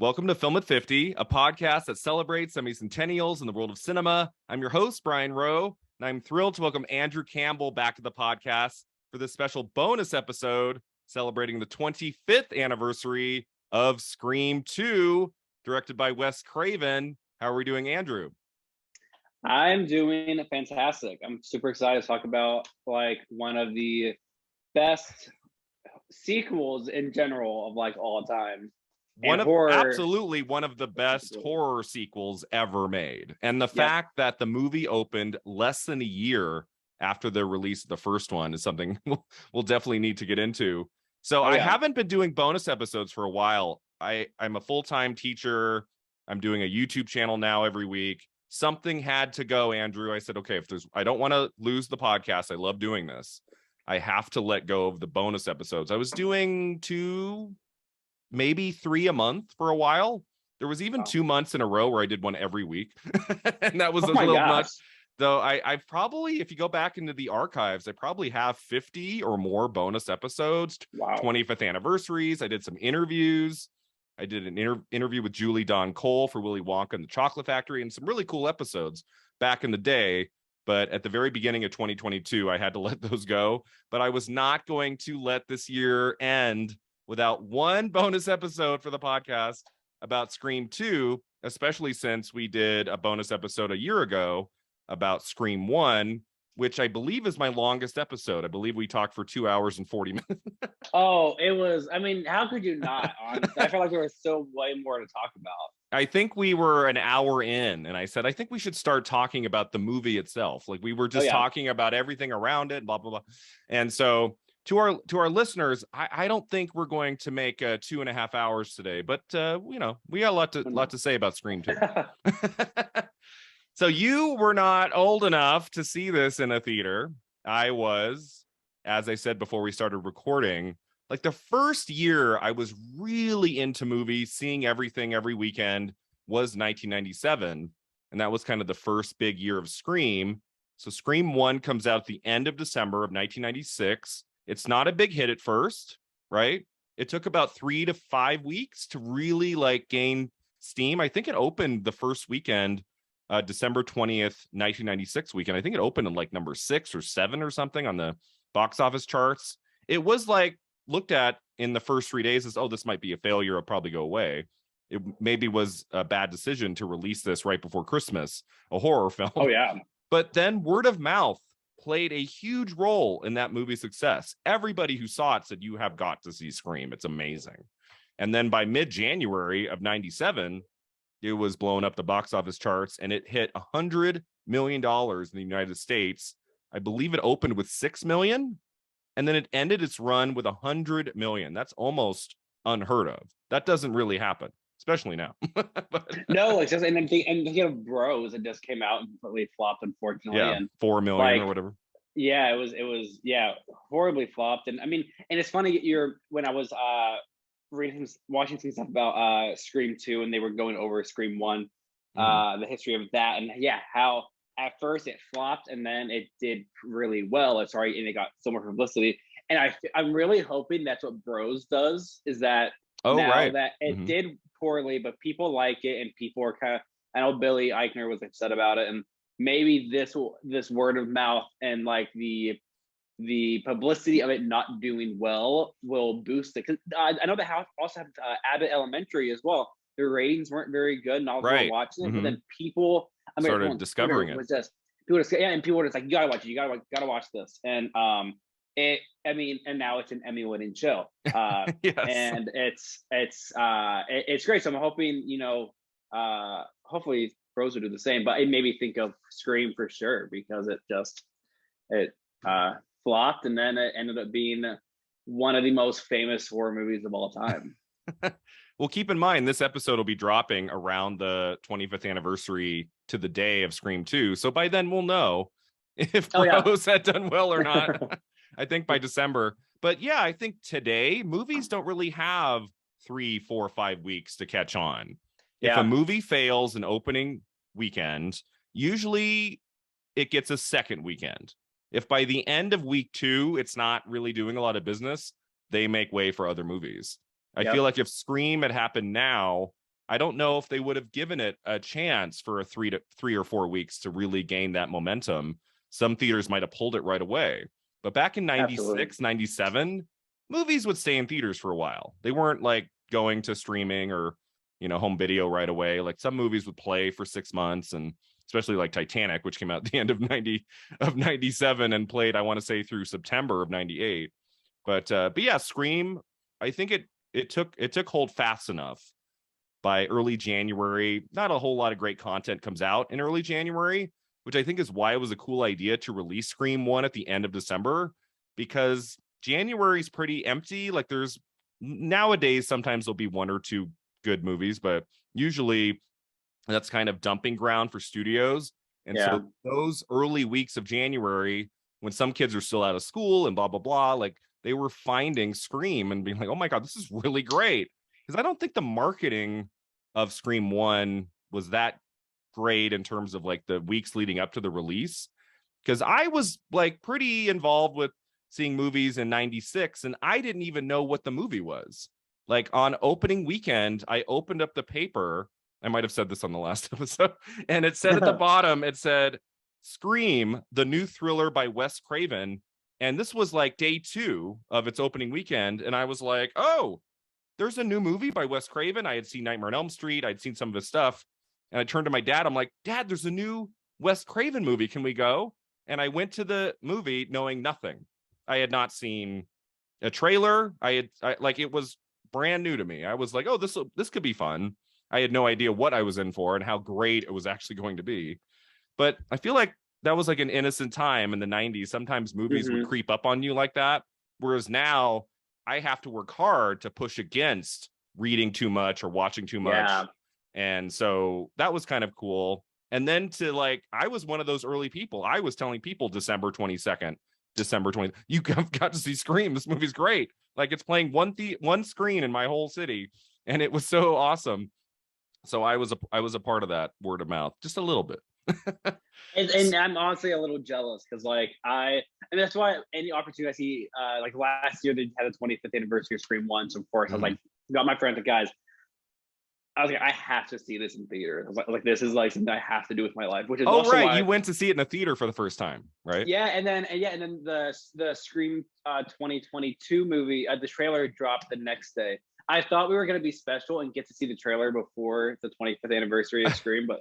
Welcome to Film at 50, a podcast that celebrates semi-centennials in the world of cinema. I'm your host, Brian Rowe, and I'm thrilled to welcome Andrew Campbell back to the podcast for this special bonus episode celebrating the 25th anniversary of Scream 2, directed by Wes Craven. How are we doing, Andrew? I'm doing fantastic. I'm super excited to talk about one of the best sequels in general of all time. Absolutely one of the best horror sequels ever made. And the fact that the movie opened less than a year after the release of the first one is something we'll definitely need to get into. So I haven't been doing bonus episodes for a while. I'm a full-time teacher. I'm doing a YouTube channel now every week. Something had to go, Andrew. I said, okay, I don't want to lose the podcast. I love doing this. I have to let go of the bonus episodes. I was doing 2, maybe 3 a month for a while. There was even 2 months in a row where I did one every week. And that was a little nuts. Though I probably, if you go back into the archives, I probably have 50 or more bonus episodes, 25th anniversaries. I did some interviews. I did an interview with Julie Don Cole for Willy Wonka and the Chocolate Factory, and some really cool episodes back in the day. But at the very beginning of 2022, I had to let those go. But I was not going to let this year end without one bonus episode for the podcast about Scream 2, especially since we did a bonus episode a year ago about Scream 1, which I believe is my longest episode. I believe we talked for 2 hours and 40 minutes. Oh, it was, I mean, how could you not? Honestly, I felt like there was so way more to talk about. I think we were an hour in, and I said, I think we should start talking about the movie itself. Like, we were just talking about everything around it, blah, blah, blah. And so to our listeners, I don't think we're going to make 2.5 hours today, but we got a lot to say about Scream 2. So you were not old enough to see this in a theater. I was, as I said before we started recording, like the first year I was really into movies, seeing everything every weekend was 1997. And that was kind of the first big year of Scream. So Scream 1 comes out at the end of December of 1996. It's not a big hit at first, right? It took about 3 to 5 weeks to really gain steam. I think it opened the first weekend, December 20th, 1996 weekend. I think it opened in number 6 or 7 or something on the box office charts. It was looked at in the first 3 days as, oh, this might be a failure. It'll probably go away. It maybe was a bad decision to release this right before Christmas, a horror film. Oh, yeah. But then word of mouth played a huge role in that movie's success. Everybody who saw it said, you have got to see Scream. It's amazing. And then by mid-January of 97, it was blowing up the box office charts, and it hit $100 million in the United States. I believe it opened with 6 million, and then it ended its run with 100 million. That's almost unheard of. That doesn't really happen, especially now. No, it's just, and think of Bros, it just came out and completely flopped, unfortunately. Yeah, 4 million or whatever. Yeah, it was horribly flopped. And I mean, and it's funny, when I was watching some stuff about Scream 2, and they were going over Scream 1, the history of that, and how at first it flopped and then it did really well. And it got so much publicity. And I'm really hoping that's what Bros does, is that that it did poorly, but people like it, and people are kind of, I know Billy Eichner was upset about it, and maybe this word of mouth and the publicity of it not doing well will boost it. Because I know the house also had Abbott Elementary as well. The ratings weren't very good, and all of them were watching it. But then people started discovering it. And people were just like, you gotta watch it. You gotta watch this. And and now it's an Emmy-winning show. Yes. And it's great. So I'm hoping, hopefully Bros will do the same. But it made me think of Scream for sure, because it flopped, and then it ended up being one of the most famous horror movies of all time. Well, keep in mind, this episode will be dropping around the 25th anniversary to the day of Scream 2. So by then we'll know if Bros had done well or not. I think by December. But yeah, I think today movies don't really have 3, 4, 5 weeks to catch on. If a movie fails an opening weekend, usually it gets a second weekend. If by the end of week 2, it's not really doing a lot of business, they make way for other movies. I feel like if Scream had happened now, I don't know if they would have given it a chance for a 3 or 4 weeks to really gain that momentum. Some theaters might have pulled it right away. But back in 96, 97, movies would stay in theaters for a while. They weren't like going to streaming or, home video right away. Like some movies would play for 6 months, and especially like Titanic, which came out at the end of 97 and played, I want to say, through September of 98. But yeah, Scream, I think it took hold fast enough. By early January, not a whole lot of great content comes out in early January, which I think is why it was a cool idea to release Scream 1 at the end of December, because January is pretty empty. Like there's nowadays, sometimes there'll be 1 or 2 good movies, but usually that's kind of dumping ground for studios. And so those early weeks of January, when some kids are still out of school and blah, blah, blah, like they were finding Scream and being like, oh my God, this is really great. Because I don't think the marketing of Scream 1 was that great in terms of like the weeks leading up to the release. Because I was like pretty involved with seeing movies in 96, and I didn't even know what the movie was. Like on opening weekend, I opened up the paper. I might have said this on the last episode. And it said at the bottom, it said, Scream, the new thriller by Wes Craven. And this was like day 2 of its opening weekend. And I was like, oh, there's a new movie by Wes Craven. I had seen Nightmare on Elm Street. I'd seen some of his stuff. And I turned to my dad. I'm like, Dad, there's a new Wes Craven movie. Can we go? And I went to the movie knowing nothing. I had not seen a trailer. Like it was brand new to me. I was like, oh, this could be fun. I had no idea what I was in for and how great it was actually going to be. But I feel like that was like an innocent time in the 90s. Sometimes movies would creep up on you like that. Whereas now, I have to work hard to push against reading too much or watching too much. Yeah. And so that was kind of cool. And then I was one of those early people. I was telling people December 22nd, December 20th, you got to see Scream. This movie's great. Like it's playing one screen in my whole city. And it was so awesome. So I was a part of that word of mouth, just a little bit. and I'm honestly a little jealous because I mean that's why any opportunity I see like last year they had the 25th anniversary of Scream 1, so of course I was like got my friends and guys, I was like I have to see this in theater. I was like this is like something I have to do with my life, which is also right why you went to see it in the theater for the first time, right? And then the Scream 2022 movie, the trailer dropped the next day. I thought we were going to be special and get to see the trailer before the 25th anniversary of Scream, but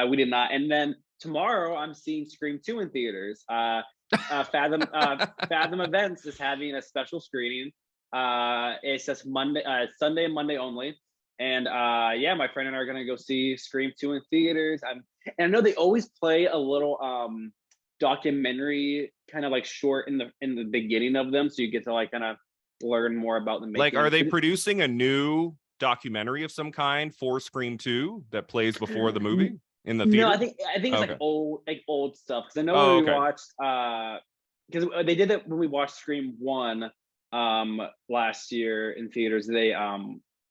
we did not. And then tomorrow I'm seeing Scream 2 in theaters. Fathom Events is having a special screening. It's just Sunday and Monday only. And my friend and I are gonna go see Scream 2 in theaters. And I know they always play a little documentary kind of like short in the beginning of them, so you get to like kind of learn more about the making. Like, are they producing a new documentary of some kind for Scream 2 that plays before the movie in the theater? No, I think it's like old stuff. Because I know when we watched because they did that when we watched Scream 1 last year in theaters. They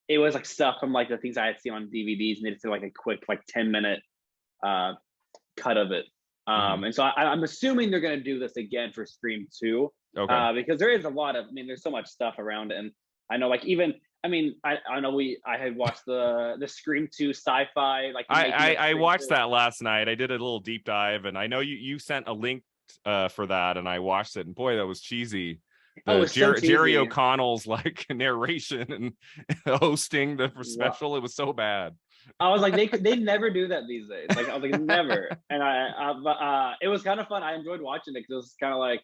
it was like stuff from like the things I had seen on DVDs, and they just did like a quick like 10-minute cut of it. And so I'm assuming they're going to do this again for Scream 2. Okay. Because there is a lot of, there's so much stuff around it. And I know like even, I know I had watched the Scream 2 sci-fi. Like I watched that last night. I did a little deep dive, and I know you sent a link for that, and I watched it, and boy, that was cheesy. Jerry O'Connell's like narration and hosting the special. Wow. It was so bad. I was like, they never do that these days. Like I was like, never. And it was kind of fun. I enjoyed watching it because it was kind of like,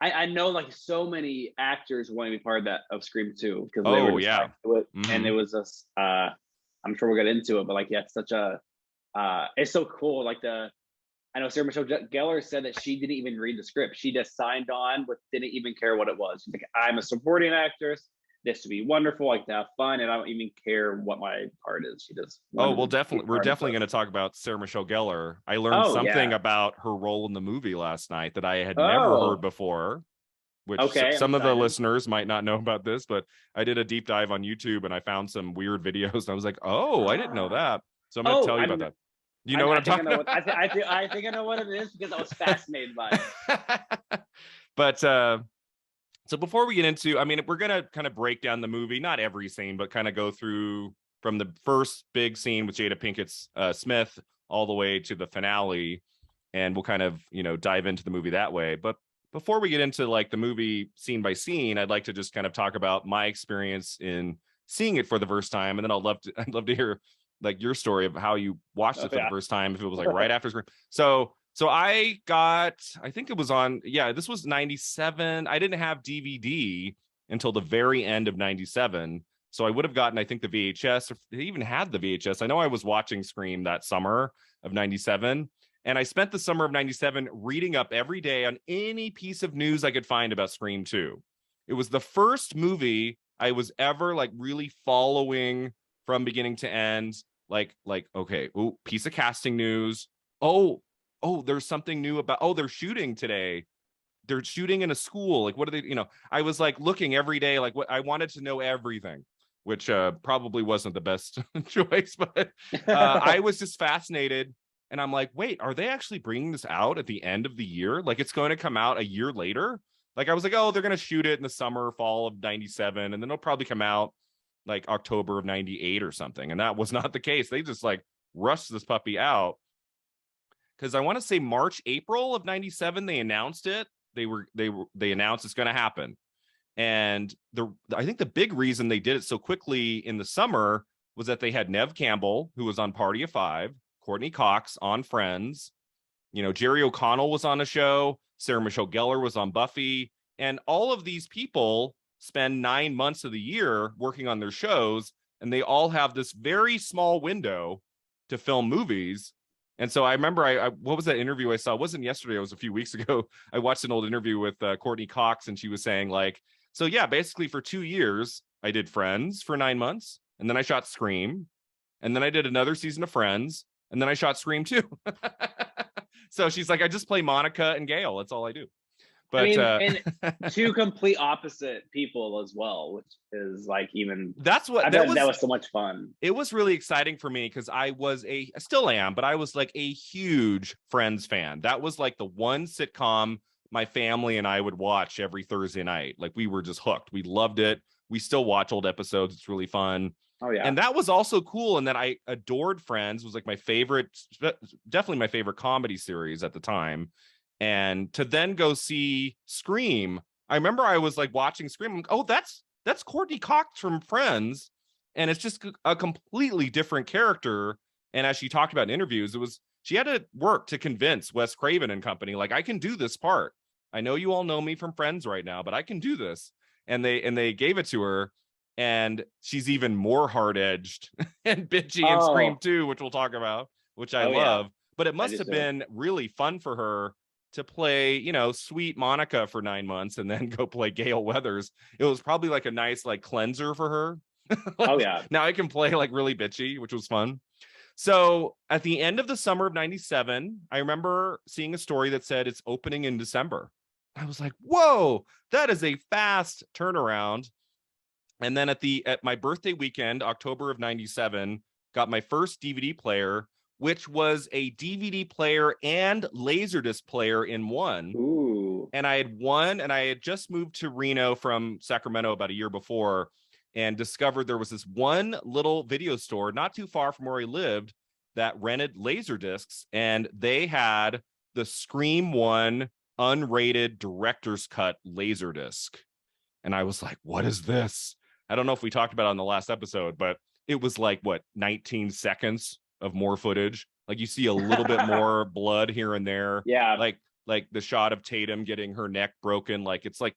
I know like so many actors want to be part of Scream 2 because they were just to it. And it was just I'm sure we'll get into it, but like it's such a it's so cool. Like I know Sarah Michelle Gellar said that she didn't even read the script. She just signed on, but didn't even care what it was. She's like, I'm a supporting actress. This would be wonderful, like to have fun, and I don't even care what my part is. She just we're definitely going to talk about Sarah Michelle Gellar. I learned something about her role in the movie last night that I had never heard before. Which some of the listeners might not know about this, but I did a deep dive on YouTube and I found some weird videos. And I was like, I didn't know that. So I'm going to tell you about that. You know what I'm talking about? I think I know what it is because I was fascinated by it. But so before we get into, we're going to kind of break down the movie, not every scene, but kind of go through from the first big scene with Jada Pinkett Smith all the way to the finale, and we'll kind of, you know, dive into the movie that way. But before we get into like the movie scene by scene, I'd like to just kind of talk about my experience in seeing it for the first time, and then I'd love to hear like your story of how you watched it for the first time, if it was like right after Scream. So I think it was on, yeah, this was 97. I didn't have DVD until the very end of 97. So I would have gotten, I think, the VHS, if they even had the VHS. I know I was watching Scream that summer of 97. And I spent the summer of 97 reading up every day on any piece of news I could find about Scream 2. It was the first movie I was ever like really following from beginning to end. Like, okay, oh, piece of casting news. Oh, there's something new about, they're shooting today. They're shooting in a school. Like, what are they, you know, I was like looking every day, like what I wanted to know everything, which probably wasn't the best choice, but I was just fascinated. And I'm like, wait, are they actually bringing this out at the end of the year? Like, it's going to come out a year later? Like, I was like, oh, they're going to shoot it in the summer, fall of 97, and then it'll probably come out like October of 98 or something. And that was not the case. They just like rushed this puppy out. Because I want to say March, April of 97, they announced it. They announced it's going to happen. And I think the big reason they did it so quickly in the summer was that they had Neve Campbell, who was on Party of Five, Courtney Cox on Friends, you know, Jerry O'Connell was on a show, Sarah Michelle Gellar was on Buffy, and all of these people spend 9 months of the year working on their shows, and they all have this very small window to film movies. And so I remember what was that interview I saw? It wasn't yesterday, it was a few weeks ago. I watched an old interview with Courtney Cox, and she was saying like, so yeah, basically for 2 years, I did Friends for 9 months, and then I shot Scream, and then I did another season of Friends, and then I shot Scream 2. So she's like, I just play Monica and Gail. That's all I do. But I mean, and two complete opposite people as well, which is like even that was so much fun. It was really exciting for me because I still am, but I was like a huge Friends fan. That was like the one sitcom my family and I would watch every Thursday night. Like, we were just hooked. We loved it. We still watch old episodes. It's really fun. Oh yeah. And that was also cool. And that I adored Friends. It was like my favorite, definitely my favorite comedy series at the time. And to then go see Scream, I remember I was like watching Scream. I'm like, oh, that's Courtney Cox from Friends. And it's just a completely different character. And as she talked about in interviews, she had to work to convince Wes Craven and company, like, I can do this part. I know you all know me from Friends right now, but I can do this. And they gave it to her. And she's even more hard-edged and bitchy in Scream 2, which we'll talk about, which I love. Yeah. But it must have been really fun for her to play, you know, sweet Monica for 9 months and then go play Gail Weathers. It was probably like a nice like cleanser for her. Like, now I can play like really bitchy, which was fun. So at the end of the summer of 97, I remember seeing a story that said it's opening in December. I was like, whoa, that is a fast turnaround. And then at my birthday weekend, October of 97, got my first DVD player, which was a DVD player and Laserdisc player in one. Ooh. And I had just moved to Reno from Sacramento about a year before, and discovered there was this one little video store not too far from where I lived that rented Laserdiscs, and they had the Scream 1 unrated director's cut Laserdisc. And I was like, what is this? I don't know if we talked about it on the last episode, but it was like, 19 seconds of more footage. Like, you see a little bit more blood here and there. Yeah. Like the shot of Tatum getting her neck broken. Like, it's like,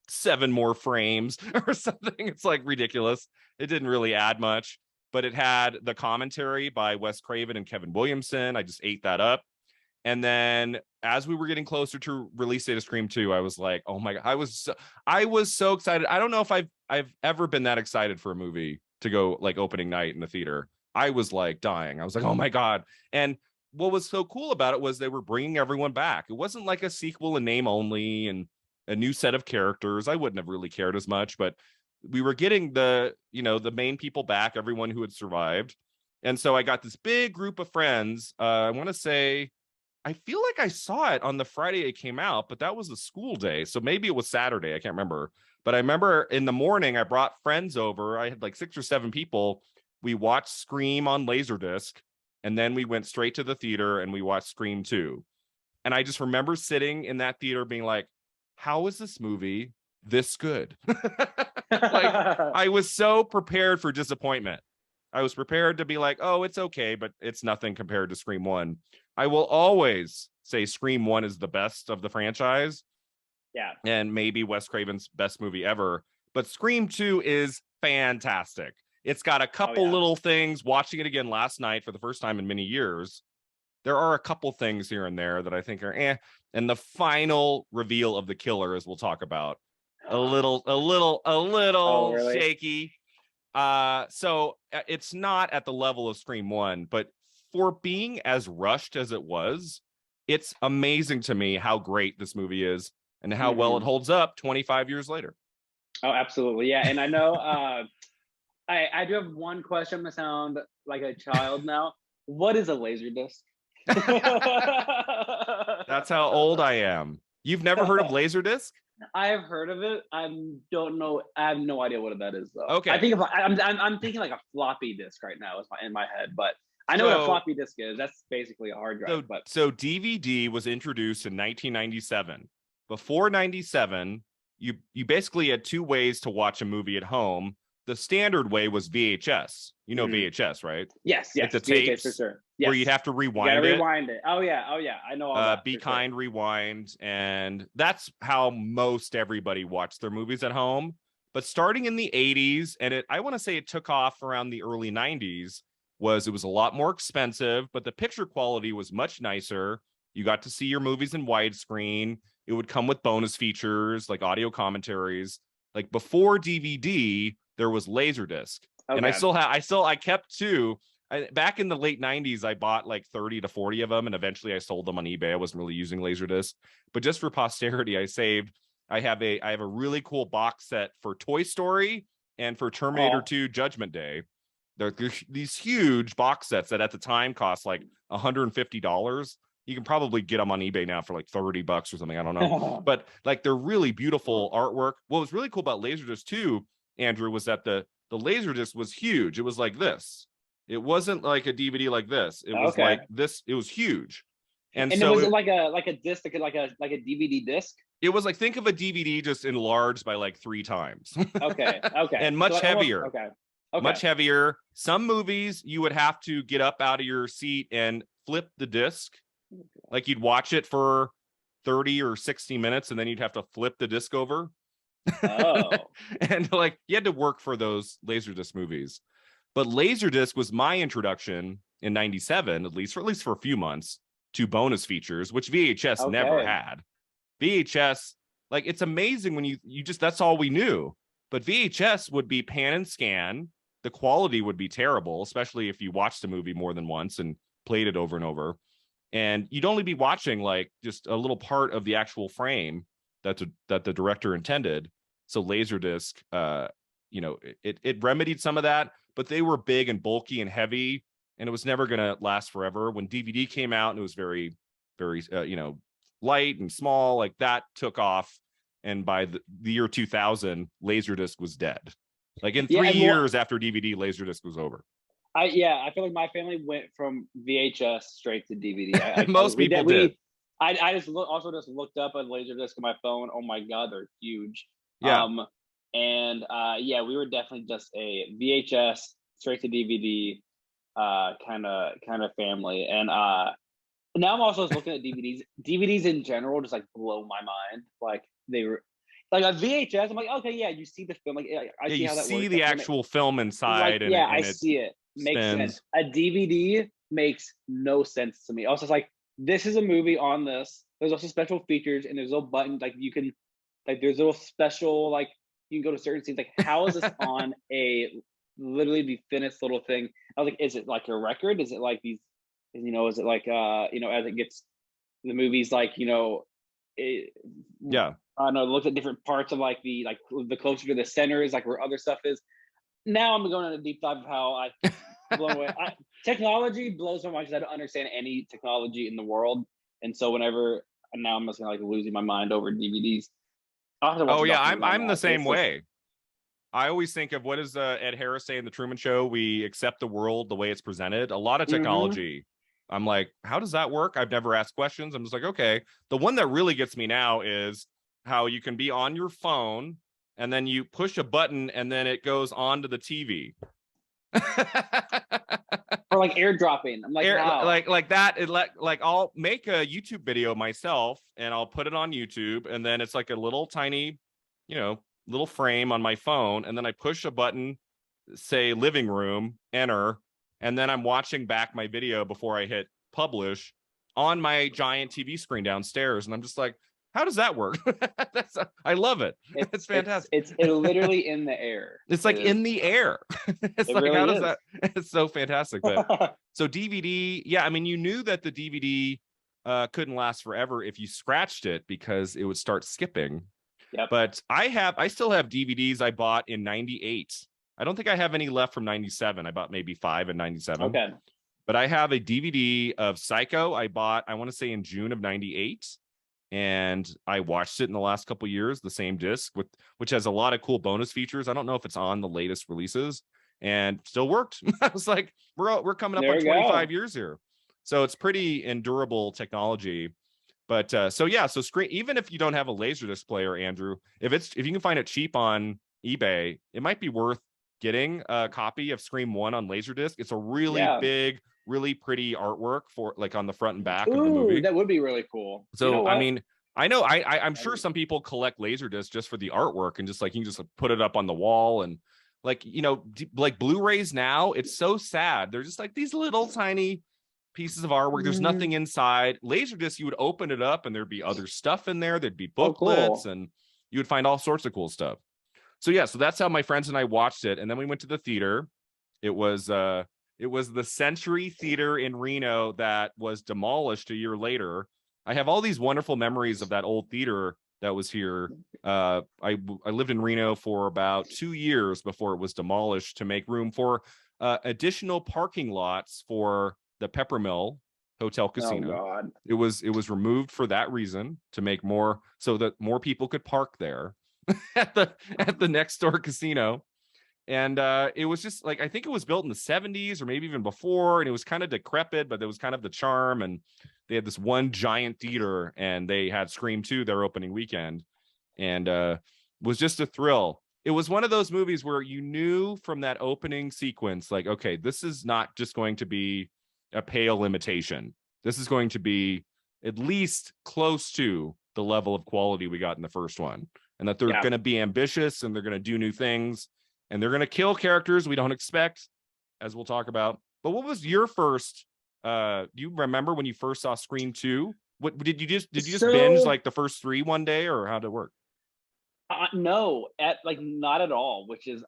7 more frames or something. It's like ridiculous. It didn't really add much, but it had the commentary by Wes Craven and Kevin Williamson. I just ate that up. And then as we were getting closer to release date of Scream 2, I was like, oh my God, I was so excited. I don't know if I've ever been that excited for a movie to go like opening night in the theater. I was like dying. I was like, oh my God. And what was so cool about it was they were bringing everyone back. It wasn't like a sequel in name only and a new set of characters. I wouldn't have really cared as much, but we were getting the main people back, everyone who had survived. And so I got this big group of friends. I want to say, I feel like I saw it on the Friday it came out, but that was a school day. So maybe it was Saturday. I can't remember. But I remember in the morning, I brought friends over. I had like 6 or 7 people. we watched Scream on Laserdisc, and then we went straight to the theater and we watched Scream 2. And I just remember sitting in that theater being like, how is this movie this good? Like, I was so prepared for disappointment. I was prepared to be like, oh, it's okay, but it's nothing compared to Scream 1. I will always say Scream 1 is the best of the franchise. Yeah. And maybe Wes Craven's best movie ever. But Scream 2 is fantastic. It's got a couple little things. Watching it again last night for the first time in many years, there are a couple things here and there that I think are and the final reveal of the killer, as we'll talk about, a little really? shaky. So it's not at the level of Scream 1, but for being as rushed as it was, it's amazing to me how great this movie is and how well it holds up 25 years later. Oh, absolutely. Yeah. And I know I do have one question. I'm gonna sound like a child now. What is a laser disc? That's how old I am. You've never heard of Laserdisc? I have heard of it. I don't know. I have no idea what that is, though. Okay. I think I'm thinking like a floppy disk right now is in my head, but I know what a floppy disk is. That's basically a hard drive. So DVD was introduced in 1997. Before 97, you basically had two ways to watch a movie at home. The standard way was VHS. You know VHS, right? Yes. Like the VHS tapes for sure. Yes. where you'd have to rewind it. Oh yeah. I know all that. Be Kind, sure. Rewind. And that's how most everybody watched their movies at home. But starting in the 80s, and I want to say it took off around the early 90s, it was a lot more expensive, but the picture quality was much nicer. You got to see your movies in widescreen. It would come with bonus features like audio commentaries. Like before DVD, there was Laserdisc. Okay. And I kept two. Back in the late 90s, I bought like 30 to 40 of them, and eventually I sold them on eBay. I wasn't really using Laserdisc, but just for posterity, I have a really cool box set for Toy Story and for Terminator 2 Judgment Day. They're these huge box sets that at the time cost like $150. You can probably get them on eBay now for like $30 or something. I don't know. But like they're really beautiful artwork. What was really cool about Laserdisc too, Andrew, was that the Laserdisc was huge. It was like this. It wasn't like a DVD like this. It was like this. It was huge. And so was it like a disc, like a DVD disc? It was like, think of a DVD just enlarged by like 3 times. Okay. And much heavier. Much heavier. Some movies you would have to get up out of your seat and flip the disc. Like you'd watch it for 30 or 60 minutes and then you'd have to flip the disc over. Oh. And like you had to work for those Laserdisc movies. But Laserdisc was my introduction in 97, at least for a few months, to bonus features, which VHS never had. VHS, like it's amazing when you just, that's all we knew. But VHS would be pan and scan. The quality would be terrible, especially if you watched the movie more than once and played it over and over. And you'd only be watching like just a little part of the actual frame that the director intended. So Laserdisc, it remedied some of that, but they were big and bulky and heavy, and it was never going to last forever. When DVD came out and it was very, very, light and small, like that took off. And by the year 2000, Laserdisc was dead. Like in 3 years after DVD, Laserdisc was over. I feel like my family went from VHS straight to DVD. Most people did. I just looked up at Laserdisc on my phone. Oh my God, they're huge. Yeah. We were definitely just a VHS straight to DVD kind of family. And now I'm also looking at DVDs. DVDs in general just like blow my mind. Like they were like a VHS. I'm like, okay, yeah, you see the film. Like I see how that works. You see the actual film inside. Like, I see it. Makes sense. A DVD makes no sense to me. Also, it's like, this is a movie on this. There's also special features and there's little buttons. Like you can, like there's little special, like you can go to certain scenes. Like how is this on a literally the thinnest little thing? I was like, is it like a record? Is it like these, is it like, as it gets, the movies like, I don't know, look at different parts of like the closer to the center is like where other stuff is. Now I'm going on a deep dive of how I blown away. Technology blows my mind because I don't understand any technology in the world, and so now I'm just like losing my mind over DVDs. I'm the same way. I always think of what does Ed Harris say in the Truman Show? We accept the world the way it's presented. A lot of technology. I'm like, how does that work? I've never asked questions. I'm just like, okay. The one that really gets me now is how you can be on your phone and then you push a button and then it goes onto the TV. Or like airdropping. I'm like, how? Like that. Like I'll make a YouTube video myself and I'll put it on YouTube, and then it's like a little tiny, little frame on my phone, and then I push a button, say living room, enter, and then I'm watching back my video before I hit publish on my giant TV screen downstairs, and I'm just like, how does that work? I love it. It's fantastic. It's literally in the air. It's like in the air. It's like, really how does is. that? It's so fantastic. But so DVD, yeah, I mean, you knew that the DVD couldn't last forever if you scratched it because it would start skipping. Yep. But I still have DVDs I bought in 98. I don't think I have any left from 97. I bought maybe 5 in 97. Okay. But I have a DVD of Psycho I bought, I want to say in June of 98. And I watched it in the last couple of years, the same disc, which has a lot of cool bonus features. I don't know if it's on the latest releases, and still worked. I was like, we're coming up on 25 years here. So it's pretty endurable technology. But so Scream, even if you don't have a Laserdisc player, Andrew, if you can find it cheap on eBay, it might be worth getting a copy of Scream 1 on Laserdisc. It's a really big, really pretty artwork for like on the front and back of the movie. That would be really cool. So I mean, I'm sure some people collect Laserdisc just for the artwork, and just like you can just put it up on the wall, and like like Blu-rays now, it's so sad. They're just like these little tiny pieces of artwork. There's nothing inside. Laserdisc, you would open it up and there'd be other stuff in there. There'd be booklets, and you would find all sorts of cool stuff. So so that's how my friends and I watched it. And then we went to the theater. It was the Century Theater in Reno that was demolished a year later. I have all these wonderful memories of that old theater that was here. I lived in Reno for about 2 years before it was demolished to make room for additional parking lots for the Peppermill Hotel Casino. Oh God. It was removed for that reason, to make more so that more people could park there at the next door casino. And it was just like, I think it was built in the 70s or maybe even before, and it was kind of decrepit, but there was kind of the charm. And they had this one giant theater, and they had Scream 2 their opening weekend, and was just a thrill. It was one of those movies where you knew from that opening sequence, like, okay, this is not just going to be a pale imitation. This is going to be at least close to the level of quality we got in the first one, and that they're going to be ambitious, and they're going to do new things, and they're going to kill characters we don't expect, as we'll talk about. But what was your first do you remember when you first saw Scream 2? What did you just binge like the first 3 one day, or how did it work? No, not at all, which is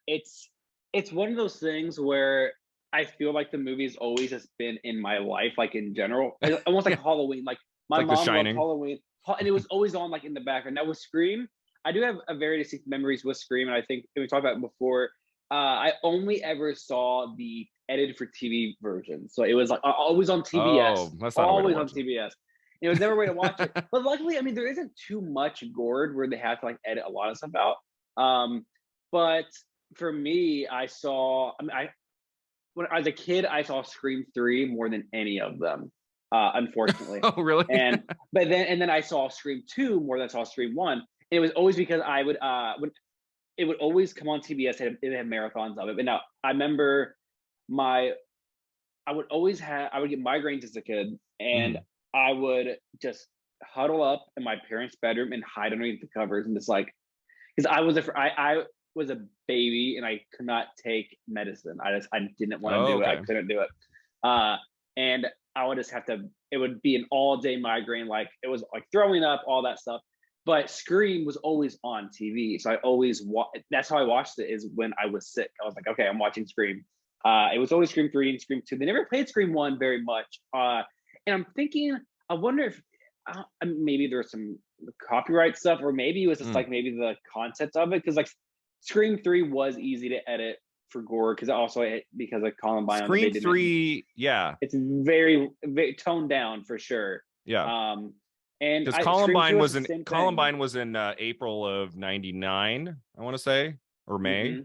it's one of those things where I feel like the movie's always has been in my life, like in general, almost like Halloween. Like my mom loved Halloween, and it was always on like in the background. Now with Scream, I do have a very distinct memories with Scream, and I think we talked about it before. I only ever saw the edited for TV version, so it was like always on TBS. Oh, that's not always on TBS. It was never a way to watch it, but luckily, I mean, there isn't too much gore where they have to like edit a lot of stuff out. But for me, when as a kid, I saw Scream 3 more than any of them, unfortunately. Oh, really? And then I saw Scream 2 more than I saw Scream 1. And it was always because I would when it would always come on TBS. It had marathons of it. But now I remember I would get migraines as a kid, and I would just huddle up in my parents' bedroom and hide underneath the covers, and just like, because I was a baby and I could not take medicine. I didn't want to do it. I couldn't do it. And I would just it would be an all day migraine. Like it was like throwing up, all that stuff. But Scream was always on TV. So I always that's how I watched it, is when I was sick. I was like, okay, I'm watching Scream. It was always Scream 3 and Scream 2. They never played Scream 1 very much. And I'm thinking, I wonder if maybe there's some copyright stuff, or maybe it was just like maybe the concept of it. Because like Scream 3 was easy to edit for gore, because because of Columbine. Scream 3, it's very, very toned down for sure. Yeah. And because Columbine was in April of '99, I want to say, or May.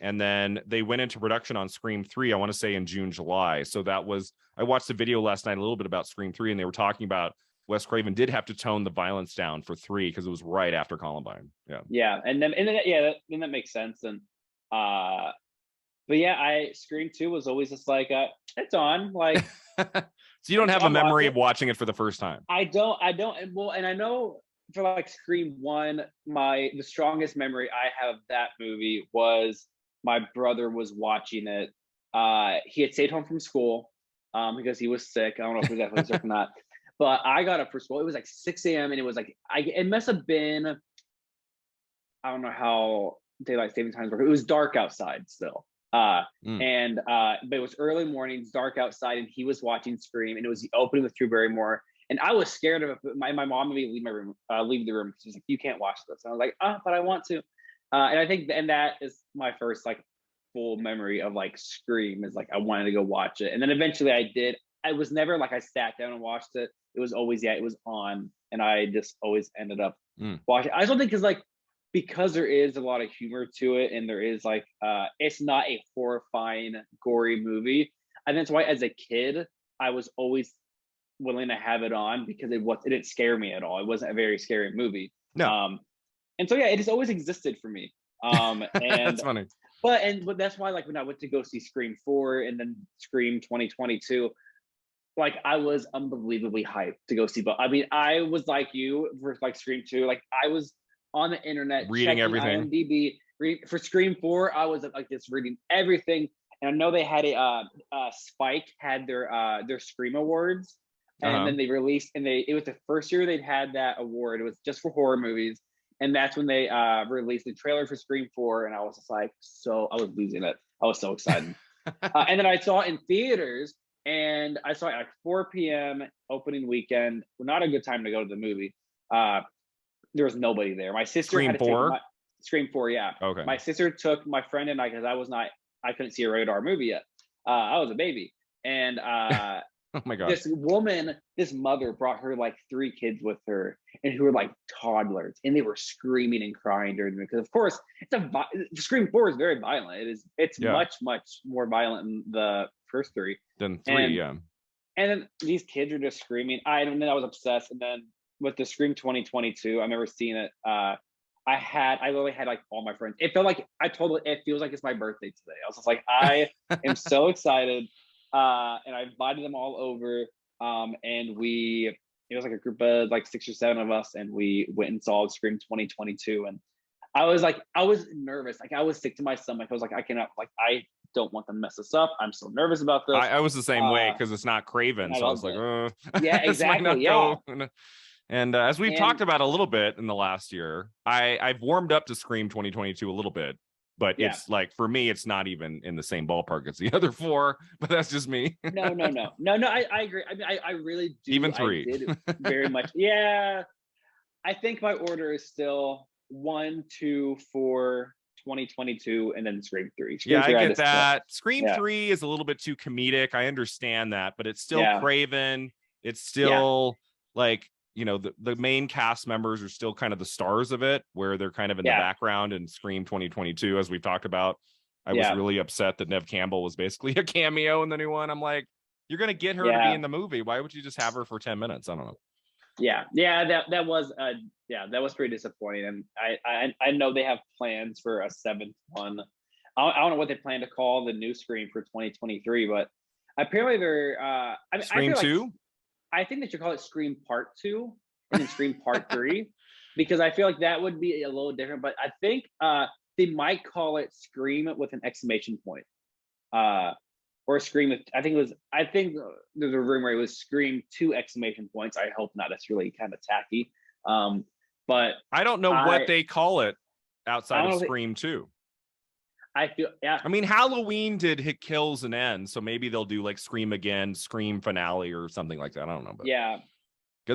And then they went into production on Scream 3, I want to say in June, July. So I watched the video last night a little bit about Scream 3, and they were talking about Wes Craven did have to tone the violence down for 3 because it was right after Columbine. Yeah. And then that makes sense. And but yeah, Scream 2 was always just like it's on, like so you don't have a memory of watching it for the first time. I don't well, and I know for like Scream 1, the strongest memory I have of that movie was my brother was watching it. He had stayed home from school because he was sick. I don't know if he was definitely sick or not. But I got up for school. It was like 6 a.m. and it was like it must have been, I don't know how daylight saving times work. It was dark outside still. But it was early mornings, dark outside, and he was watching Scream, and it was the opening with Drew Barrymore. And I was scared of it. My mom made me leave the room. She was like, "You can't watch this." And I was like, but I want to. And I think, and that is my first like full memory of like Scream, is like I wanted to go watch it. And then eventually I did. I was never like I sat down and watched it. It was always, it was on, and I just always ended up watching. I don't think because there is a lot of humor to it, and there is like it's not a horrifying, gory movie. And that's why as a kid I was always willing to have it on, because it didn't scare me at all. It wasn't a very scary movie. No. And so it just always existed for me. And that's funny. But that's why, like, when I went to go see Scream 4 and then Scream 2022, like I was unbelievably hyped to go see. But I mean, I was like you for like Scream 2. Like I was on the internet reading everything. IMDb for Scream 4. I was like just reading everything. And I know they had Spike had their Scream Awards. And then they released, and it was the first year they'd had that award. It was just for horror movies. And that's when they released the trailer for Scream 4. And I was just like, I was losing it. I was so excited. And then I saw it in theaters, and I saw it at like 4 p.m. opening weekend. Not a good time to go to the movie. There was nobody there. My sister Scream had to 4? take Scream 4, yeah. Okay. My sister took my friend and I, because I couldn't see a rated R movie yet. I was a baby. And oh my God. This mother brought her like 3 kids with her, and who were like toddlers, and they were screaming and crying during the movie. Because of course, Scream 4 is very violent. It's much more violent than the first 3 than 3. And then these kids are just screaming. I was obsessed. And then with the Scream 2022, I remember seeing it. I literally had like all my friends. It felt like it feels like it's my birthday today. I was just like, I am so excited. And I invited them all over. And it was like a group of like 6 or 7 of us, and we went and saw Scream 2022. And I was nervous. Like I was sick to my stomach. I was like, I don't want them to mess this up. I'm so nervous about this. I was the same way, because it's not Craven. So I was like, yeah, exactly. Yeah. And as we've talked about a little bit in the last year, I've warmed up to Scream 2022 a little bit, but it's like, for me, it's not even in the same ballpark as the other 4, but that's just me. No. I agree. I mean, I really do. Even 3. I did very much. Yeah. I think my order is still 1, 2, 4, 2022, and then Scream 3. I get that. Scream 3 is a little bit too comedic. I understand that, but it's still Craven. It's still like, the main cast members are still kind of the stars of it, where they're kind of in the background. In Scream 2022, as we've talked about, I was really upset that Neve Campbell was basically a cameo in the new one. I'm like, you're going to get her to be in the movie. Why would you just have her for 10 minutes? I don't know. Yeah. That was pretty disappointing. And I know they have plans for a 7th one. I don't know what they plan to call the new Scream for 2023, but apparently they're Scream 2. I think they should call it Scream Part 2 and then Scream Part 3, because I feel like that would be a little different. But I think they might call it Scream with an exclamation point, or Scream with. I think there's a rumor it was Scream 2 exclamation points. I hope not. That's really kind of tacky. But I don't know what they call it outside of Scream 2. I feel, I mean, Halloween did hit kills and ends, so maybe they'll do like Scream Again, Scream Finale, or something like that. I don't know, but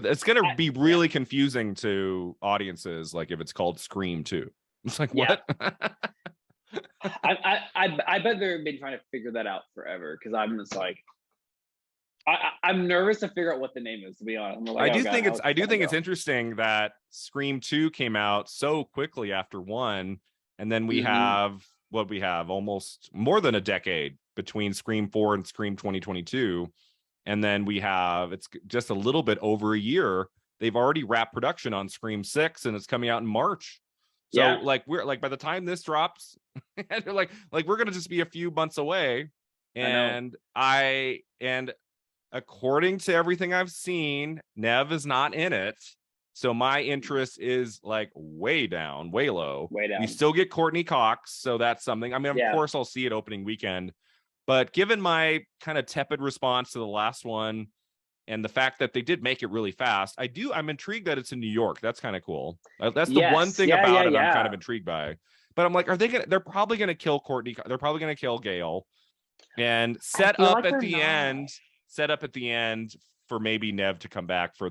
it's gonna be really confusing to audiences, like if it's called Scream 2. It's like, what? I bet they've been trying to figure that out forever, because I'm just like, I'm nervous to figure out what the name is, to be honest. Like, I do think it's interesting that Scream 2 came out so quickly after 1. And then we have what we have almost more than a decade between Scream 4 and Scream 2022. And then we have, it's just a little bit over a year. They've already wrapped production on Scream 6 and it's coming out in March. So like we're like by the time this drops, like we're gonna just be a few months away. And and according to everything I've seen, Nev is not in it. So my interest is like way down, way low. Way down. You still get Courtney Cox, so that's something. I mean, of course I'll see it opening weekend. But given my kind of tepid response to the last one and the fact that they did make it really fast, I'm intrigued that it's in New York. That's kind of cool. That's the one thing about it I'm kind of intrigued by. But I'm like, they're probably going to kill Courtney. They're probably going to kill Gail and set up at the end for maybe Nev to come back for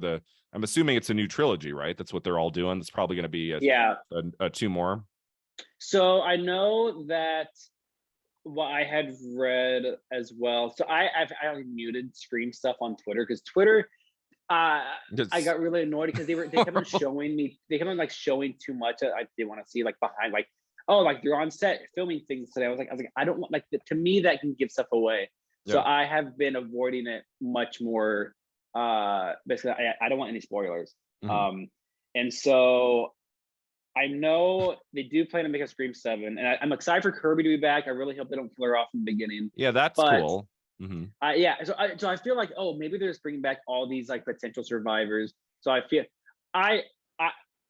I'm assuming it's a new trilogy, right? That's what they're all doing. It's probably going to be a 2 more. So I know that what I had read as well. So I muted Scream stuff on Twitter because Twitter, I got really annoyed because they kept on showing me, they kept on like showing too much that I didn't want to see, like behind, like, oh, like they're on set filming things today. I was like, I don't want, like, to me that can give stuff away. So I have been avoiding it much more. Basically, I don't want any spoilers. And so I know they do plan to make a Scream 7, and I'm excited for Kirby to be back. I really hope they don't kill her off in the beginning. Yeah, that's cool. So I feel like, oh, maybe they're just bringing back all these like potential survivors. So I feel I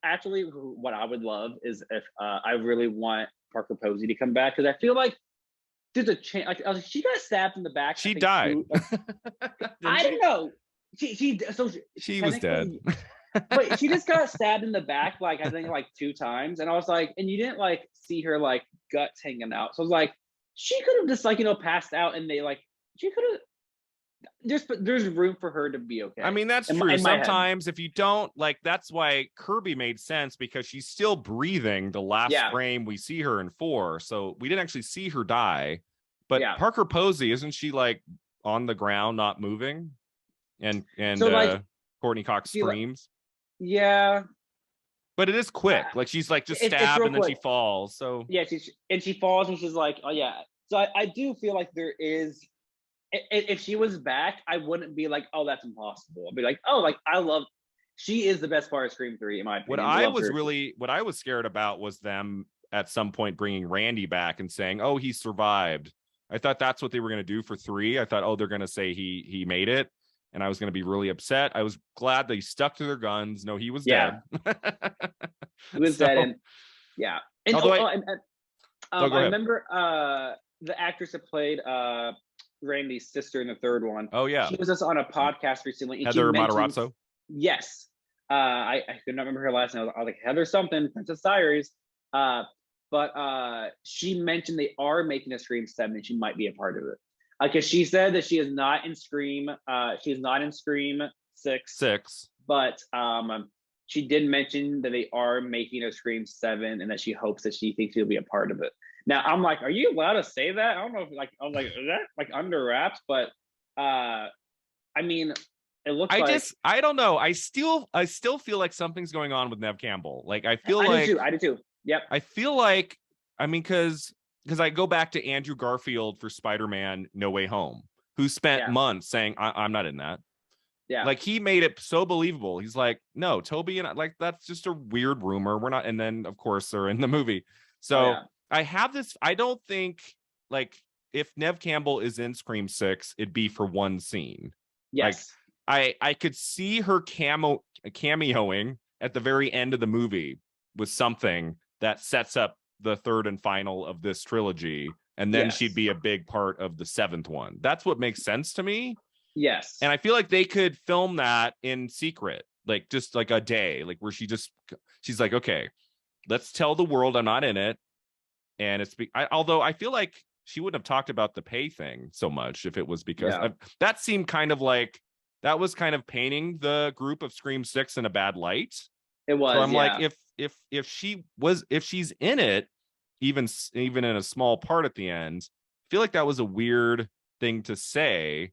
actually what I would love is if I really want Parker Posey to come back, because I feel like there's a chance. Like, she got stabbed in the back. She died. I don't know. She was dead. But she just got stabbed in the back, like I think like 2 times, and I was like, and you didn't like see her like guts hanging out. So I was like, she could have just like passed out, and they like she could have. There's room for her to be okay. I mean, that's true. Sometimes if you don't like, that's why Kirby made sense, because she's still breathing the last frame we see her in 4. So we didn't actually see her die. But Parker Posey, isn't she like on the ground, not moving? And so, like, Courtney Cox screams. But it is quick. Like she's like just stabbed and then she falls. So she falls and she's like, oh yeah. So I do feel like there is. If she was back, I wouldn't be like, oh, that's impossible. I'd be like, oh, like she is the best part of Scream 3 in my opinion. What I was scared about was them at some point bringing Randy back and saying, oh, he survived. I thought that's what they were going to do for 3. I thought, oh, they're going to say he made it. And I was going to be really upset. I was glad they stuck to their guns. No, he was dead. He was dead. And And I remember the actress that played Randy's sister in the 3rd one. Oh, yeah. She was just on a podcast recently. Heather Matarazzo? Yes. I could not remember her last name. I was like, Heather something, Princess Diaries. But she mentioned they are making a Scream 7 and she might be a part of it. Because she said that she is not in Scream. She is not in Scream 6. But she did mention that they are making a Scream 7 and that she hopes that she thinks she'll be a part of it. Now I'm like, are you allowed to say that? I don't know if like I was like, is that like under wraps? But I mean, it looks I don't know. I still feel like something's going on with Nev Campbell. Like I do too. Yep. I feel like, I mean, because I go back to Andrew Garfield for Spider-Man No Way Home, who spent months saying, I'm not in that. Yeah. Like he made it so believable. He's like, no, Toby and I, like, that's just a weird rumor. We're not. And then of course they're in the movie. So I have this, I don't think like if Nev Campbell is in Scream 6, it'd be for one scene. Yes. Like, I could see her cameoing at the very end of the movie with something that sets up the 3rd and final of this trilogy, and then she'd be a big part of the 7th one. That's what makes sense to me. Yes. And I feel like they could film that in secret, like just like a day, like where she's like, okay, let's tell the world I'm not in it. And although I feel like she wouldn't have talked about the pay thing so much if it was because that seemed kind of like that was kind of painting the group of Scream 6 in a bad light. It was. So I'm like, if she's in it, even in a small part at the end, I feel like that was a weird thing to say.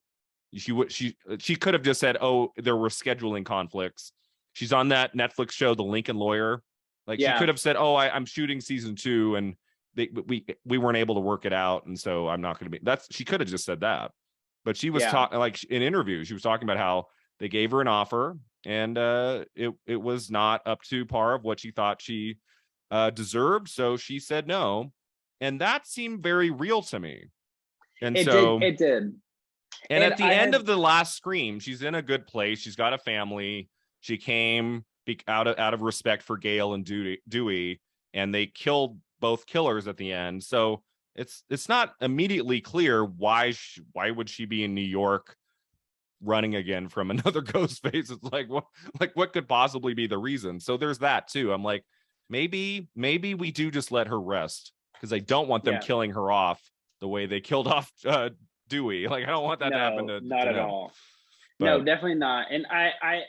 She could have just said, oh, there were scheduling conflicts. She's on that Netflix show, The Lincoln Lawyer. Like she could have said, "Oh, I'm shooting season 2, and we weren't able to work it out, and so I'm not going to be." She could have just said that, but she was talking like in interviews. She was talking about how they gave her an offer, and it was not up to par of what she thought she deserved, so she said no, and that seemed very real to me. And it did. And at the end of the last Scream, she's in a good place. She's got a family. She came out of respect for Gale and Dewey, and they killed both killers at the end. So it's not immediately clear why would she be in New York running again from another ghost face. It's like what could possibly be the reason? So there's that too. I'm like, maybe we do just let her rest, because I don't want them killing her off the way they killed off Dewey. Like, I don't want that to happen to not to at him. all. But, no, definitely not. And I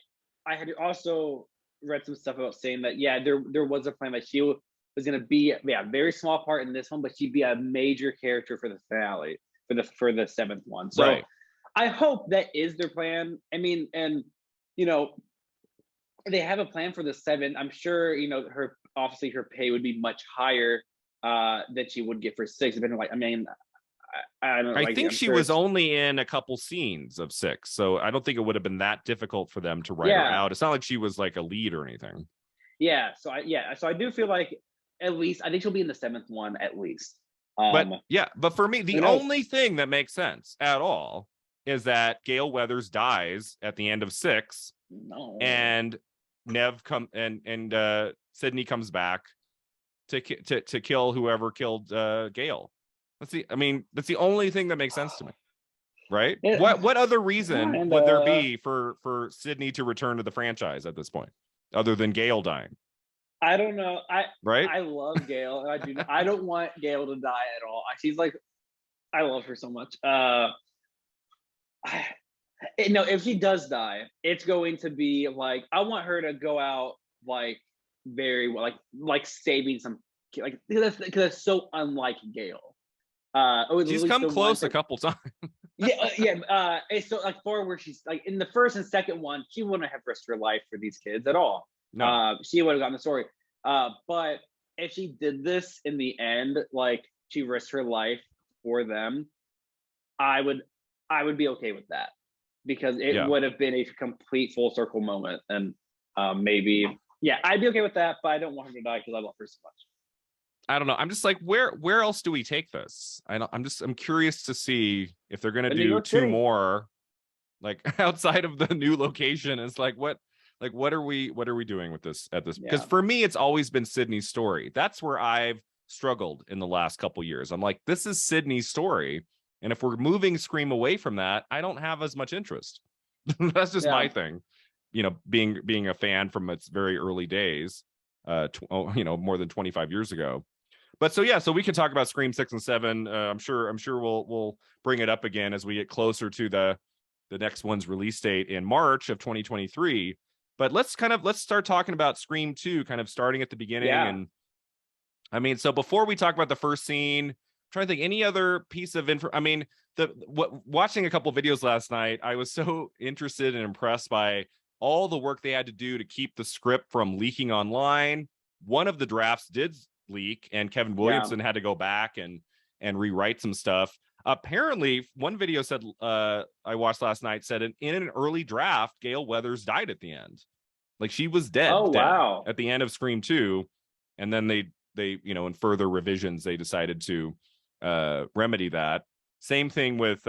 had also read some stuff about saying that there was a plan that she was going to be a very small part in this one, but she'd be a major character for the finale, for the 7th one. So right. I hope that is their plan. I mean, and they have a plan for the 7th. I'm sure her pay would be much higher than she would get for 6. But like, I mean, I don't know. I think she was only in a couple scenes of 6, so I don't think it would have been that difficult for them to write her out. It's not like she was like a lead or anything. Yeah. So I do feel like at least I think she'll be in the 7th one at least. But for me, the only thing that makes sense at all is that Gale Weathers dies at the end of 6, and Nev Sidney comes back to kill whoever killed Gale. That's the only thing that makes sense to me, right? What other reason would there be for Sidney to return to the franchise at this point, other than Gale dying? I don't know. I love Gale, and I don't want Gale to die at all. She's like, I love her so much. If she does die, it's going to be like, I want her to go out like very well, like saving some, like, because it's so unlike Gale. She's come close a couple times. It's so like where she's like in the 1st and 2nd one, she wouldn't have risked her life for these kids at all. No. She would have gotten the story. But if she did this in the end, like she risked her life for them, I would be okay with that, because it would have been a complete full circle moment. And I'd be okay with that, but I don't want her to die because I love her so much. I don't know. I'm just like, where else do we take this? I'm curious to see if they're gonna do 2 more, like outside of the new location. It's like, what are we doing with this at this? Because for me, it's always been Sidney's story. That's where I've struggled in the last couple years. I'm like, this is Sidney's story, and if we're moving Scream away from that, I don't have as much interest. That's just my thing. Being a fan from its very early days, more than 25 years ago. But so we can talk about Scream 6 and 7. I'm sure we'll bring it up again as we get closer to the next one's release date in March of 2023. But let's start talking about Scream 2, kind of starting at the beginning. And I mean, so before we talk about the first scene, I'm trying to think any other piece of info. I mean, watching a couple videos last night, I was so interested and impressed by all the work they had to do to keep the script from leaking online. One of the drafts did leak, and Kevin Williamson had to go back and rewrite some stuff. Apparently, one video said, I watched last night, said in an early draft, Gale Weathers died at the end. Like, she was dead. Wow. At the end of Scream 2. And then they in further revisions, they decided to remedy that. Same thing with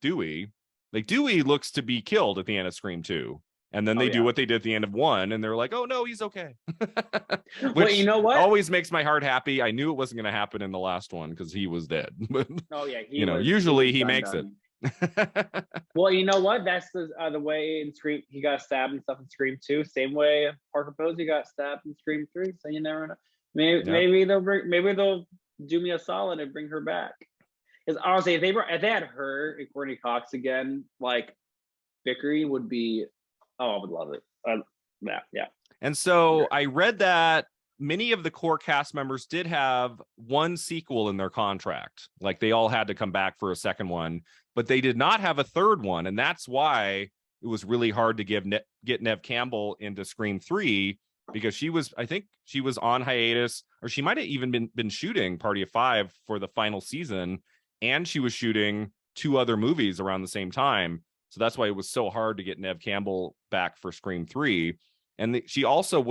Dewey. Like, Dewey looks to be killed at the end of Scream 2. And then they do what they did at the end of 1, and they're like, "Oh no, he's okay." Which well, you know what? Always makes my heart happy. I knew it wasn't going to happen in the last one because he was dead. Usually he makes it. Well, you know what? That's the way in Scream he got stabbed and stuff in Scream 2. Same way Parker Posey got stabbed in Scream 3. So you never know. Maybe they'll do me a solid and bring her back. Because honestly, if they had her and Courtney Cox again, like Vickery would be. Oh, I would love it. Yeah. And so I read that many of the core cast members did have one sequel in their contract. Like, they all had to come back for a second one, but they did not have a third one. And that's why it was really hard to get Nev Campbell into Scream 3, because I think she was on hiatus, or she might have even been shooting Party of Five for the final season, and she was shooting 2 other movies around the same time. So that's why it was so hard to get Neve Campbell back for Scream 3. And she also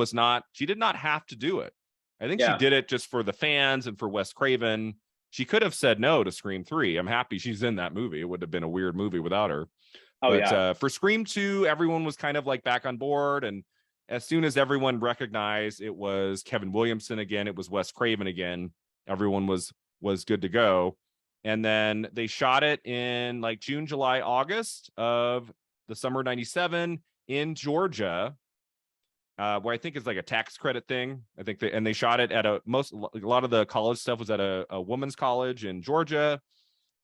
she did not have to do it. I think she did it just for the fans and for Wes Craven. She could have said no to Scream 3. I'm happy she's in that movie. It would have been a weird movie without her. For Scream 2, everyone was kind of like back on board. And as soon as everyone recognized it was Kevin Williamson again, it was Wes Craven again, everyone was good to go. And then they shot it in like June, July, August of the summer '97 in Georgia, where I think it's like a tax credit thing. I think they shot it at a lot of the college stuff was at a women's college in Georgia.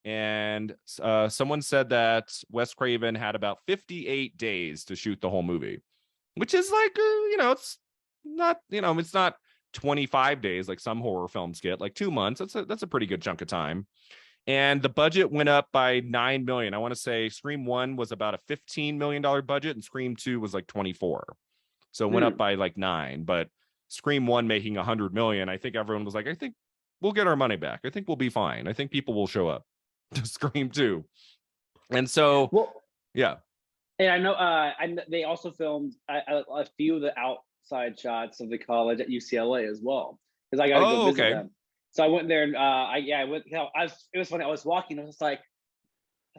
And someone said that Wes Craven had about 58 days to shoot the whole movie, which is like, it's not, it's not 25 days like some horror films get, like 2 months. That's a pretty good chunk of time. And the budget went up by $9 million. I want to say Scream 1 was about a $15 million budget, and Scream 2 was like 24. So it went up by like 9. But Scream 1 making $100 million, I think everyone was like, I think we'll get our money back. I think we'll be fine. I think people will show up to Scream 2. And so, yeah. And I know they also filmed a few of the outside shots of the college at UCLA as well, because I got to go visit them. So I went there and I went. It was funny. I was walking. I was like,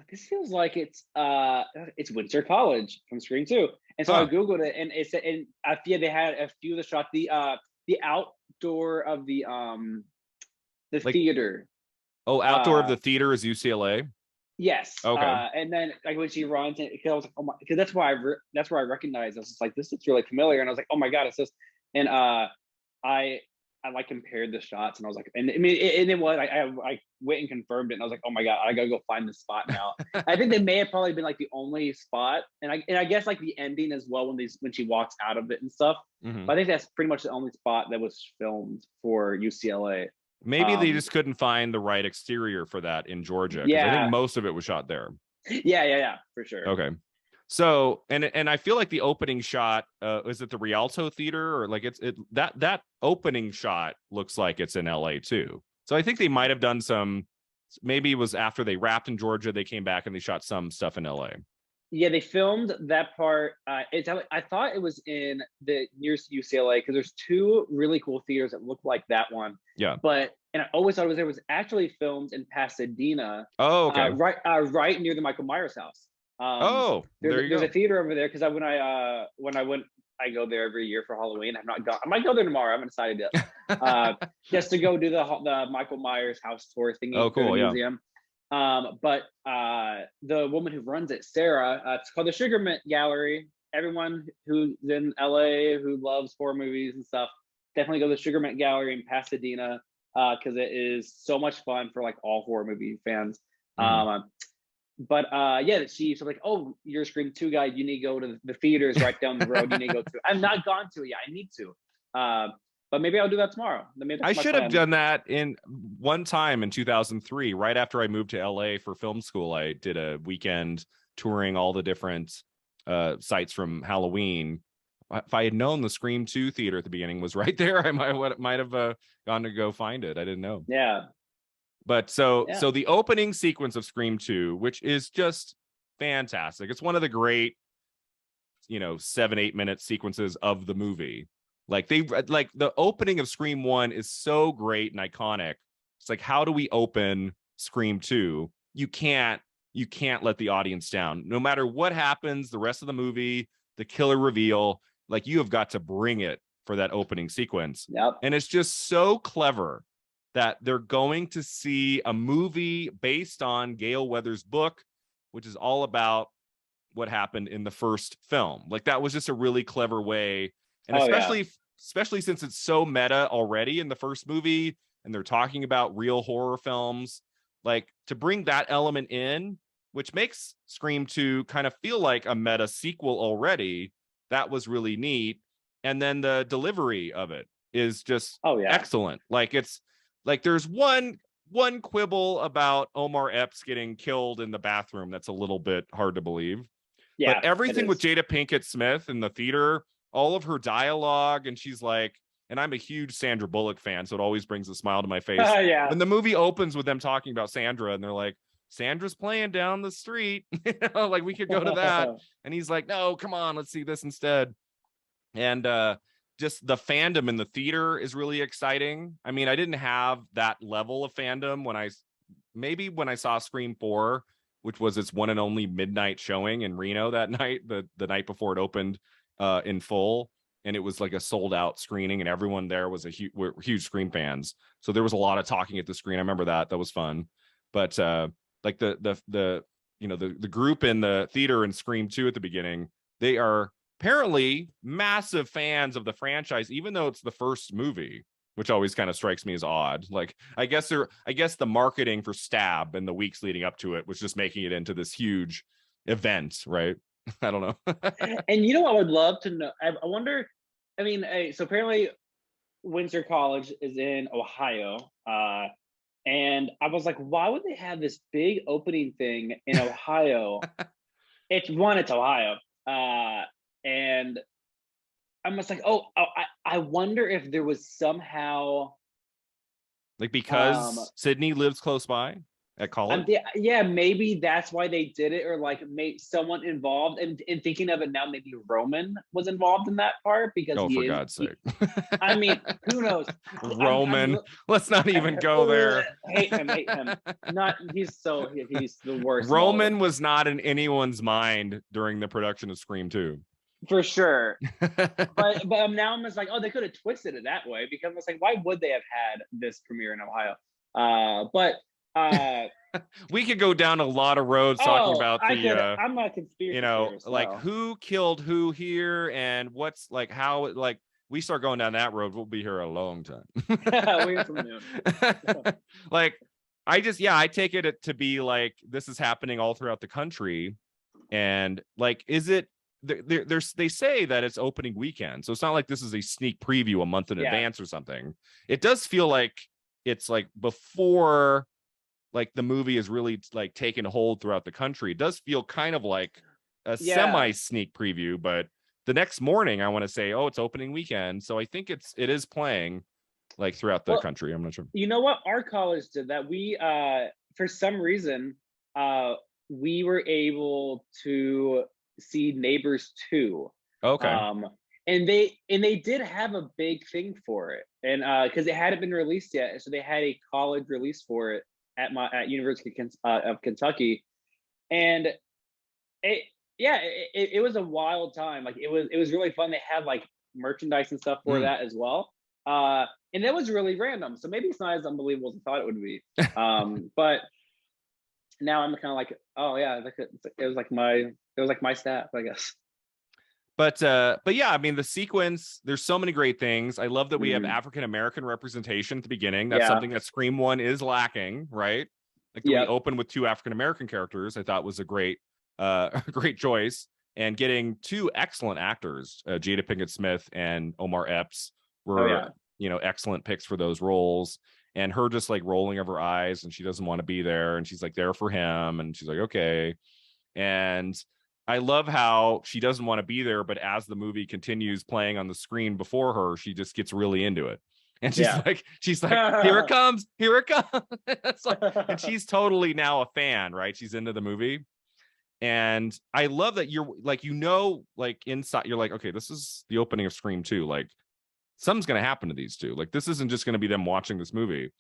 this feels like it's Windsor College from Scream 2. And so I googled it, and it said, and they had a few of the shots. The outdoor of the theater. Oh, outdoor of the theater is UCLA. Yes. Okay. And then like when she runs, because I was like, oh my, because that's where I recognized. I was just like, this looks really familiar, and I was like, oh my god, it's this. And I like compared the shots, and I was like, and I mean, and it was I went and confirmed it, and I was like, oh my god, I gotta go find this spot now. I think they may have probably been like the only spot, and I guess like the ending as well when she walks out of it and stuff. But I think that's pretty much the only spot that was filmed for UCLA. Maybe they just couldn't find the right exterior for that in Georgia. I think most of it was shot there. Yeah, for sure. Okay. So, and I feel like the opening shot, is it the Rialto Theater, or like that opening shot looks like it's in LA too. So I think they might have done maybe it was after they wrapped in Georgia, they came back and they shot some stuff in LA. Yeah, they filmed that part. I thought it was in the near UCLA, because there's 2 really cool theaters that look like that one. Yeah. And I always thought it was actually filmed in Pasadena. Oh, okay. Right near the Michael Myers house. There's a theater over there, because when I went, I go there every year for Halloween. I've not gone. I might go there tomorrow. I haven't decided yet. Just to go do the Michael Myers house tour thingy. Oh, cool. Yeah. Museum. But the woman who runs it, Sarah, it's called the Sugar Mint Gallery. Everyone who's in LA who loves horror movies and stuff, definitely go to the Sugar Mint Gallery in Pasadena, because it is so much fun for like all horror movie fans. She's like, oh, you're a Scream 2 guy, you need to go to the theaters right down the road. You need to go to. I've not gone to it yet. I need to. But maybe I'll do that tomorrow. I should have done that in one time in 2003, right after I moved to LA for film school. I did a weekend touring all the different sites from Halloween. If I had known the Scream 2 theater at the beginning was right there, I might have gone to go find it. I didn't know. Yeah. But so the opening sequence of Scream 2, which is just fantastic. It's one of the great, 7-8 minute sequences of the movie. Like the opening of Scream 1 is so great and iconic. It's like, how do we open Scream 2? You can't let the audience down. No matter what happens, the rest of the movie, the killer reveal, like you have got to bring it for that opening sequence. Yep. And it's just so clever that they're going to see a movie based on Gale Weathers' book, which is all about what happened in the first film. Like that was just a really clever way. And especially since it's so meta already in the first movie, and they're talking about real horror films, like to bring that element in, which makes Scream 2 kind of feel like a meta sequel already. That was really neat. And then the delivery of it is just excellent. Like it's like there's one quibble about Omar Epps getting killed in the bathroom that's a little bit hard to believe. Yeah, but everything with Jada Pinkett Smith in the theater, all of her dialogue, and she's like, and I'm a huge Sandra Bullock fan, so it always brings a smile to my face. Yeah. When the movie opens with them talking about Sandra, and they're like, Sandra's playing down the street, like we could go to that. And he's like, no, come on, let's see this instead. And just the fandom in the theater is really exciting. I mean, I didn't have that level of fandom when I saw Scream 4, which was its one and only midnight showing in Reno that night, the night before it opened in full. And it was like a sold out screening, and everyone there was were huge Scream fans. So there was a lot of talking at the screen. I remember that was fun. But like the group in the theater in Scream 2 at the beginning, they are apparently massive fans of the franchise, even though it's the first movie, which always kind of strikes me as odd. Like, I guess the marketing for Stab in the weeks leading up to it was just making it into this huge event, right? I don't know. And you know what I would love to know? I wonder, I mean, so apparently Windsor College is in Ohio. And I was like, why would they have this big opening thing in Ohio? It's Ohio. And I'm just like, I wonder if there was somehow, like, because Sydney lives close by at college. Yeah, maybe that's why they did it, or like someone involved. And in thinking of it now, maybe Roman was involved in that part because for God's sake. I mean, who knows? Roman, let's not even go there. Hate him. He's the worst. Roman was not in anyone's mind during the production of Scream 2. For sure. but now I'm just like, they could have twisted it that way, because it's like, why would they have had this premiere in Ohio? We could go down a lot of roads talking about I'm not conspiracy theorist, like who killed who here, and what's like how, like, we start going down that road, we'll be here a long time. Like, I take it to be like this is happening all throughout the country, and like, is it they say that it's opening weekend, so it's not like this is a sneak preview a month in advance or something. It does feel like it's like before like the movie is really like taken hold throughout the country. It does feel kind of like a semi sneak preview, but the next morning I want to say, it's opening weekend, so I think it is playing like throughout the country. I'm not sure. You know what, our college did that. We for some reason we were able to see Neighbors 2. Okay. And they did have a big thing for it, and because it hadn't been released yet, so they had a college release for it at University of Kentucky, and it was a wild time. Like, it was really fun. They had like merchandise and stuff for that as well, and it was really random. So maybe it's not as unbelievable as I thought it would be. But now I'm kind of like, it was like my staff, I guess. But yeah, I mean, the sequence, there's so many great things. I love that we have African-American representation at the beginning. That's something that Scream 1 is lacking, right? Like, we open with 2 African-American characters, I thought was a great choice. And getting 2 excellent actors, Jada Pinkett Smith and Omar Epps, were excellent picks for those roles. And her just like rolling of her eyes, and she doesn't want to be there, and she's like there for him, and she's like, okay. And I love how she doesn't want to be there, but as the movie continues playing on the screen before her, she just gets really into it. And she's like, here it comes. It's like, and she's totally now a fan, right? She's into the movie. And I love that you're like, like inside, you're like, okay, this is the opening of Scream 2. Like, something's going to happen to these two. Like, this isn't just going to be them watching this movie.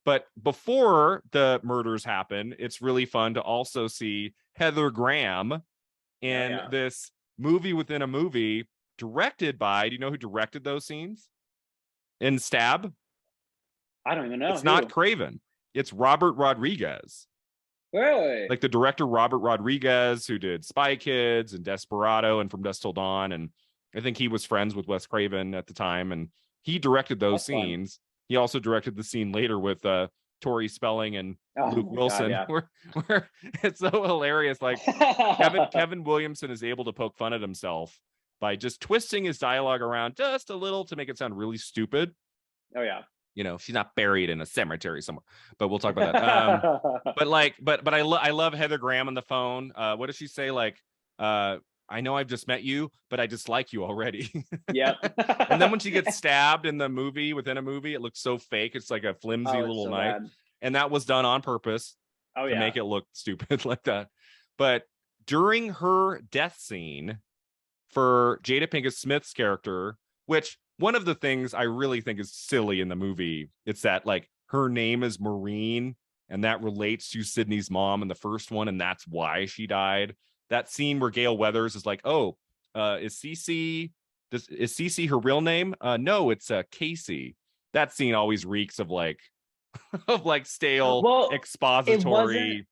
But before the murders happen, it's really fun to also see Heather Graham in this movie within a movie, directed by, do you know who directed those scenes in Stab? I don't even know. It's not Craven. It's Robert Rodriguez. Really? Like the director Robert Rodriguez, who did Spy Kids and Desperado and From Dusk Till Dawn. And I think he was friends with Wes Craven at the time, and he directed those scenes. Fun. He also directed the scene later with Tori Spelling and Luke Wilson, where it's so hilarious. Like, Kevin Williamson is able to poke fun at himself by just twisting his dialogue around just a little to make it sound really stupid. Oh yeah. She's not buried in a cemetery somewhere, but we'll talk about that. But I love Heather Graham on the phone. What does she say? Like, I know I've just met you, but I dislike you already. Yep. And then when she gets stabbed in the movie, within a movie, it looks so fake. It's like a flimsy Oh, it's little so knife. bad. And that was done on purpose Oh to yeah. make it look stupid like that. But during her death scene for Jada Pinkett Smith's character, which one of the things I really think is silly in the movie, it's that like her name is Maureen, and that relates to Sydney's mom in the first one, and that's why she died. That scene where Gail Weathers is like, "Oh, is Cece? Is Cece her real name? No, it's Casey." That scene always reeks of like of like stale Well, it wasn't. expository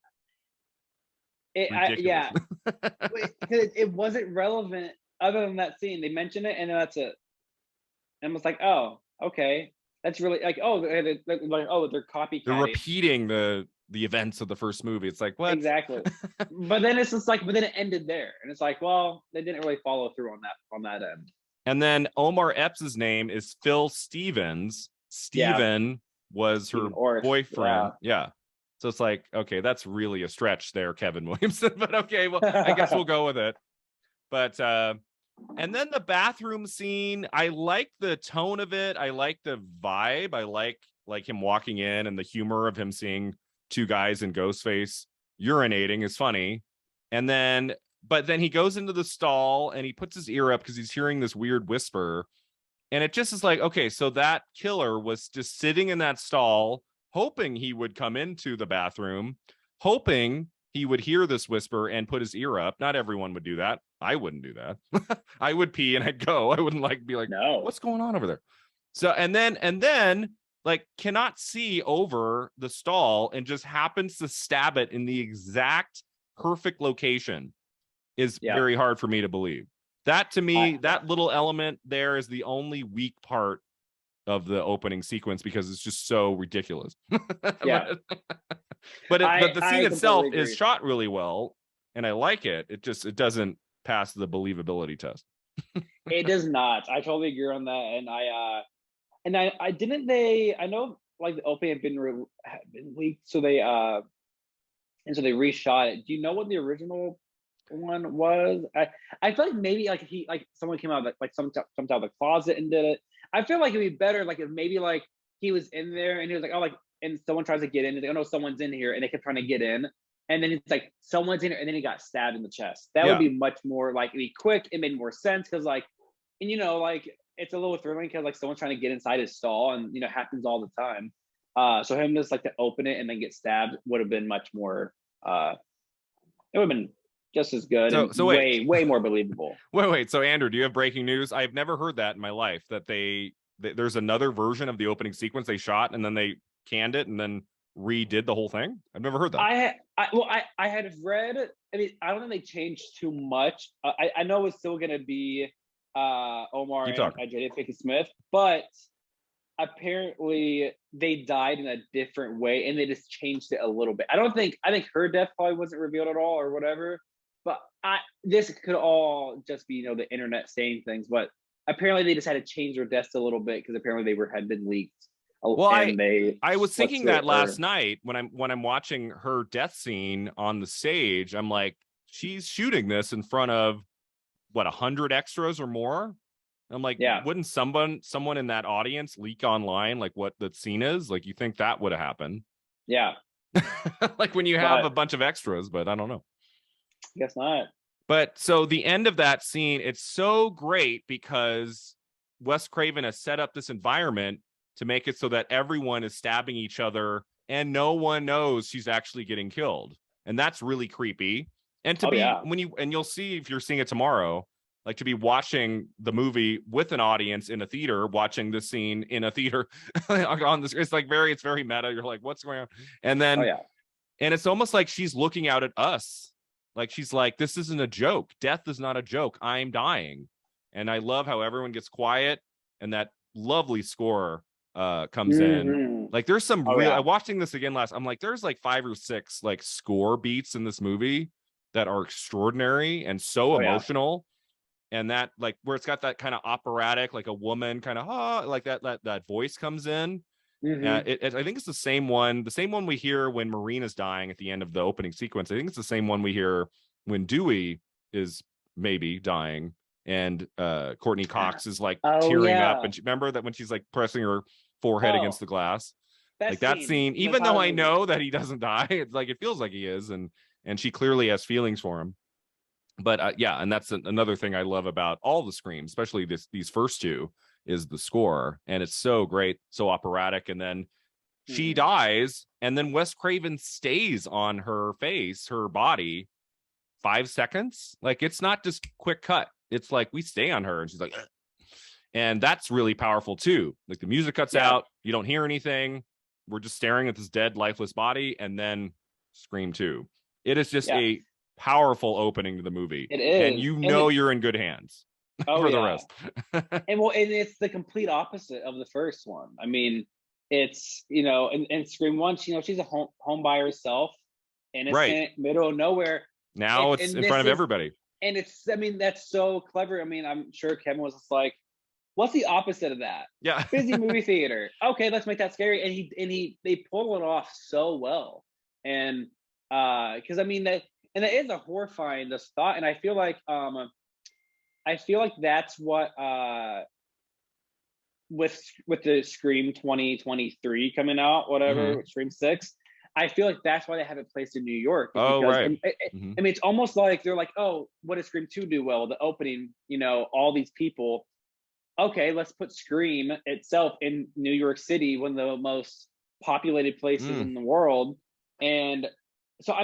ridiculous. Yeah. It wasn't relevant other than that scene. They mentioned it, and then that's it. And I was like, oh, okay, that's really like, oh, like, oh, they're They're copycatting. repeating the events of the first movie. It's like, what? Exactly. But then it's just like, but then it ended there, and it's like, well, they didn't really follow through on that end. And then Omar Epps' name is Phil Stevens. Steven was her boyfriend. Yeah. So it's like, okay, that's really a stretch there, Kevin Williamson. But okay, well, I guess we'll go with it. But and then the bathroom scene, I like the tone of it. I like the vibe. I like him walking in, and the humor of him seeing two guys in Ghostface urinating is funny. And then but then he goes into the stall and he puts his ear up because he's hearing this weird whisper. And it just is like, okay, so that killer was just sitting in that stall, hoping he would come into the bathroom, hoping he would hear this whisper and put his ear up. Not everyone would do that. I wouldn't do that. I would pee and I'd go. I wouldn't like be like, no, what's going on over there? So and then like cannot see over the stall and just happens to stab it in the exact perfect location is very hard for me to believe. That to me, that little element there is the only weak part of the opening sequence because it's just so ridiculous. Yeah. But the scene itself is shot really well, and I like it. It doesn't pass the believability test. It does not. I totally agree on that. And I didn't they. I know like the opening had been leaked, so they reshot it. Do you know what the original one was? I feel like maybe like someone came out of like some out of the closet and did it. I feel like it'd be better like if maybe like he was in there and he was like, oh, like, and someone tries to get in and they go, oh no, someone's in here, and they kept trying to get in, and then it's like someone's in here, and then he got stabbed in the chest. That would be much more like, it'd be quick. It made more sense because like, and you know, like it's a little thrilling because like someone's trying to get inside his stall, and you know, happens all the time. So him just like to open it and then get stabbed would have been much more. It would have been just as good so and way more believable. Wait. So Andrew, do you have breaking news? I've never heard that in my life, that there's another version of the opening sequence they shot and then they canned it and then redid the whole thing. I've never heard that. I had read. I mean, I don't think they changed too much. I know it's still going to be Omar and Jada Pinkett Smith, but apparently they died in a different way and they just changed it a little bit. I think her death probably wasn't revealed at all or whatever, but this could all just be, you know, the internet saying things, but apparently they just had to change their deaths a little bit because apparently they had been leaked. Well, I was thinking that last night when I'm watching her death scene on the stage. I'm like, she's shooting this in front of what, 100 extras or more. I'm like, wouldn't someone in that audience leak online like what the scene is? Like, you think that would have happened? Yeah. Like when you have a bunch of extras, but I don't know. Guess not. But so the end of that scene, it's so great because Wes Craven has set up this environment to make it so that everyone is stabbing each other and no one knows she's actually getting killed. And that's really creepy. And you'll see if you're seeing it tomorrow, like to be watching the movie with an audience in a theater, watching the scene in a theater on this, it's very meta. You're like, what's going on? And then, and it's almost like she's looking out at us. Like, she's like, this isn't a joke. Death is not a joke. I'm dying. And I love how everyone gets quiet and that lovely score comes in. Like, there's some I'm watching this again I'm like, there's like 5 or 6 like score beats in this movie that are extraordinary and so emotional. And that, like, where it's got that kind of operatic, like a woman kind of like that voice comes in. I think it's the same one we hear when Marina's dying at the end of the opening sequence. I think it's the same one we hear when Dewey is maybe dying, and Courtney Cox is like Oh tearing yeah. up, and remember that when she's like pressing her forehead against the glass, like that scene, even though I know that he doesn't die, it's like it feels like he is, and she clearly has feelings for him. But yeah, and that's another thing I love about all the Screams, especially these first two, is the score, and it's so great, so operatic. And then she dies, and then Wes Craven stays on her face, her body, 5 seconds. Like, it's not just quick cut. It's like we stay on her, and she's like, ugh. And that's really powerful too. Like, the music cuts out, you don't hear anything. We're just staring at this dead, lifeless body, and then Scream 2. It is just a powerful opening to the movie. It is, and you're in good hands for the rest. and it's the complete opposite of the first one. I mean, it's, in Scream 1, she's a home by herself, innocent, middle of nowhere. Now it's in front of everybody. And that's so clever. I mean, I'm sure Kevin was just like, what's the opposite of that? Yeah. Busy movie theater. Okay, let's make that scary. And they pull it off so well. And because that is a horrifying thought. And I feel like that's what with the Scream 2023 coming out, whatever, with Scream 6. I feel like that's why they have it placed in New York. Right. It's almost like they're like, oh, what does Scream 2 do well? The opening, all these people. Okay, let's put Scream itself in New York City, one of the most populated places in the world. And so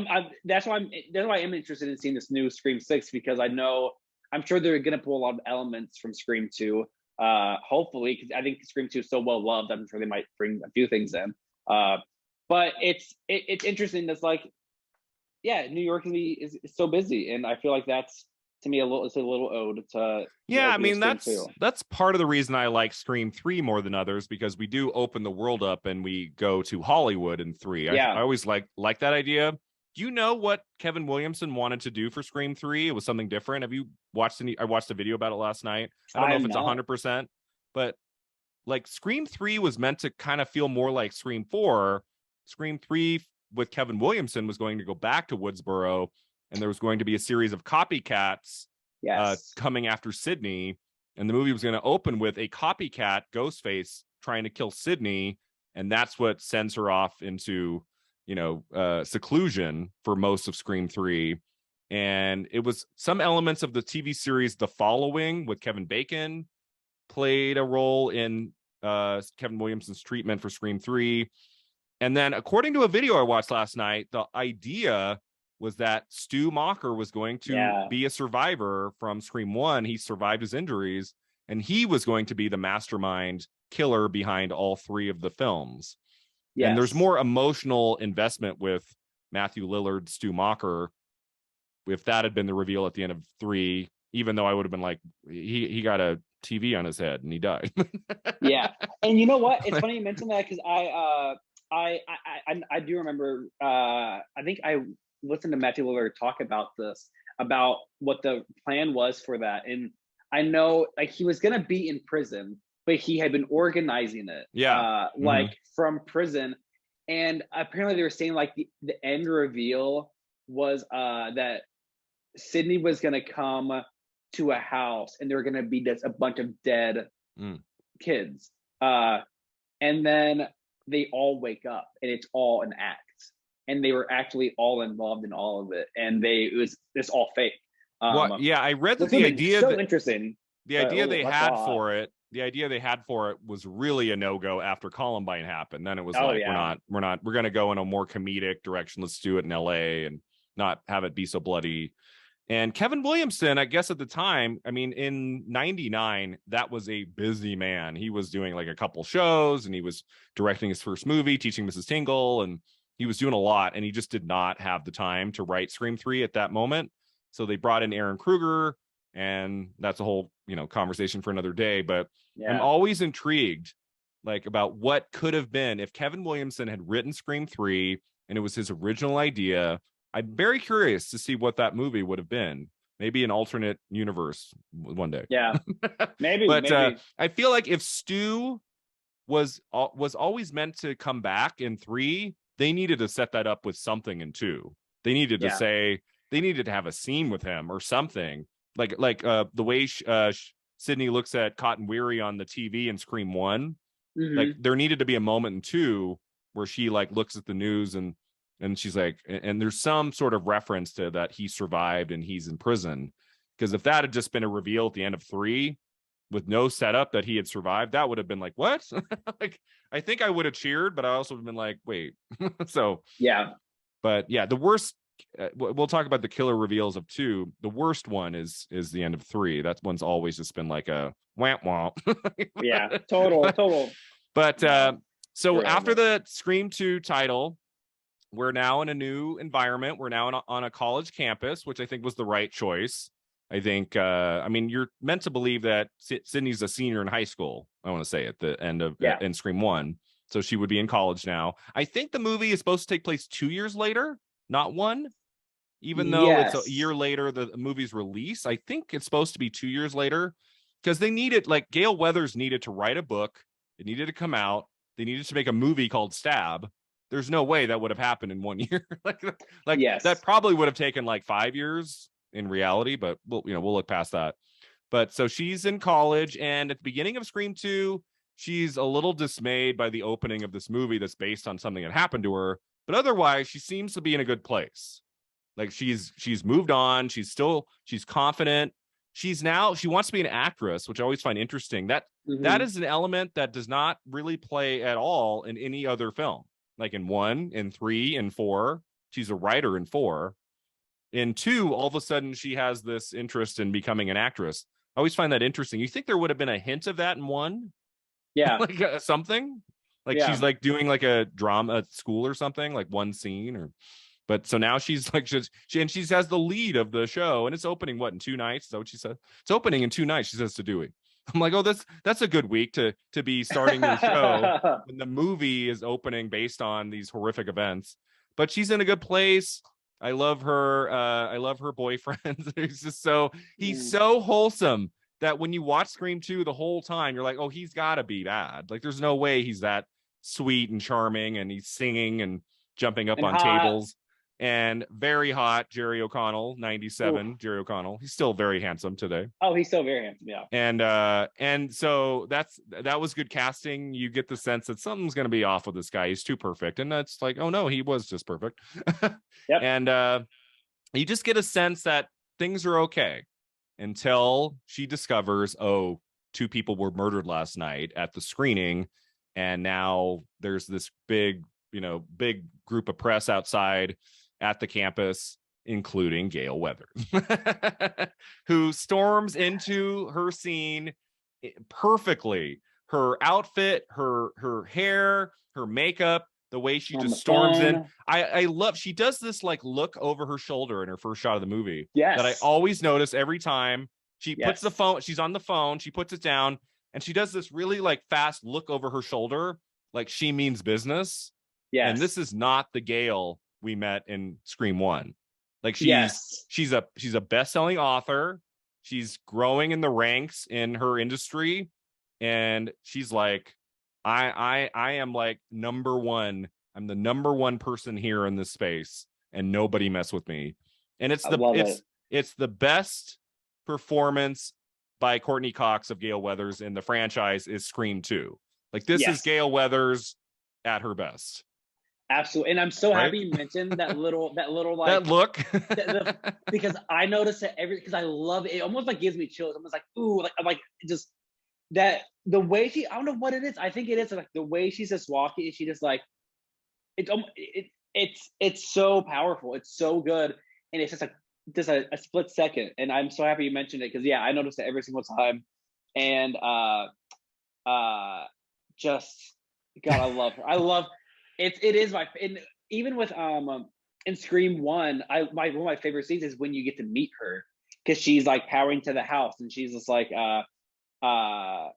that's why I'm interested in seeing this new Scream 6, because I'm sure they're going to pull a lot of elements from Scream 2. Hopefully, because I think Scream 2 is so well loved, I'm sure they might bring a few things in. But it's interesting. That's like, New York is so busy, and I feel like that's, to me, it's a little ode to. Yeah, I mean, that's part of the reason I like Scream 3 more than others, because we do open the world up and we go to Hollywood in 3. I always like that idea. Do you know what Kevin Williamson wanted to do for Scream 3? It was something different. Have you watched I watched a video about it last night. I don't know if it's 100%, but like Scream 3 was meant to kind of feel more like Scream 4. Scream 3 with Kevin Williamson was going to go back to Woodsboro, and there was going to be a series of copycats coming after Sidney. And the movie was going to open with a copycat, Ghostface, trying to kill Sidney. And that's what sends her off into, seclusion for most of Scream 3. And it was some elements of the TV series The Following with Kevin Bacon played a role in Kevin Williamson's treatment for Scream 3. And then, according to a video I watched last night, the idea was that Stu Macher was going to be a survivor from Scream 1. He survived his injuries, and he was going to be the mastermind killer behind all 3 of the films. Yes. And there's more emotional investment with Matthew Lillard, Stu Macher. If that had been the reveal at the end of 3, even though I would have been like, he got a TV on his head and he died. Yeah. And you know what? It's funny you mentioned that, because I do remember, I think I listened to Matthew Lillard talk about this, about what the plan was for that. And I know, like, he was going to be in prison, but he had been organizing it, like from prison. And apparently they were saying, like, the end reveal was that Sidney was going to come to a house, and there were going to be just a bunch of dead kids. And then they all wake up, and it's all an act. And they were actually all involved in all of it, and it's all fake. I read that the idea so interesting. The idea they had for it was really a no-go after Columbine happened. Then it was we're going to go in a more comedic direction. Let's do it in LA and not have it be so bloody. And Kevin Williamson, I guess at the time, I mean, in 99, that was a busy man. He was doing like a couple shows, and he was directing his first movie, Teaching Mrs. Tingle, and he was doing a lot, and he just did not have the time to write Scream 3 at that moment. So they brought in Aaron Kruger, and that's a whole, conversation for another day. But I'm always intrigued, like, about what could have been if Kevin Williamson had written Scream 3 and it was his original idea. I'm very curious to see what that movie would have been. Maybe an alternate universe one day. Yeah, maybe. But I feel like if Stu was always meant to come back in 3, they needed to set that up with something in 2. They needed to say, they needed to have a scene with him or something. the way Sydney looks at Cotton Weary on the TV in Scream 1. Like there needed to be a moment in 2 where she like looks at the news and she's like, and there's some sort of reference to that he survived and he's in prison. Because if that had just been a reveal at the end of 3 with no setup that he had survived, that would have been like, what? Like, I think I would have cheered, but I also would have been like, wait. So yeah. But yeah, the worst. We'll talk about the killer reveals of 2. The worst one is the end of 3. That one's always just been like a wamp wamp. Yeah, total. But so after the Scream 2 title, we're now in a new environment. We're now on a college campus, which I think was the right choice. I think, I mean, you're meant to believe that Sydney's a senior in high school. I want to say at the end of in Scream 1. So she would be in college now. I think the movie is supposed to take place 2 years later, not 1. Even though it's a year later, the movie's release, I think it's supposed to be 2 years later, because they needed, like, Gale Weathers needed to write a book. It needed to come out. They needed to make a movie called Stab. There's no way that would have happened in 1 year. That probably would have taken like 5 years in reality, but we'll look past that. But so she's in college, and at the beginning of Scream 2, she's a little dismayed by the opening of this movie that's based on something that happened to her. But otherwise, she seems to be in a good place. Like she's moved on. She's confident. She wants to be an actress, which I always find interesting. That is an element that does not really play at all in any other film. Like in 1, in 3, in 4, she's a writer in 4. In 2, all of a sudden she has this interest in becoming an actress. I always find that interesting. You think there would have been a hint of that in 1? Yeah. Like something? Like she's like doing like a drama at school or something, like one scene but so now she's like, she has the lead of the show, and it's opening in 2 nights? Is that what she said? It's opening in 2 nights, she says to Dewey. I'm like, oh, that's a good week to be starting your show when the movie is opening based on these horrific events. But she's in a good place. I love her. I love her boyfriend. He's so wholesome that when you watch Scream 2 the whole time, you're like, oh, he's got to be bad. Like, there's no way he's that sweet and charming, and he's singing and jumping up on tables. And very hot, Jerry O'Connell, 97. Ooh. Jerry O'Connell. He's still very handsome today. Oh, he's still very handsome, yeah. And so that was good casting. You get the sense that something's going to be off with this guy. He's too perfect. And that's like, oh no, he was just perfect. Yep. And you just get a sense that things are okay until she discovers, 2 people were murdered last night at the screening. And now there's this big group of press outside at the campus, including Gale Weathers, who storms into her scene perfectly. Her outfit, her hair, her makeup, the way she just storms in. I love, she does this like look over her shoulder in her first shot of the movie. Yes. That I always notice every time. She puts the phone, she's on the phone, she puts it down, and she does this really like fast look over her shoulder, like she means business. Yes. And this is not the Gale we met in Scream 1. Like she's a best-selling author. She's growing in the ranks in her industry, and she's like, I am like number one. I'm the number one person here in this space, and nobody mess with me. And it's the best performance by Courtney Cox of Gale Weathers in the franchise is Scream 2. Like this is Gale Weathers at her best. Absolutely. And I'm so happy you mentioned that little like that look because I noticed that because I love it. It almost like gives me chills. I'm just like, ooh, like just that the way she, I don't know what it is. I think it is like the way she's just walking. She just like it's so powerful. It's so good, and it's just a split second. And I'm so happy you mentioned it because I noticed it every single time. And just God, I love her. I love. It is my, and even with in Scream 1, one of my favorite scenes is when you get to meet her because she's like powering to the house and she's just like mad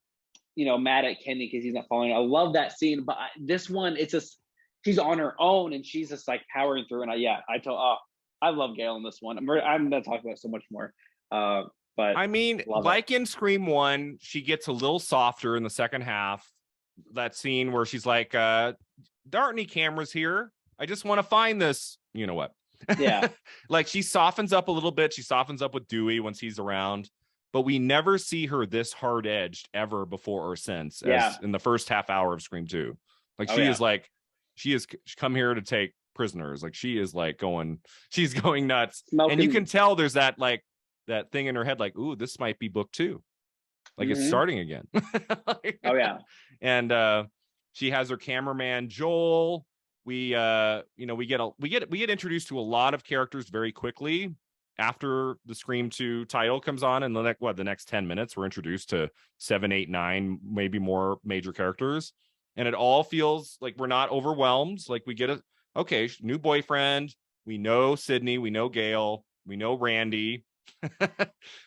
at Kenny because he's not following. I love that scene, but this one it's just she's on her own and she's just like powering through. And I love Gale in this one. I'm gonna talk about it so much more. But I mean, like in Scream 1, she gets a little softer in the second half. That scene where she's like, there aren't any cameras here. I just want to find this. You know what? Yeah. Like she softens up a little bit. She softens up with Dewey once he's around, but we never see her this hard edged ever before or since, as in the first half hour of Scream 2. Like she has come here to take prisoners. Like she is like she's going nuts. Smoking. And you can tell there's that like that thing in her head, like, ooh, this might be book 2. Like it's starting again. And she has her cameraman Joel. We get introduced to a lot of characters very quickly after the Scream 2 title comes on, and the next 10 minutes we're introduced to 7, 8, 9, maybe more major characters, and it all feels like we're not overwhelmed. Like we get a new boyfriend, we know Sydney, we know Gail, we know Randy,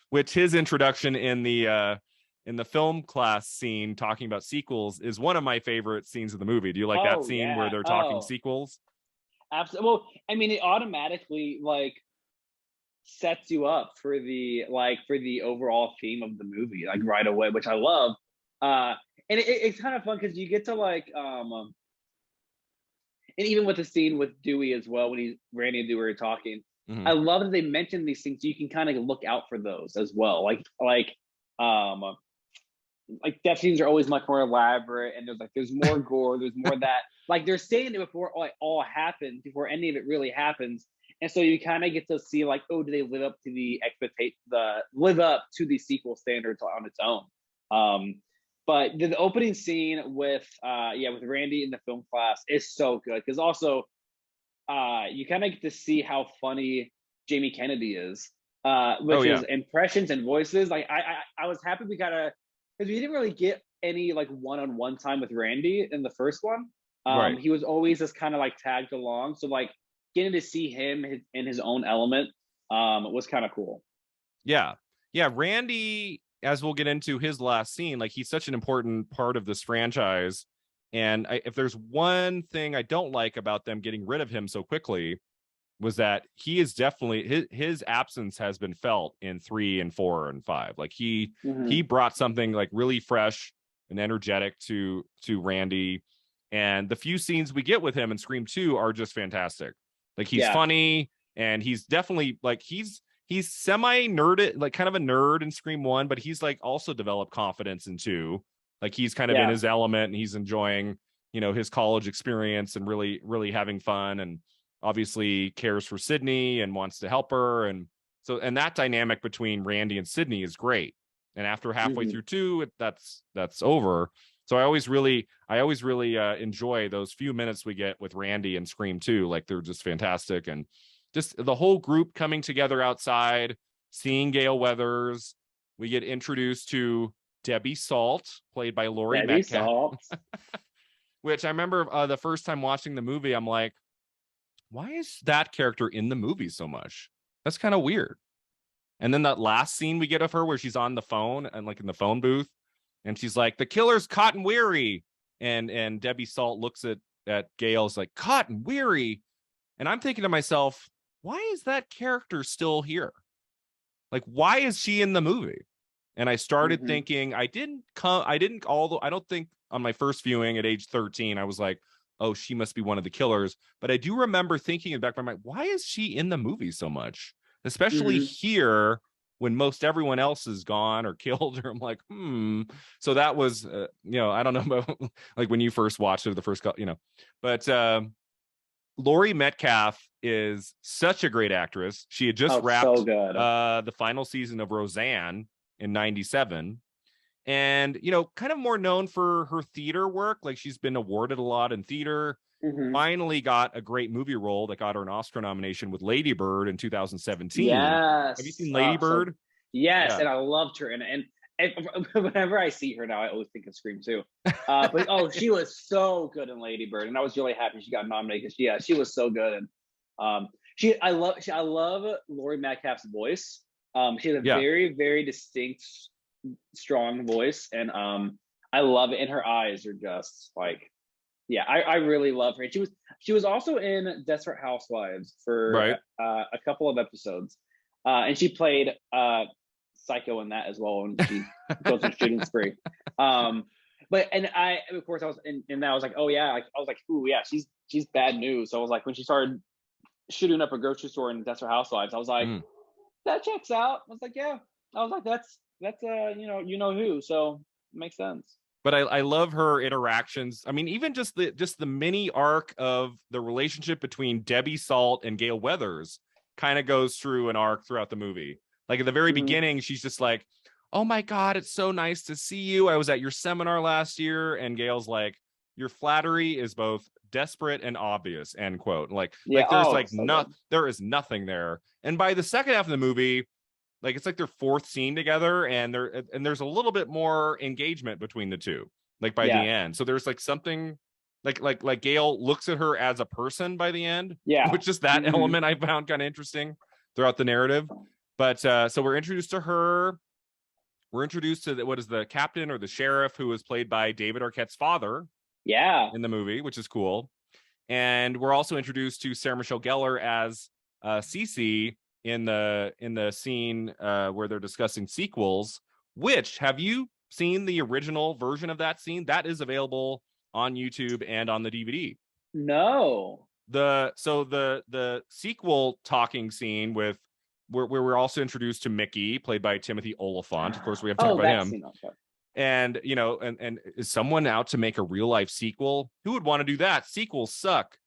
which his introduction in the film class scene talking about sequels is one of my favorite scenes of the movie. Do you like that scene where they're talking sequels? Absolutely. Well, I mean, it automatically like sets you up for the overall theme of the movie, like right away, which I love. And it's kind of fun because you get to like and even with the scene with Dewey as well, when Randy and Dewey are talking, I love that they mention these things so you can kind of look out for those as well. Like death scenes are always much more elaborate, and there's more gore, there's more that like they're saying it before all happens, before any of it really happens, and so you kind of get to see like, oh, do they live up to the sequel standards on its own? But the opening scene with Randy in the film class is so good because also you kind of get to see how funny Jamie Kennedy is, with his impressions and voices. Like I was happy we got because we didn't really get any like one-on-one time with Randy in the first one. He was always just kind of like tagged along. So like getting to see him in his own element was kind of cool. Yeah. Randy, as we'll get into his last scene, like he's such an important part of this franchise. And if there's one thing I don't like about them getting rid of him so quickly, was that he is definitely his absence has been felt in 3 and 4 and 5. Like he brought something like really fresh and energetic to Randy, and the few scenes we get with him in Scream 2 are just fantastic. Like he's funny, and he's definitely like he's semi nerd, like kind of a nerd in Scream 1, but he's like also developed confidence in 2. Like he's kind of in his element, and he's enjoying his college experience and really really having fun, and obviously cares for Sydney and wants to help her. And that dynamic between Randy and Sydney is great. And after halfway through 2, that's over. So I always really enjoy those few minutes we get with Randy and Scream 2. Like they're just fantastic. And just the whole group coming together outside, seeing Gale Weathers. We get introduced to Debbie Salt, played by Laurie Metcalf. Which I remember the first time watching the movie, I'm like, why is that character in the movie so much? That's kind of weird. And then that last scene we get of her where she's on the phone and like in the phone booth, and she's like, the killer's caught and weary. And Debbie Salt looks at Gail's like, caught and weary. And I'm thinking to myself, why is that character still here? Like, why is she in the movie? And I started thinking, I don't think on my first viewing at age 13, I was like, oh, she must be one of the killers. But I do remember thinking in the back of my mind, why is she in the movie so much? Especially here when most everyone else is gone or killed. Or I'm like, So that was, I don't know about like when you first watched it, the first, but Laurie Metcalf is such a great actress. She had just wrapped the final season of Roseanne in 97. And, kind of more known for her theater work. Like she's been awarded a lot in theater. Finally got a great movie role that got her an Oscar nomination with Lady Bird in 2017. Yes. Have you seen Lady Bird? Yes, yeah. And I loved her. And whenever I see her now, I always think of Scream 2. But she was so good in Lady Bird, and I was really happy she got nominated because she was so good. And I love Laurie Metcalf's voice. She has a very very distinct, strong voice, and I love it. And her eyes are just like, I really love her. And she was also in Desperate Housewives for a couple of episodes, and she played Psycho in that as well when she goes on a shooting spree. But I was like, oh yeah, I was like, ooh yeah, she's bad news. So I was like, when she started shooting up a grocery store in Desperate Housewives. I was like, that checks out. I was like, yeah. I was like, that's you know who, so it makes sense. But I love her interactions. I mean, even just the mini arc of the relationship between Debbie Salt and Gale Weathers kind of goes through an arc throughout the movie. Like at the very beginning, she's just like, "Oh my God, it's so nice to see you. I was at your seminar last year," and Gale's like, "Your flattery is both desperate and obvious." End quote. Like there's there is nothing there. And by the second half of the movie, like it's like their fourth scene together, and there's a little bit more engagement between the two, like by the end. So there's like something like Gale looks at her as a person by the end, which is that element I found kind of interesting throughout the narrative. But so we're introduced to her. We're introduced to what is the captain or the sheriff, who is played by David Arquette's father. In the movie, which is cool. And we're also introduced to Sarah Michelle Gellar as Cece in the scene where they're discussing sequels. Which, have you seen the original version of that scene? That is available on YouTube and on the DVD. No. The sequel talking scene with where we're also introduced to Mickey, played by Timothy Oliphant. Of course, we have to talk about him. And and is someone out to make a real life sequel? Who would want to do that? Sequels suck.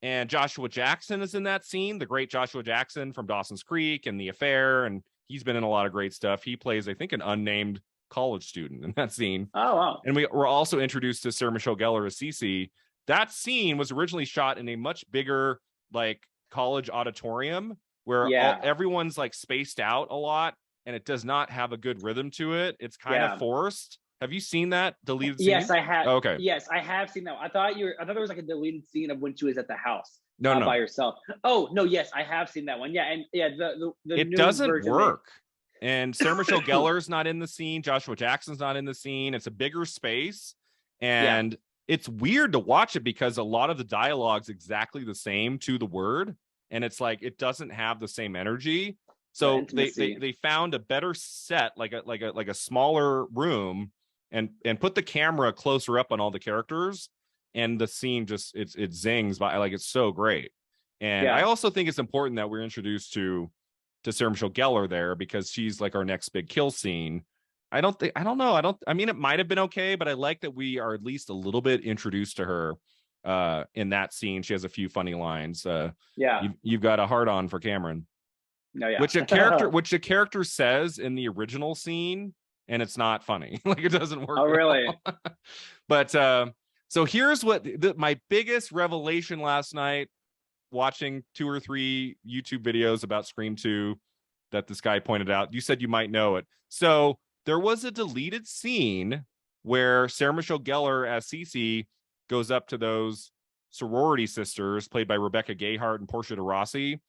And Joshua Jackson is in that scene, the great Joshua Jackson from Dawson's Creek and The Affair, and he's been in a lot of great stuff. He plays, I think, an unnamed college student in that scene. Oh, wow. And we're also introduced to Sarah Michelle Gellar as Cece. That scene was originally shot in a much bigger, like, college auditorium where everyone's like spaced out a lot, and it does not have a good rhythm to it. It's kind of forced. Have you seen that deleted scene? Yes, I have. Oh, okay. Yes, I have seen that. I thought there was like a deleted scene of when she was at the house. No. By herself. Oh, no, yes, I have seen that one. Yeah, and the it doesn't work. And Sarah Michelle Gellar's not in the scene. Joshua Jackson's not in the scene. It's a bigger space. And it's weird to watch it because a lot of the dialogue's exactly the same to the word. And it's like it doesn't have the same energy. So they found a better set, like a smaller room, and put the camera closer up on all the characters, and the scene just it zings by, like, it's so great. And I also think it's important that we're introduced to Sarah Michelle Gellar there, because she's like our next big kill scene. I mean, it might have been okay, but I like that we are at least a little bit introduced to her in that scene. She has a few funny lines. You've got a hard on for Cameron. No, yeah. Which a character says in the original scene, and it's not funny. Like, it doesn't work. Oh, really? But so here's what my biggest revelation last night, watching 2 or 3 YouTube videos about Scream 2 that this guy pointed out. You said you might know it. So there was a deleted scene where Sarah Michelle Gellar as Cece goes up to those sorority sisters played by Rebecca Gayheart and Portia de Rossi.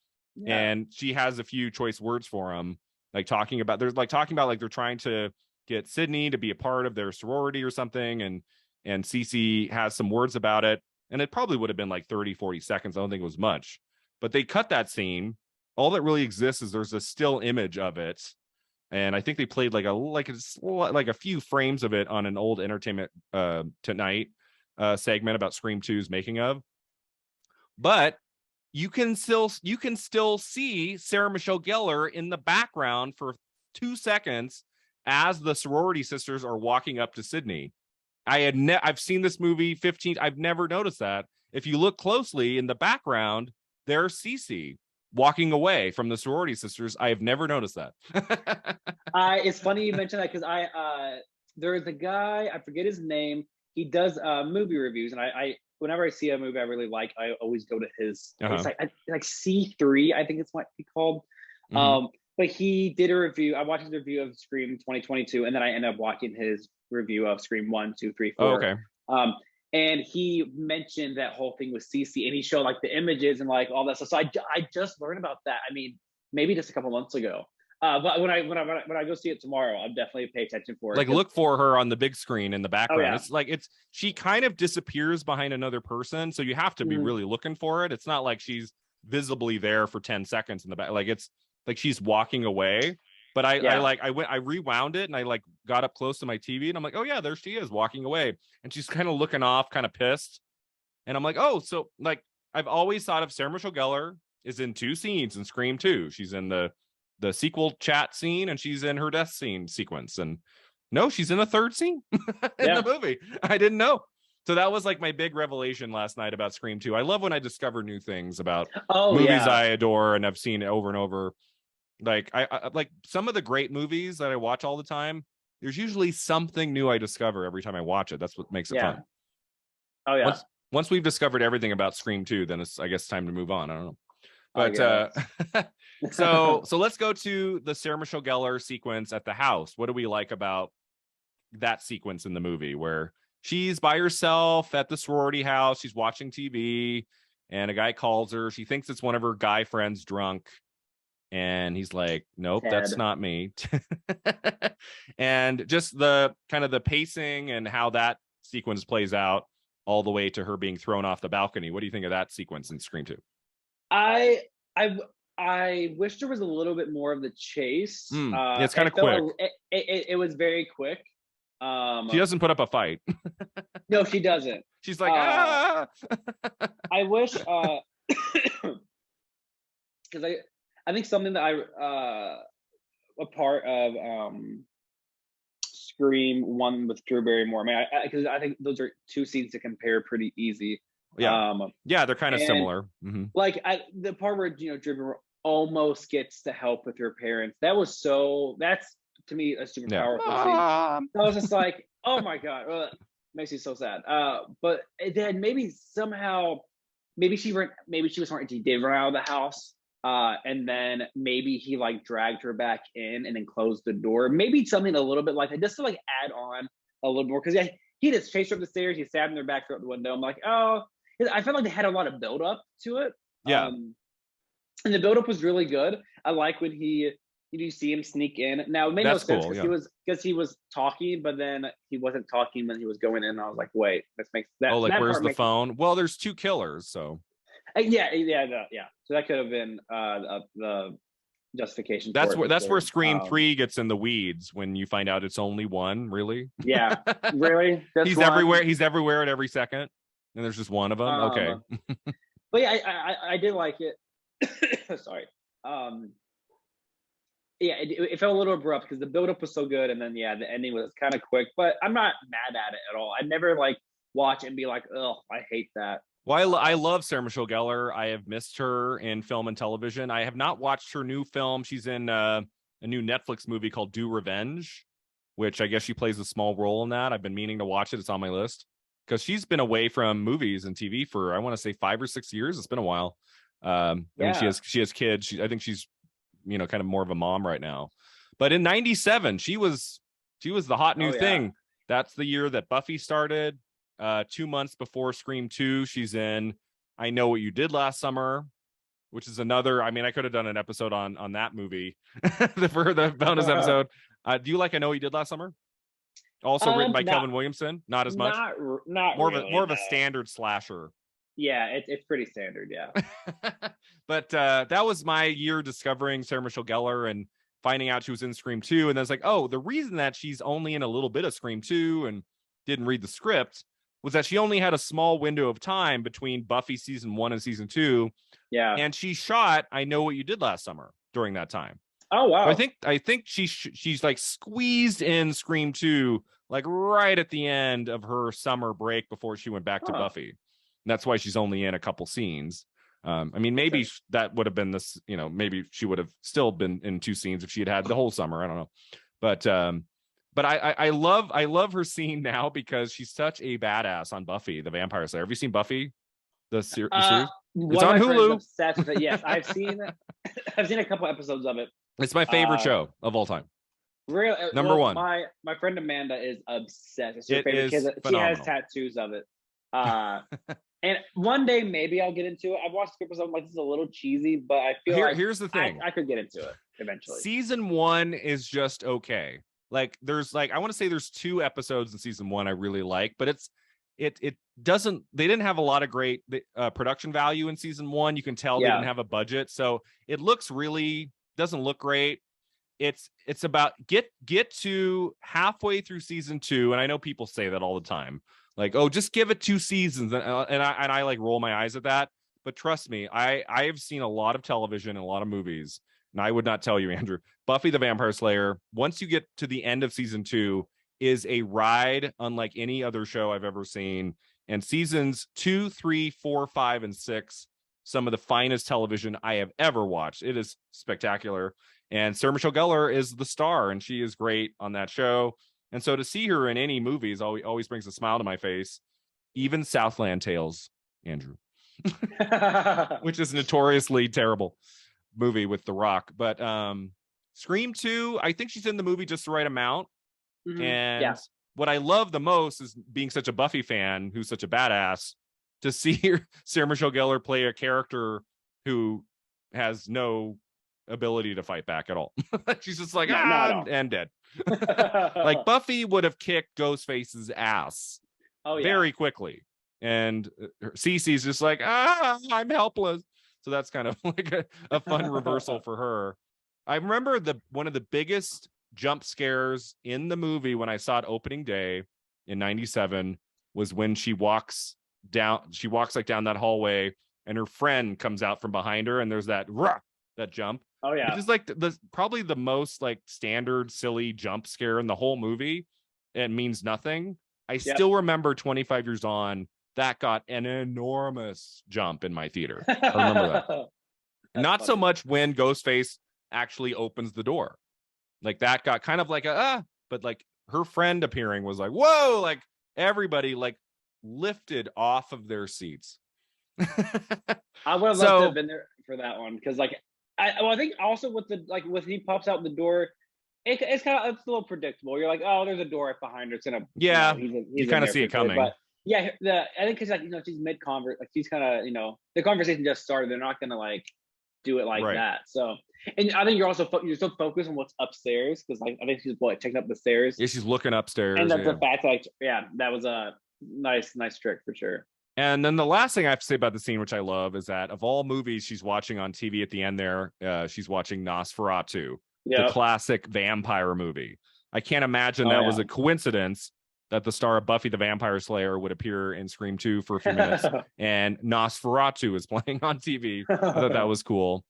And she has a few choice words for them, like talking about they're trying to get Sydney to be a part of their sorority or something, and Cece has some words about it, and it probably would have been like 30-40 seconds. I don't think it was much, but they cut that scene. All that really exists is there's a still image of it, and I think they played like a few frames of it on an old Entertainment Tonight segment about Scream 2's making of. But you can still see Sarah Michelle Gellar in the background for 2 seconds as the sorority sisters are walking up to Sydney. I've seen this movie 15. I've never noticed that. If you look closely in the background, there's Cece walking away from the sorority sisters. I have never noticed that. It's funny you mentioned that, because there is a guy, I forget his name. He does movie reviews, and I whenever I see a movie I really like, I always go to his. It's like C3, I think it's what he called. But he did a review. I watched his review of Scream 2022, and then I ended up watching his review of Scream 1, 2, 3, 4. Oh, okay. And he mentioned that whole thing with Cece, and he showed like the images and like all that stuff. So I just learned about that. I mean, maybe just a couple months ago. But when I go see it tomorrow, I'll definitely pay attention for it. Like, look for her on the big screen in the background. It's like she kind of disappears behind another person, so you have to be really looking for it. It's not like she's visibly there for 10 seconds in the back. Like, it's like she's walking away. But I rewound it, and I like got up close to my TV, and I'm like, oh yeah, there she is walking away, and she's kind of looking off, kind of pissed. And I'm like, oh, so like I've always thought of Sarah Michelle Gellar is in 2 scenes in Scream 2. She's in the sequel chat scene, and she's in her death scene sequence. And no, she's in a 3rd scene in the movie. I didn't know. So that was like my big revelation last night about Scream 2. I love when I discover new things about movies I adore and I've seen over and over. Like I like some of the great movies that I watch all the time. There's usually something new I discover every time I watch it. That's what makes it fun. Oh yeah. Once we've discovered everything about Scream 2, then it's, I guess, time to move on. I don't know. But so let's go to the Sarah Michelle Gellar sequence at the house. What do we like about that sequence in the movie where she's by herself at the sorority house, she's watching TV, and a guy calls her. She thinks it's one of her guy friends drunk, and he's like, nope, that's not me. And just the kind of the pacing and how that sequence plays out all the way to her being thrown off the balcony. What do you think of that sequence in Scream 2? I wish there was a little bit more of the chase. It's kind of quick. It was very quick. She doesn't put up a fight. No, she doesn't. She's like, I wish because I think something that a part of Scream 1 with Drew Barrymore. I mean, because I think those are 2 scenes to compare pretty easy. Yeah, they're kind of similar. Mm-hmm. Like the part where Drew Barrymore almost gets to help with her parents. That's to me a super powerful scene. I was just like, oh my god, makes me so sad. But then maybe somehow, maybe she was smart and she did run out of the house. And then maybe he like dragged her back in and then closed the door. Maybe something a little bit like that, just to like add on a little more. Because he just chased her up the stairs. He stabbed her back through the window. I'm like, oh, I felt like they had a lot of build up to it. Yeah. And the build up was really good. I like when you see him sneak in. Now it made no sense because he was talking, but then he wasn't talking when he was going in. I was like, wait, this makes that. Oh, like that where's the phone? Well, there's 2 killers, so. Yeah. So that could have been the justification. That's where Scream 3 gets in the weeds when you find out it's only one. Really? Yeah. Really? He's everywhere. He's everywhere at every second, and there's just one of them. Okay. But yeah, I did like it. Sorry. Yeah, it felt a little abrupt because the buildup was so good, and then the ending was kind of quick. But I'm not mad at it at all. I never like watch and be like, oh, I hate that. Well, I love Sarah Michelle Gellar. I have missed her in film and television. I have not watched her new film. She's in a new Netflix movie called Do Revenge, which I guess she plays a small role in that. I've been meaning to watch it. It's on my list because she's been away from movies and TV for, I want to say 5 or 6 years. It's been a while. I mean, she has kids. I think she's, kind of more of a mom right now. But in '97, she was the hot new thing. That's the year that Buffy started. 2 months before Scream 2, she's in I Know What You Did Last Summer, which is another. I mean, I could have done an episode on that movie for the bonus episode. Do you like I Know What You Did Last Summer? Also written by Kevin Williamson. Not as much. Not more really, more of a standard slasher. Yeah, it's pretty standard. Yeah. But that was my year discovering Sarah Michelle Gellar and finding out she was in Scream 2. And then it's like, oh, the reason that she's only in a little bit of Scream 2 and didn't read the script was that she only had a small window of time between Buffy season 1 and season 2. Yeah. And she shot I Know What You Did Last Summer during that time. Oh, wow. So I think she's like squeezed in Scream 2, like right at the end of her summer break before she went back to Buffy. And that's why she's only in a couple scenes. I mean, maybe that would have been this, maybe she would have still been in 2 scenes if she had the whole summer. I don't know. But I love her scene now because she's such a badass on Buffy the Vampire Slayer. Have you seen Buffy the series? It's on Hulu. Yes, I've seen a couple episodes of it. It's my favorite show of all time. Really, number one. My friend Amanda is obsessed. It's her it favorite is kid. She has tattoos of it. And one day maybe I'll get into it. I've watched the episode. I'm like, this is a little cheesy, but I feel here's the thing. I could get into it eventually. Season 1 is just okay. Like there's I want to say there's 2 episodes in season 1 I really like, but it doesn't. They didn't have a lot of great production value in season 1. You can tell they didn't have a budget, so it doesn't look great. It's about get to halfway through season 2, and I know people say that all the time. Like, oh, just give it 2 seasons, and I like roll my eyes at that. but trust me, I have seen a lot of television and a lot of movies, and I would not tell you, Andrew, Buffy the Vampire Slayer, once you get to the end of season 2, is a ride unlike any other show I've ever seen. And seasons 2, 3, 4, 5, and 6, some of the finest television I have ever watched. It is spectacular. And Sarah Michelle Gellar is the star, and she is great on that show. And so to see her in any movies always brings a smile to my face. Even Southland Tales, Andrew, which is a notoriously terrible movie with The Rock. But Scream 2, I think she's in the movie just the right amount. Mm-hmm. And what I love the most is being such a Buffy fan who's such a badass, to see Sarah Michelle Gellar play a character who has no ability to fight back at all. She's just like, and dead. Like Buffy would have kicked Ghostface's ass very quickly. And Cece's just like, I'm helpless. So that's kind of like a fun reversal for her. I remember one of the biggest jump scares in the movie when I saw it opening day in 97 was when she walks like down that hallway and her friend comes out from behind her, and there's that jump. Oh yeah. Which is like probably the most like standard silly jump scare in the whole movie. It means nothing. I still remember 25 years on, that got an enormous jump in my theater. I remember that. Not funny. So much when Ghostface actually opens the door. Like that got kind of like but like her friend appearing was like, whoa, like everybody like lifted off of their seats. I would have loved to have been there for that one, because like I think also with when he pops out the door, it's a little predictable. You're like, oh, there's a door behind her. It's gonna he's you kind of see it coming. But yeah, I think because she's mid convert, like she's kind of the conversation just started. They're not gonna like do it like that. So, and I think you're so focused on what's upstairs, because like I think she's checking up the stairs. Yeah, she's looking upstairs. And that's the fact, that was a nice trick for sure. And then the last thing I have to say about the scene, which I love, is that of all movies she's watching on TV at the end there, she's watching Nosferatu, the classic vampire movie. I can't imagine that was a coincidence that the star of Buffy the Vampire Slayer would appear in Scream 2 for a few minutes and Nosferatu is playing on TV. I thought that was cool.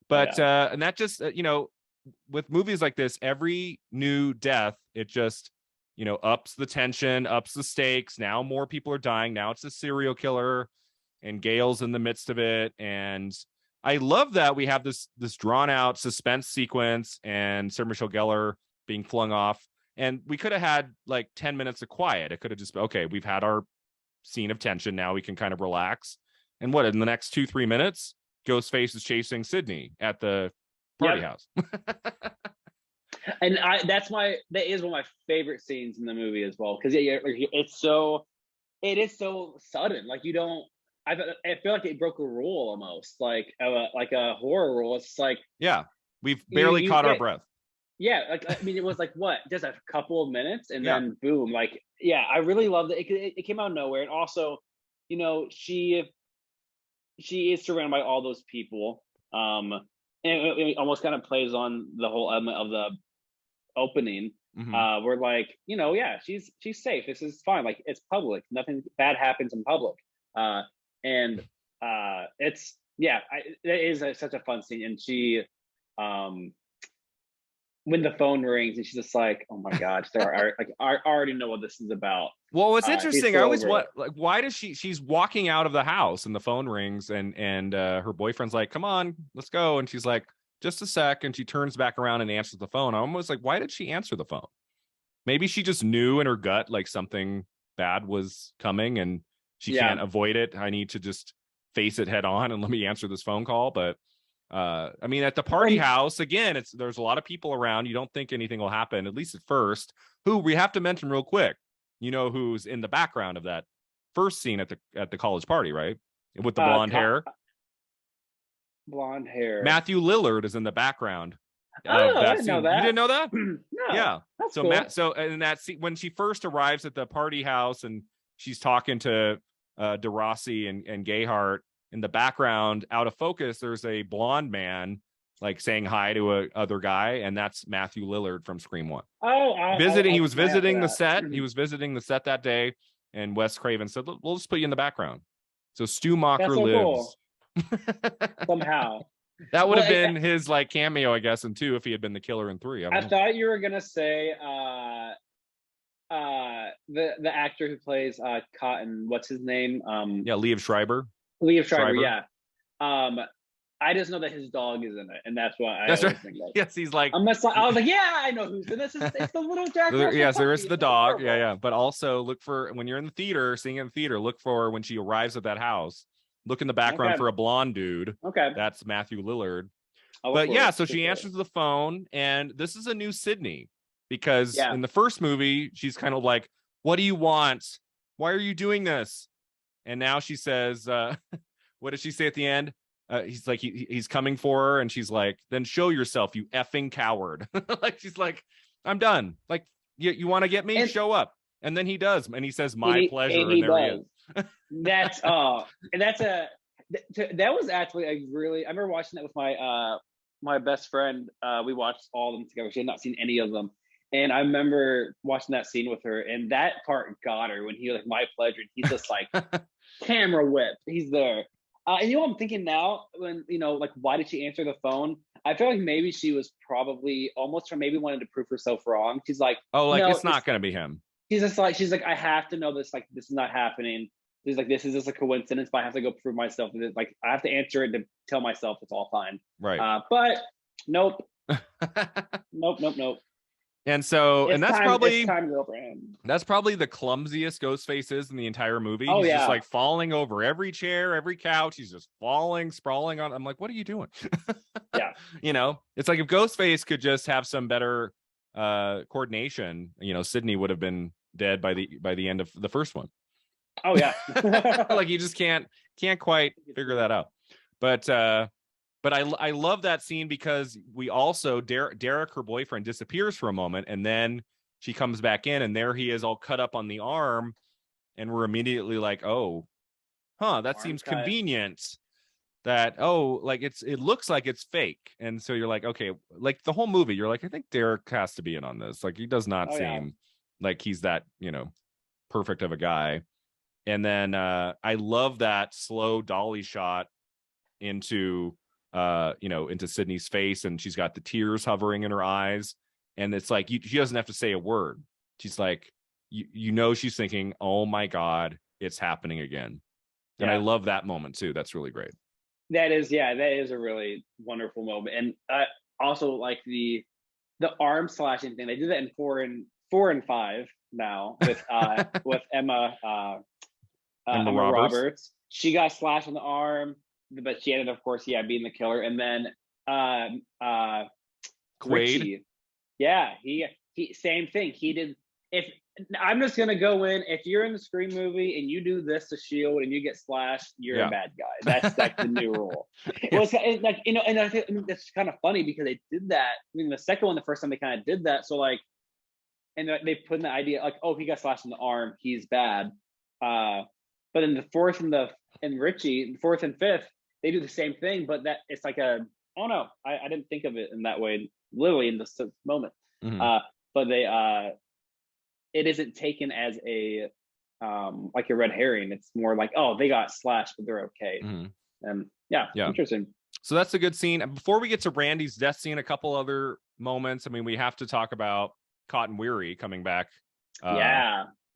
But and that just, with movies like this, every new death, it just, ups the tension, ups the stakes. Now more people are dying. Now it's a serial killer and Gale's in the midst of it. And I love that we have this drawn out suspense sequence and Sarah Michelle Gellar being flung off. And we could have had like 10 minutes of quiet. It could have just been, okay, we've had our scene of tension. Now we can kind of relax. And in the next 2-3 minutes, Ghostface is chasing Sydney at the party house. And that is one of my favorite scenes in the movie as well, because it is so sudden. Like I feel like it broke a rule almost, like a horror rule. It's like we've barely caught our breath. Yeah, like I mean, it was like what, just a couple of minutes, and then boom. Like I really loved it. It came out of nowhere, and also, she is surrounded by all those people. And it almost kind of plays on the whole element of the opening. Mm-hmm. We're like, she's safe. This is fine. Like it's public. Nothing bad happens in public. And it's it is such a fun scene. And she, when the phone rings and she's just like, oh my gosh, I already know what this is about. Well, what's interesting, I always why does she's walking out of the house and the phone rings and her boyfriend's like, come on, let's go. And she's like, just a sec. And she turns back around and answers the phone. I'm almost like, why did she answer the phone? Maybe she just knew in her gut, like something bad was coming and she can't avoid it. I need to just face it head on and let me answer this phone call. But I mean, at the party house, again, there's a lot of people around. You don't think anything will happen, at least at first. Who we have to mention real quick, who's in the background of that first scene at the college party, right? With the blonde hair. Blonde hair. Matthew Lillard is in the background. I didn't know that. You didn't know that? No. Yeah. That's so cool. So in that scene, when she first arrives at the party house and she's talking to DeRossi and Gayheart, in the background, out of focus, there's a blonde man like saying hi to a other guy, and that's Matthew Lillard from Scream 1. He was visiting the set. He was visiting the set that day, and Wes Craven said, "We'll just put you in the background." So Stu Macher lives somehow. That would have been his like cameo, I guess, in 2 if he had been the killer in 3. I thought you were gonna say the actor who plays Cotton, what's his name? Yeah, Liev Schreiber. Liev Schreiber, yeah. I just know that his dog is in it, and that's why I always think that. Yes, he's like. I was like, yeah, I know who's in this. It's the little Jack Russell. Yes, there is puppy. the dog. Yeah. But also look for, when you're in the theater, seeing it in the theater, look for when she arrives at that house. Look in the background for a blonde dude. Okay. That's Matthew Lillard. But yeah, so she answers the phone, and this is a new Sydney, because in the first movie, she's kind of like, what do you want? Why are you doing this? And now she says, what does she say at the end? He's like, he's coming for her, and she's like, then show yourself, you effing coward. Like, she's like, I'm done. Like, you want to get me? Show up. And then he does, and he says, my pleasure, and there he is. That was actually a really, I remember watching that with my best friend. We watched all of them together. She had not seen any of them. And I remember watching that scene with her, and that part got her when he was like, my pleasure. And he's just like, camera whip. He's there. And you know what I'm thinking now, when, like, why did she answer the phone? I feel like maybe she was probably almost maybe wanted to prove herself wrong. She's like, oh, like, no, it's not going to be him. She's like, I have to know this. Like, this is not happening. She's like, this is just a coincidence, but I have to go prove myself. Like, I have to answer it to tell myself it's all fine. Right. But nope. Nope. And so, it's that's time, probably it's time to go for him. That's probably the clumsiest Ghostface is in the entire movie. Oh, he's yeah. just like falling over every chair, every couch. He's just sprawling on. I'm like, what are you doing? Yeah. It's like if Ghostface could just have some better coordination, Sydney would have been dead by the end of the first one. Oh yeah. Like, you just can't quite figure that out. But I love that scene, because we also Derek, her boyfriend, disappears for a moment, and then she comes back in, and there he is, all cut up on the arm, and we're immediately like, oh, that arm seems cut. Convenient. That like it looks like it's fake, and so you're like, okay, like the whole movie, you're like, I think Derek has to be in on this. Like, he does not seem like he's that perfect of a guy. And then I love that slow dolly shot into Sydney's face, and she's got the tears hovering in her eyes, and it's like she doesn't have to say a word. She's like, she's thinking, oh my God, it's happening again. And I love that moment too. That's really great. That is a really wonderful moment. And also like the arm slashing thing. They do that in 4 and 5 now with with Emma Roberts. She got slashed on the arm, but she ended, of course, being the killer. And then Quaid. Richie, he same thing. He did. If I'm just gonna go in, if you're in the Scream movie and you do this to Shield and you get slashed, you're a bad guy. That's like the new rule. Well, it's like, and I think that's kind of funny because they did that. I mean, the second one, the first time they kind of did that. So like, and they put in the idea like, oh, he got slashed in the arm, he's bad. But in the fourth and Richie, the fourth and fifth, they do the same thing, but that it's like I didn't think of it in that way, literally in this moment. Mm-hmm. But they it isn't taken as a like a red herring. It's more like, oh, they got slashed, but they're okay. Mm-hmm. And yeah, interesting. So that's a good scene. And before we get to Randy's death scene, a couple other moments. I mean, we have to talk about Cotton Weary coming back.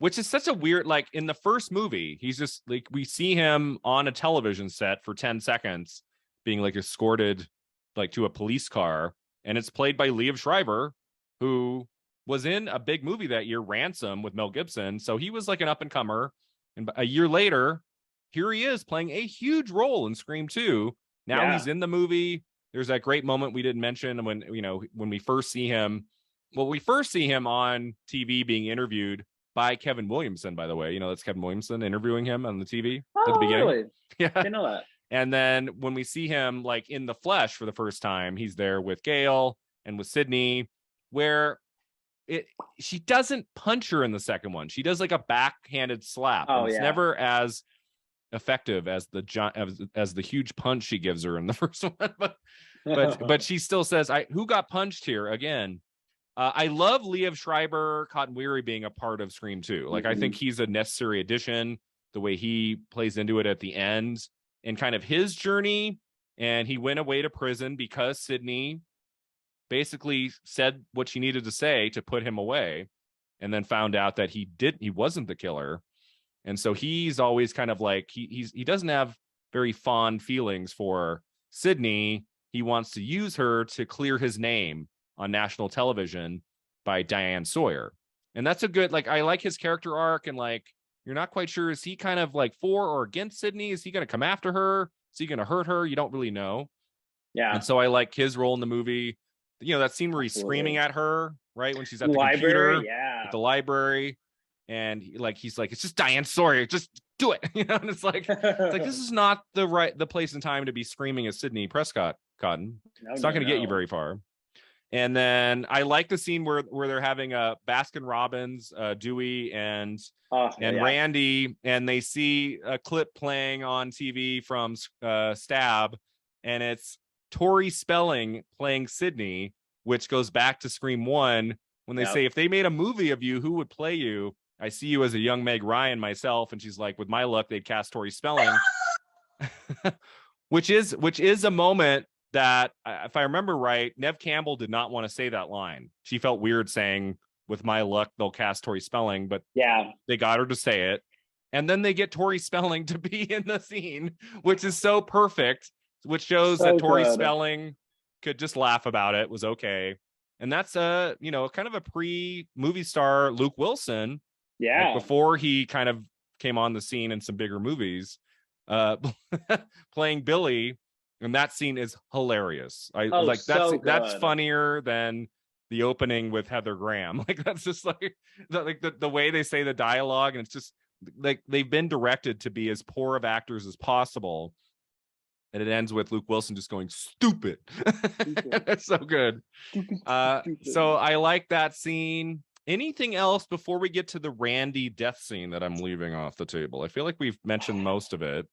Which is such a weird, like in the first movie, he's just like, we see him on a television set for 10 seconds being like escorted like to a police car. And it's played by Liev Schreiber, who was in a big movie that year, Ransom, with Mel Gibson. So he was like an up and comer. And a year later, here he is playing a huge role in Scream 2. Now he's in the movie. There's that great moment we didn't mention when we first see him. Well, we first see him on TV being interviewed by Kevin Williamson, by the way. That's Kevin Williamson interviewing him on the TV at the beginning. Really? Yeah. I know that. And then when we see him like in the flesh for the first time, he's there with Gail and with Sydney, where she doesn't punch her in the second one. She does like a backhanded slap. It's never as effective as the huge punch she gives her in the first one. But she still says, who got punched here again? I love Liev Schreiber, Cotton Weary being a part of Scream 2. Like, I think he's a necessary addition, the way he plays into it at the end. and kind of his journey. And he went away to prison because Sydney basically said what she needed to say to put him away, and then found out that he wasn't the killer. And so he's always kind of like, he doesn't have very fond feelings for Sydney. He wants to use her to clear his name on national television by Diane Sawyer. And that's a good, like, I like his character arc. And like, you're not quite sure, is he kind of like for or against Sydney? Is he going to come after her? Is he going to hurt her? You don't really know. Yeah. And so I like his role in the movie. You know, that scene where he's screaming at her, right? When she's at the library, computer, at the library. And he's like, it's just Diane Sawyer, just do it. You know, and it's like this is not the place and time to be screaming at Sidney Prescott Cotton. It's not going to get you very far. And then I like the scene where they're having a Baskin Robbins, Dewey and Randy, and they see a clip playing on TV from Stab, and it's Tori Spelling playing Sydney, which goes back to Scream 1 when they say, if they made a movie of you, who would play you? I see you as a young Meg Ryan myself. And she's like, with my luck, they'd cast Tori Spelling, which is a moment that, if I remember right, Neve Campbell did not want to say that line. She felt weird saying, with my luck, they'll cast Tori Spelling, but they got her to say it. And then they get Tori Spelling to be in the scene, which is so perfect, which shows that Tori Spelling could just laugh about it, was okay. And that's kind of a pre-movie star Luke Wilson. Yeah. Like before he kind of came on the scene in some bigger movies, playing Billy. And that scene is hilarious. That's funnier than the opening with Heather Graham. Like, that's just like the way they say the dialogue. And it's just like, they've been directed to be as poor of actors as possible. And it ends with Luke Wilson just going, stupid. That's so good. Stupid. So I like that scene. Anything else before we get to the Randy death scene that I'm leaving off the table? I feel like we've mentioned most of it.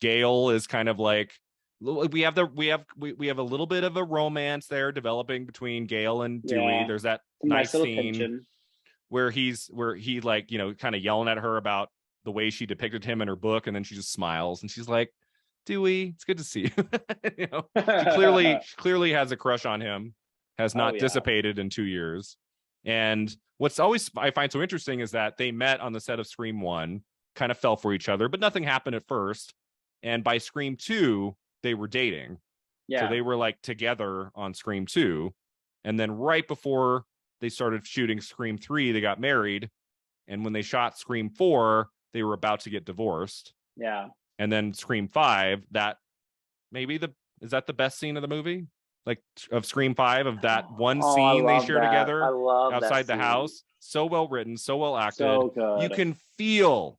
Gail is kind of like, we have a little bit of a romance there developing between Gail and Dewey. There's that nice scene tension where he like, kind of yelling at her about the way she depicted him in her book, and then she just smiles and she's like, Dewey, it's good to see you. She clearly has a crush on him, has not dissipated in 2 years. And what's always I find so interesting is that they met on the set of Scream 1, kind of fell for each other, but nothing happened at first. And by Scream 2, they were dating. So they were like together on Scream 2. And then right before they started shooting Scream 3, they got married. And when they shot Scream 4, they were about to get divorced. Yeah. And then Scream 5, that is that the best scene of the movie? Like of Scream 5, of that one scene they share together outside the house. So well written, so well acted. So good. You can feel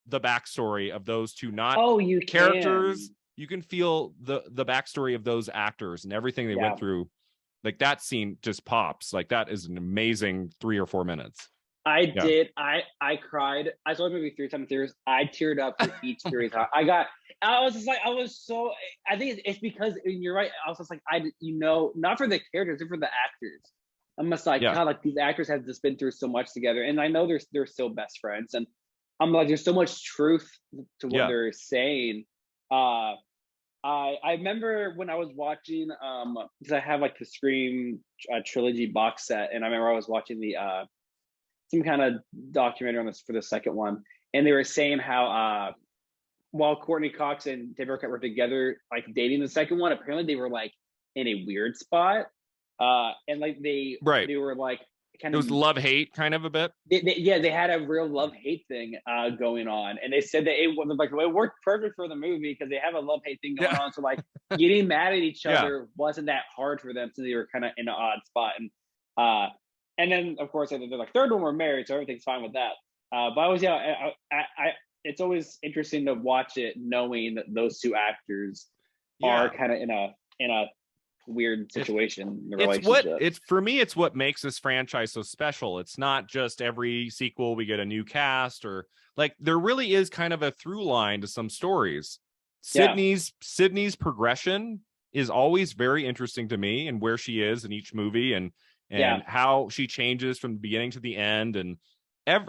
the backstory of those two, not characters. You can feel the backstory of those actors and everything they went through. Like, that scene just pops. Like, that is an amazing 3 or 4 minutes. I cried. I saw the movie 3 times in theaters. I teared up for each series. I think it's because, and you're right, I was just like, not for the characters, but for the actors. I'm just like, God, like, these actors have just been through so much together. And I know they're still best friends. And I'm like, there's so much truth to what they're saying. I remember when I was watching, because I have like the Scream trilogy box set, and I remember I was watching the some kind of documentary on this for the second one, and they were saying how while Courtney Cox and David Arquette were together, like dating the second one, apparently they were like in a weird spot, and like they were like kind of, it was love-hate kind of a bit. They had a real love-hate thing going on, and they said that it worked perfect for the movie because they have a love-hate thing going on. So like getting mad at each other wasn't that hard for them, since they were kind of in an odd spot. And then of course they're like, third one we're married, so everything's fine with that. But I was it's always interesting to watch it knowing that those two actors are kind of in a weird situation in the relationship. It's for me, it's what makes this franchise so special. It's not just every sequel we get a new cast, or like, there really is kind of a through line to some stories. Sydney's progression is always very interesting to me, and where she is in each movie, and how she changes from the beginning to the end. And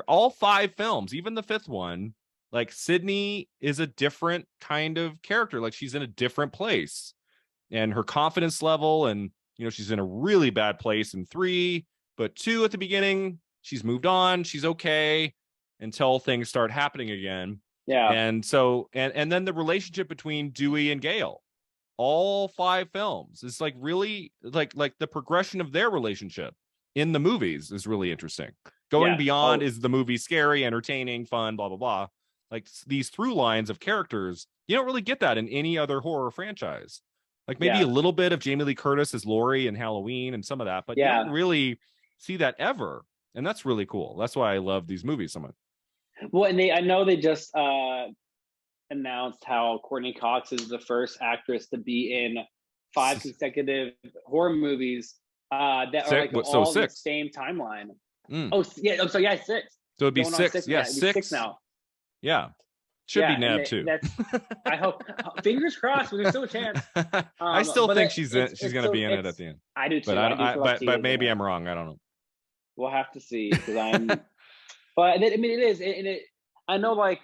all 5 films, even the 5th one, like Sydney is a different kind of character. Like she's in a different place, and her confidence level, and she's in a really bad place in 3, but 2 at the beginning, she's moved on, she's okay until things start happening again. Yeah. And so and then the relationship between Dewey and Gale, all 5 films, is like really like the progression of their relationship in the movies is really interesting. Going beyond, is the movie scary, entertaining, fun, blah blah blah, like these through lines of characters, you don't really get that in any other horror franchise. Like maybe a little bit of Jamie Lee Curtis as Laurie in Halloween and some of that, but you don't really see that ever. And that's really cool. That's why I love these movies so much. Well, and I know they just announced how Courtney Cox is the first actress to be in 5 consecutive horror movies that are like all in the same timeline. Oh yeah, so 6. So it'd be 6. Yeah, 6 now. Yeah. Should be Neb too. I hope. Fingers crossed, but there's still a chance. I still think she's going to be in it at the end. I do too. But maybe I'm wrong. I don't know. We'll have to see, because I'm. But I mean, it is, and I know, like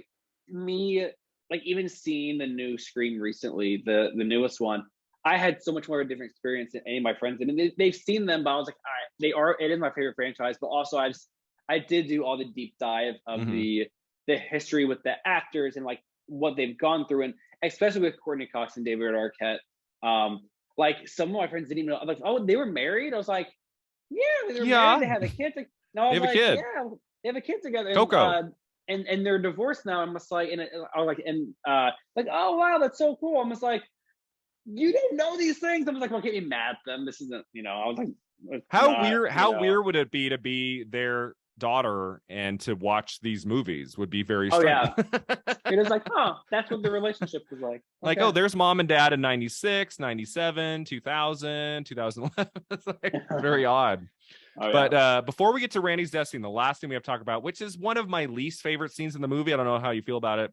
me, like even seeing the new Scream recently, the newest one, I had so much more of a different experience than any of my friends. I mean, they've seen them, but I was like, all right, it is my favorite franchise. But also, I did do all the deep dive of the history with the actors and like what they've gone through, and especially with Courtney Cox and David Arquette. Like some of my friends didn't even know, like, oh, they were married. I was like, yeah, they were married. They had a kid. No, I was like, yeah, they have a kid together. Coco. And they're divorced now. I'm just like, and I was like, like, oh wow, that's so cool. I'm just like, you don't know these things. I was like, well, get me mad at them. This isn't, I was like, how weird would it be to be their daughter and to watch these movies? Would be very strange. It is like, that's what the relationship was like. Like, oh, there's mom and dad in 96, 97, 2000, 2011. It's like very odd. But before we get to Randy's Destiny, the last thing we have to talk about, which is one of my least favorite scenes in the movie, I don't know how you feel about it,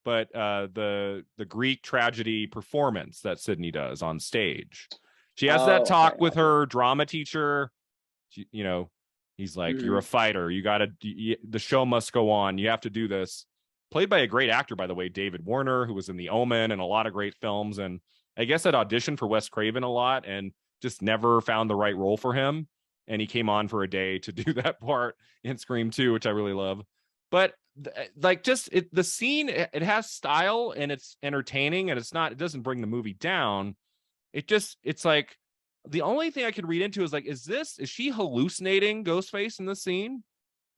but the Greek tragedy performance that Sydney does on stage. She has that talk with her drama teacher. He's like, you're a fighter. The show must go on. You have to do this. Played by a great actor, by the way, David Warner, who was in The Omen and a lot of great films. And I guess had auditioned for Wes Craven a lot and just never found the right role for him. And he came on for a day to do that part in Scream 2, which I really love. But like, the scene, it has style and it's entertaining, and it doesn't bring the movie down. It's like, the only thing I could read into is like, is she hallucinating Ghostface in the scene?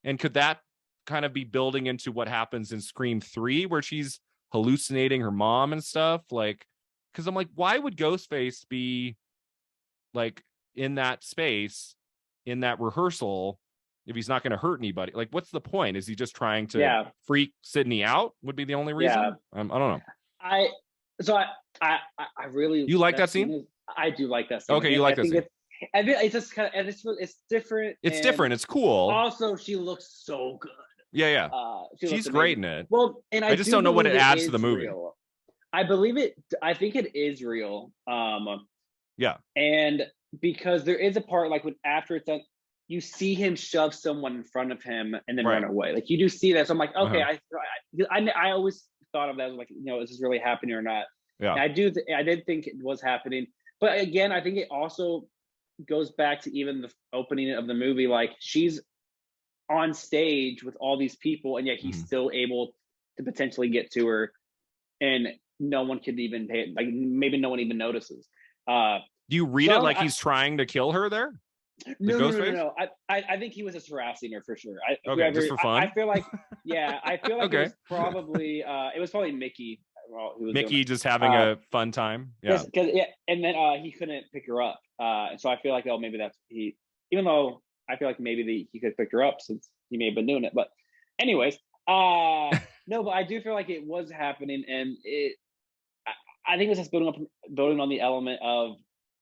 And could that kind of be building into what happens in Scream 3, where she's hallucinating her mom and stuff? Like, because I'm like, why would Ghostface be like in that space, in that rehearsal, if he's not going to hurt anybody? Like, what's the point? Is he just trying to freak Sydney out? Would be the only reason. I don't know. I really, you like that scene? I do like that scene. Okay, you like that scene. It's just kind of, it's different. It's different. It's cool. Also, she looks so good. Yeah. She's great in it. Well, and I just don't know what it adds to the movie. Real. I believe it. I think it is real. Yeah. And because there is a part, like when after it's done, you see him shove someone in front of him and then run away. Like you do see that. So I'm like, okay, I always thought of that as like, is this really happening or not? Yeah. And I did think it was happening. But again, I think it also goes back to even the opening of the movie. Like she's on stage with all these people, and yet he's still able to potentially get to her, and no one could even pay. Like maybe no one even notices. Do you read it like he's trying to kill her there? No. I think he was just harassing her for sure. Just for fun. I feel like, it was probably Mickey. Mickey just having a fun time. Yeah. And then he couldn't pick her up. And so I feel like, maybe that's even though I feel like maybe he could pick her up since he may have been doing it. But anyways, no, but I do feel like it was happening, and I think it's just building on the element of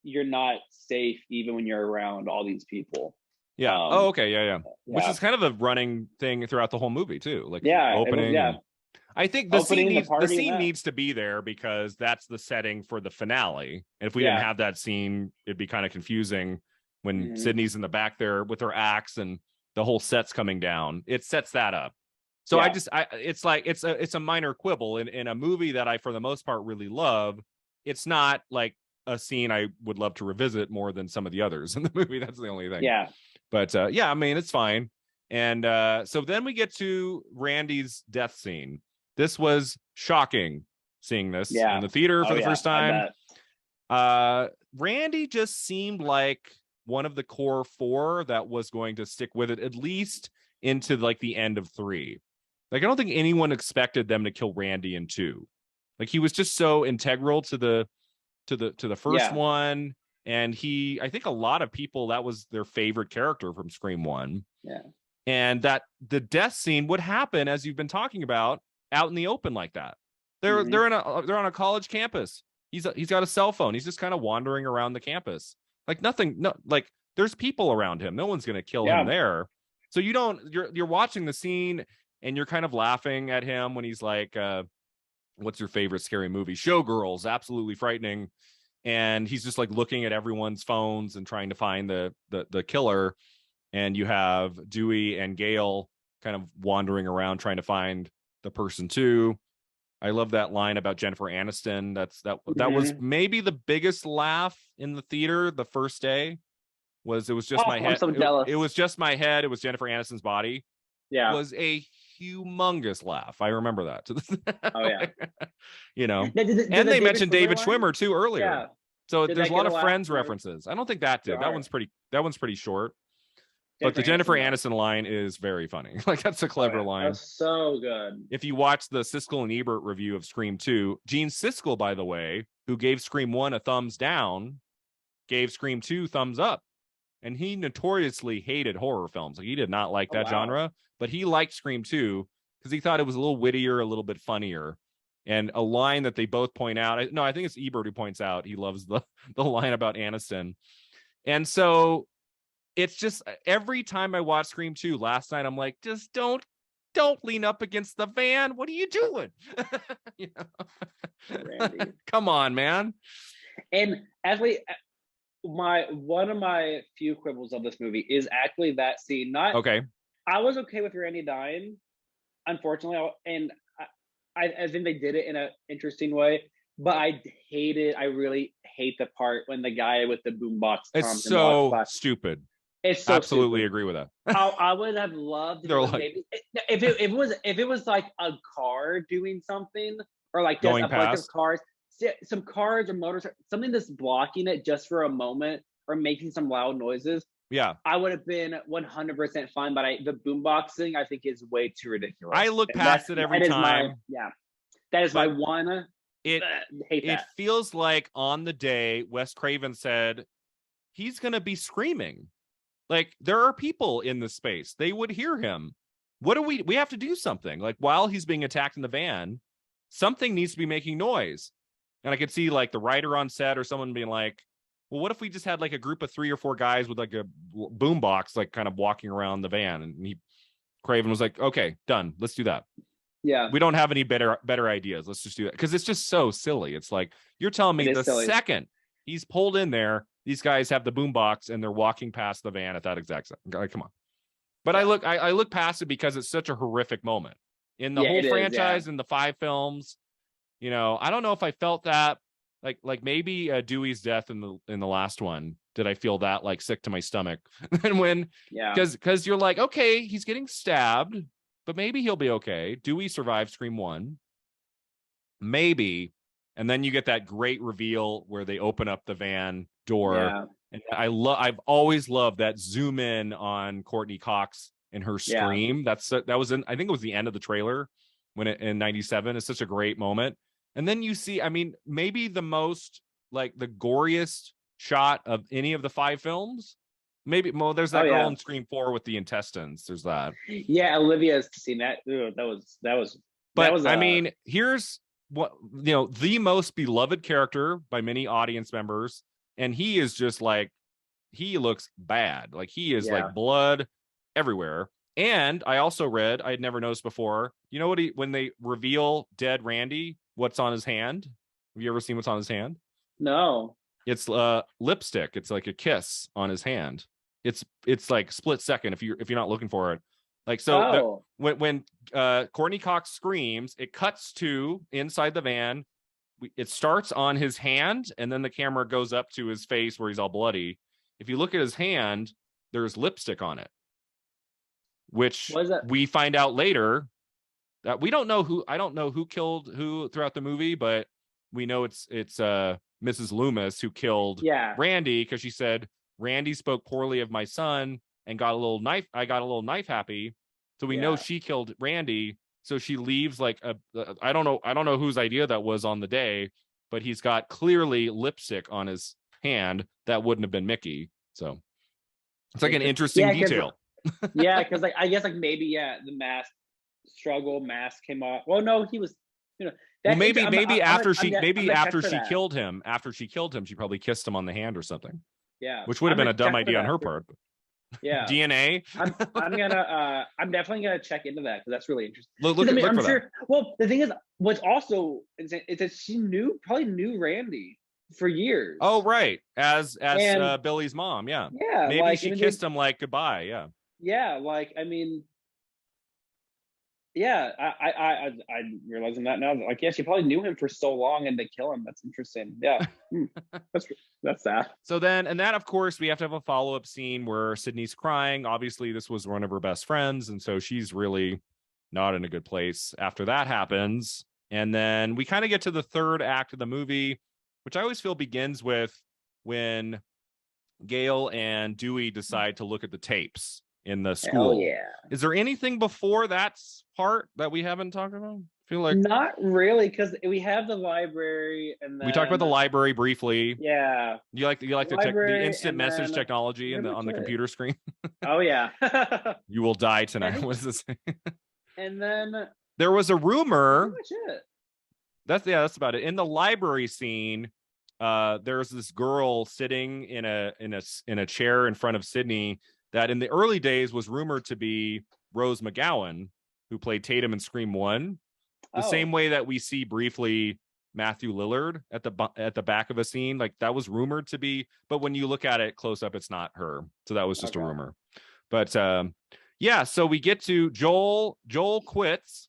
you're not safe even when you're around all these people. Yeah. Okay. Yeah. Which is kind of a running thing throughout the whole movie too. Like opening. I think the scene needs to be there because that's the setting for the finale. And if we didn't have that scene, it'd be kind of confusing when Sydney's in the back there with her axe and the whole set's coming down. It sets that up. So it's like it's a minor quibble in a movie that I for the most part really love. It's not like a scene I would love to revisit more than some of the others in the movie. That's the only thing. Yeah. But yeah, I mean, it's fine. And so then we get to Randy's death scene. This was shocking seeing this in the theater for the first time. Randy just seemed like one of the core four that was going to stick with it at least into like the end of 3. Like, I don't think anyone expected them to kill Randy in 2. Like, he was just so integral to the first one. And I think a lot of people, that was their favorite character from Scream 1. Yeah. And that the death scene would happen, as you've been talking about, out in the open like that. They're on a college campus. He's got a cell phone. He's just kind of wandering around the campus. Like like there's people around him. No one's gonna kill him there. So you're watching the scene and you're kind of laughing at him when he's like, what's your favorite scary movie? Showgirls, absolutely frightening. And he's just like looking at everyone's phones and trying to find the killer. And you have Dewey and Gale kind of wandering around trying to find the person too. I love that line about Jennifer Aniston. That was maybe the biggest laugh in the theater the first day. It was just my head. I'm so jealous. It was just my head. It was Jennifer Aniston's body. Yeah. It was a humongous laugh. I remember that. Oh yeah. You know, and they mentioned David Schwimmer too earlier. Yeah. So there's a lot of Friends references. I don't think that did. That one's pretty short. But the Jennifer Aniston line is very funny. Like, that's a clever line. That's so good. If you watch the Siskel and Ebert review of Scream 2, Gene Siskel, by the way, who gave Scream 1 a thumbs down, gave Scream 2 thumbs up. And he notoriously hated horror films. Like, he did not like that genre, but he liked Scream 2 because he thought it was a little wittier, a little bit funnier. And a line that they both point out, I think it's Ebert who points out he loves the line about Aniston. And so it's just every time I watch Scream 2 last night, I'm like, just don't lean up against the van. What are you doing? You know? Come on, man. And actually, one of my few quibbles of this movie is actually that scene. I was okay with Randy dying, unfortunately, and I think they did it in an interesting way. But I really hate the part when the guy with the boombox. It's so stupid. It's so absolutely stupid. Agree with that. I would have loved if it was like a car doing something, or like just a bunch of cars, some cars or motors, something that's blocking it just for a moment or making some loud noises. Yeah, I would have been 100% fine. But the boombox thing, I think, is way too ridiculous. I look past it every time. That is my one. It feels like on the day Wes Craven said he's going to be screaming. Like, there are people in the space. They would hear him. What do we have to do something. Like, while he's being attacked in the van, something needs to be making noise. And I could see like the writer on set or someone being like, well, what if we just had like a group of 3 or 4 guys with like a boom box, like kind of walking around the van? And Craven was like, okay, done. Let's do that. Yeah. We don't have any better ideas. Let's just do that. Because it's just so silly. It's like, you're telling me the second he's pulled in there, these guys have the boombox and they're walking past the van at that exact second. Like, come on. But I look past it because it's such a horrific moment in the whole franchise, in the 5 films. You know, I don't know if I felt that like maybe Dewey's death in the last one. Did I feel that like sick to my stomach? And when, because you're like, okay, he's getting stabbed, but maybe he'll be okay. Dewey survived Scream 1. Maybe. And then you get that great reveal where they open up the van door. Yeah. And I've always loved that zoom in on Courtney Cox and her scream. That was I think it was the end of the trailer in 97. It's such a great moment. And then you see, I mean, maybe the most like the goriest shot of any of the 5 films. Maybe there's that girl in Scream 4 with the intestines. There's that. Yeah, Olivia's seen that. Ooh, that was. But I mean, here's what, you know, the most beloved character by many audience members, and he is just like, he looks bad. Like, he is like blood everywhere. And I also read, I had never noticed before, you know what, when they reveal dead Randy, what's on his hand? Have you ever seen what's on his hand? No. It's lipstick. It's like a kiss on his hand. It's like split second if you're not looking for it. Like, so when Courtney Cox screams, it cuts to inside the van. It starts on his hand, and then the camera goes up to his face where he's all bloody. If you look at his hand, there's lipstick on it, which we find out later that we don't know who. I don't know who killed who throughout the movie, but we know it's Mrs. Loomis who killed Randy, because she said Randy spoke poorly of my son and got a little knife. I got a little knife happy, so we know she killed Randy. So she leaves like I don't know whose idea that was on the day, but he's got clearly lipstick on his hand that wouldn't have been Mickey. So it's like an interesting detail. Because like I guess like maybe the mask came off. Well, no, he was, well, maybe after she killed him, she probably kissed him on the hand or something. Yeah, which would have been a dumb idea on her part. Yeah, DNA. I'm definitely gonna check into that because that's really interesting. Look I'm for sure. That. Well, the thing is, what's also is that she probably knew Randy for years. Oh, right, as Billy's mom. Yeah. Maybe like, she kissed him like goodbye. Yeah. Yeah, like I mean. Yeah, I'm realizing that now. Like, she probably knew him for so long, and to kill him, that's interesting. Yeah, that's that. So then, and that, of course, we have to have a follow-up scene where Sydney's crying. Obviously, this was one of her best friends, and so she's really not in a good place after that happens. And then we kind of get to the third act of the movie, which I always feel begins with when Gail and Dewey decide to look at the tapes in the school. Oh, yeah. Is there anything before that part that we haven't talked about? I feel like not really, because we have the library, and then... we talked about the library briefly. Yeah. You like the instant message technology on the computer screen? Oh yeah. You will die tonight. What is this? And then there was a rumor. Pretty much it. That's about it. In the library scene, there's this girl sitting in a chair in front of Sydney that in the early days was rumored to be Rose McGowan, who played Tatum in Scream 1. The same way that we see briefly Matthew Lillard at the back of a scene, like that was rumored to be, but when you look at it close up, it's not her. So that was just a rumor. But so we get to Joel quits,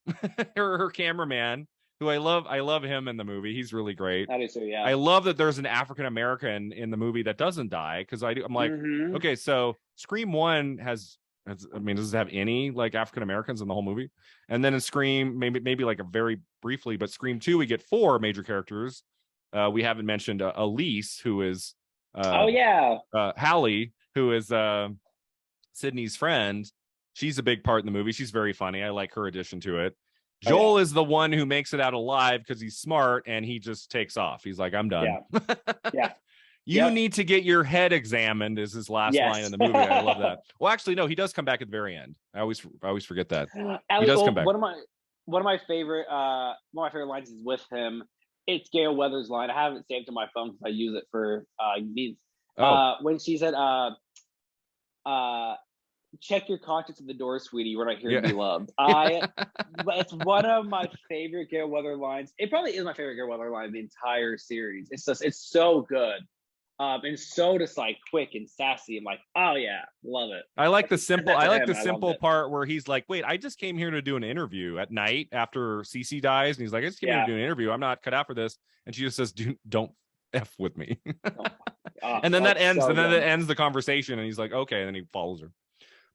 her cameraman, who I love him in the movie. He's really great. That is so, yeah. I love that there's an African American in the movie that doesn't die, because I'm like, okay, so Scream 1 does it have any like African Americans in the whole movie? And then in Scream, maybe like a very briefly, but Scream 2, we get 4 major characters. We haven't mentioned Elise, who is Hallie, who is Sydney's friend. She's a big part in the movie. She's very funny. I like her addition to it. Joel is the one who makes it out alive because he's smart, and he just takes off. He's like, I'm done. Yeah. You need to get your head examined is his last line in the movie. I love that. Well, actually, no, he does come back at the very end. I always forget that. He does come back. One of my favorite lines is with him. It's Gail Weathers' line. I have it saved to my phone because I use it for needs. When she said, check your conscience at the door, sweetie. You're not here to be loved. It's one of my favorite Gail Weathers lines. It probably is my favorite Gail Weathers line in the entire series. It's so good. And so just like quick and sassy. I'm like, oh yeah, love it. I like the simple part where he's like, wait, I just came here to do an interview at night after Cece dies, and he's like, I just came here to do an interview. I'm not cut out for this. And she just says, don't F with me. And then that ends. And then it ends the conversation, and he's like, okay, and then he follows her.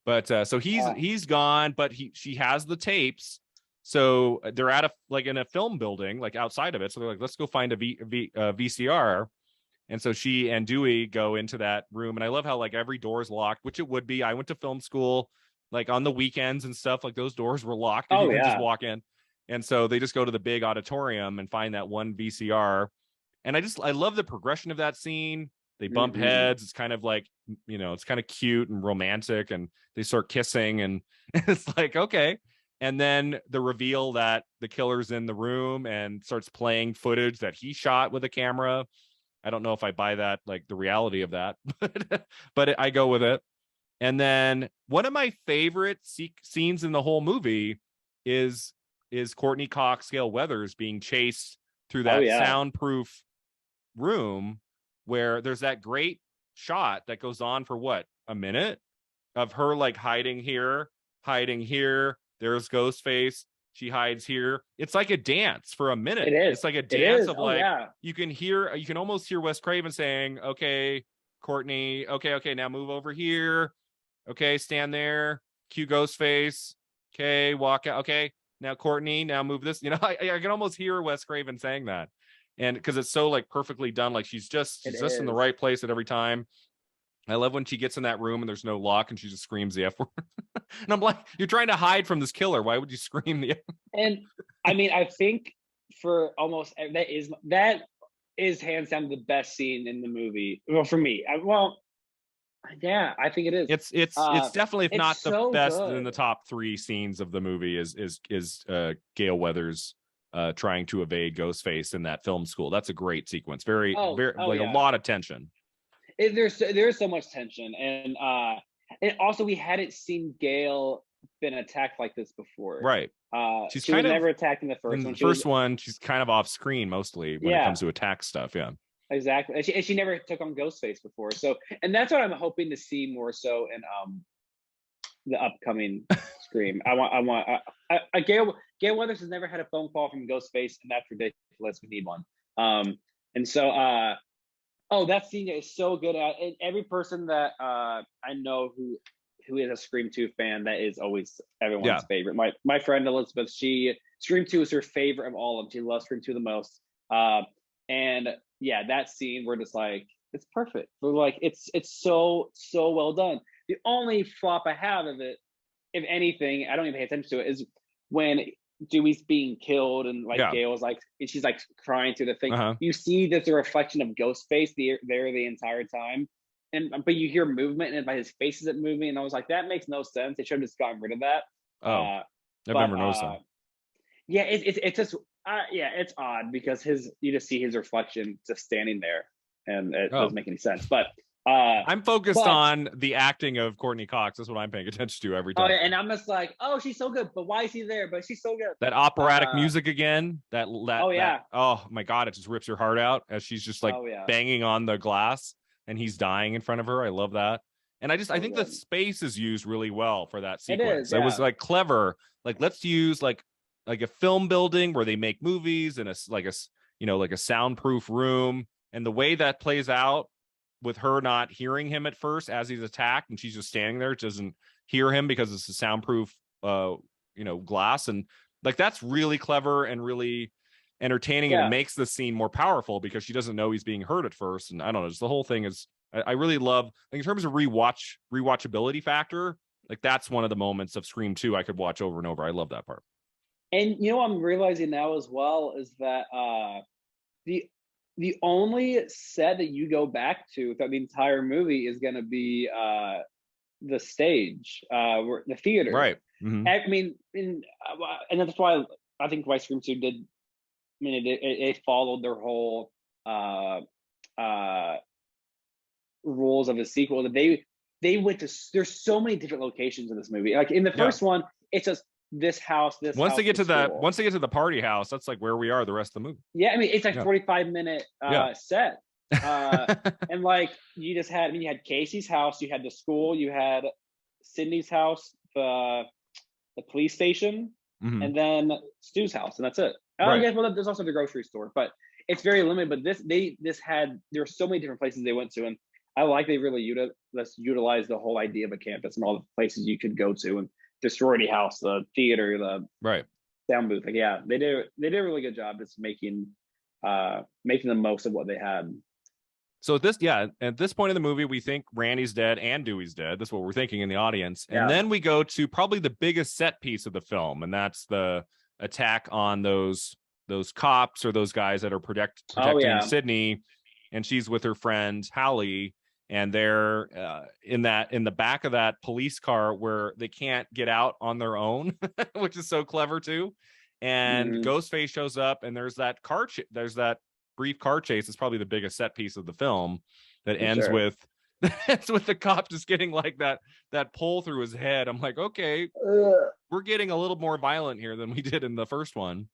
But so he's gone, but she has the tapes. So they're at in a film building, like outside of it. So they're like, let's go find a VCR. And so she and Dewey go into that room. And I love how like every door is locked, which it would be. I went to film school like on the weekends and stuff, like those doors were locked. And you can just walk in. And so they just go to the big auditorium and find that one VCR. And I love the progression of that scene. They bump heads. It's kind of like, it's kind of cute and romantic, and they start kissing, and it's like, okay. And then the reveal that the killer's in the room and starts playing footage that he shot with a camera. I don't know if I buy that, like the reality of that, but I go with it. And then one of my favorite scenes in the whole movie is Courtney Cox, Gail Weathers being chased through that soundproof room, where there's that great shot that goes on for a minute of her like hiding hiding here. There's Ghostface. She hides here. It's like a dance for a minute. It is. It's like a dance of like, yeah. you can almost hear Wes Craven saying, okay, Courtney, okay, now move over here. Okay, stand there. Cue Ghostface. Okay, walk out. Okay, now Courtney, now move this. You know, I can almost hear Wes Craven saying that. And because it's so like perfectly done, like she's just in the right place at every time. I love when she gets in that room and there's no lock and she just screams the F word. And I'm like, you're trying to hide from this killer. Why would you scream the F word? And I mean, I think for almost that is hands down the best scene in the movie. Well, for me, yeah, I think it is. It's definitely, if not the best, good. in the top 3 scenes of the movie is Gale Weathers trying to evade Ghostface in that film school. That's a great sequence. Very a lot of tension. There's so much tension, and also we hadn't seen Gale been attacked like this before. Right. She was never attacked in the first one. First one, she's kind of off screen mostly when it comes to attack stuff. Yeah. Exactly, and she never took on Ghostface before. So, and that's what I'm hoping to see more so in the upcoming Scream. Gale Weathers has never had a phone call from Ghostface, and that's ridiculous. We need one. And so that scene is so good. And every person that I know who is a Scream 2 fan, that is always everyone's favorite. My friend Elizabeth, Scream 2 is her favorite of all of them. She loves Scream 2 the most. And yeah, that scene, we're just like, it's perfect. We're like, it's so well done. The only flop I have of it, if anything, I don't even pay attention to it, is when Dewey's being killed and like Gale's like, and she's like crying through the thing. You see there's a reflection of Ghostface there the entire time, but you hear movement and his face isn't moving, and I was like, that makes no sense. They should have just gotten rid of that. I've never noticed that. Yeah, it's just it's odd because you just see his reflection just standing there, and it doesn't make any sense. But I'm focused on the acting of Courtney Cox. That's what I'm paying attention to every time. Oh, yeah, and I'm just like, oh, she's so good, but why is he there? But she's so good. That operatic music again. Oh my God, it just rips your heart out as she's just like banging on the glass and he's dying in front of her. I love that. And I think the space is used really well for that sequence. It was like clever. Like, let's use like a film building where they make movies and like a soundproof room, and the way that plays out with her not hearing him at first as he's attacked, and she's just standing there, doesn't hear him because it's a soundproof glass, and like that's really clever and really entertaining, and it makes the scene more powerful because she doesn't know he's being hurt at first. And I don't know, just the whole thing is, I really love, like, in terms of rewatchability factor, like that's one of the moments of Scream 2 I could watch over and over. I love that part. And I'm realizing now as well is that the only set that you go back to throughout the entire movie is going to be the stage, the theater. Right. Mm-hmm. I mean, and that's why I think why Scream 2 did. I mean, it followed their whole rules of a sequel. That they went to. There's so many different locations in this movie. Like in the first one, it's just this house. Once they get to the party house, that's like where we are the rest of the movie. Yeah, I mean, it's like 45-minute set. And like you had Casey's house, you had the school, you had Sydney's house, the police station, and then Stu's house, and that's it. There's also the grocery store, but it's very limited. But there were so many different places they went to, and I like they really utilize the whole idea of a campus and all the places you could go to, and the sorority house, the theater, the sound booth. Like, they did a really good job just making the most of what they had. So at this point in the movie, we think Randy's dead and Dewey's dead. That's what we're thinking in the audience. And then we go to probably the biggest set piece of the film, and that's the attack on those cops or those guys that are protecting Sydney, and she's with her friend Hallie, and they're in the back of that police car where they can't get out on their own, which is so clever too. And Ghostface shows up, and there's that brief car chase. It's probably the biggest set piece of the film that ends with the cop just getting like that pull through his head. I'm like, okay, we're getting a little more violent here than we did in the first one.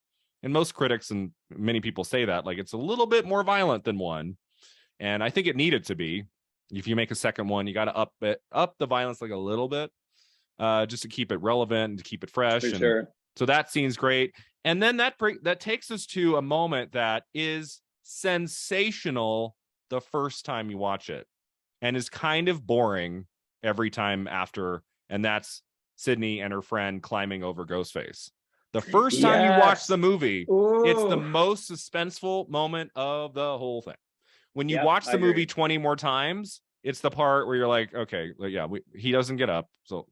And most critics and many people say that, like, it's a little bit more violent than one. And I think it needed to be. If you make a second one, you got to up the violence like a little bit. just to keep it relevant and to keep it fresh. For and sure. So that scene's great. And then that takes us to a moment that is sensational the first time you watch it and is kind of boring every time after. And that's Sydney and her friend climbing over Ghostface. The first time you watch the movie, it's the most suspenseful moment of the whole thing. When you watch the movie 20 more times, it's the part where you're like, okay, yeah, he doesn't get up. So,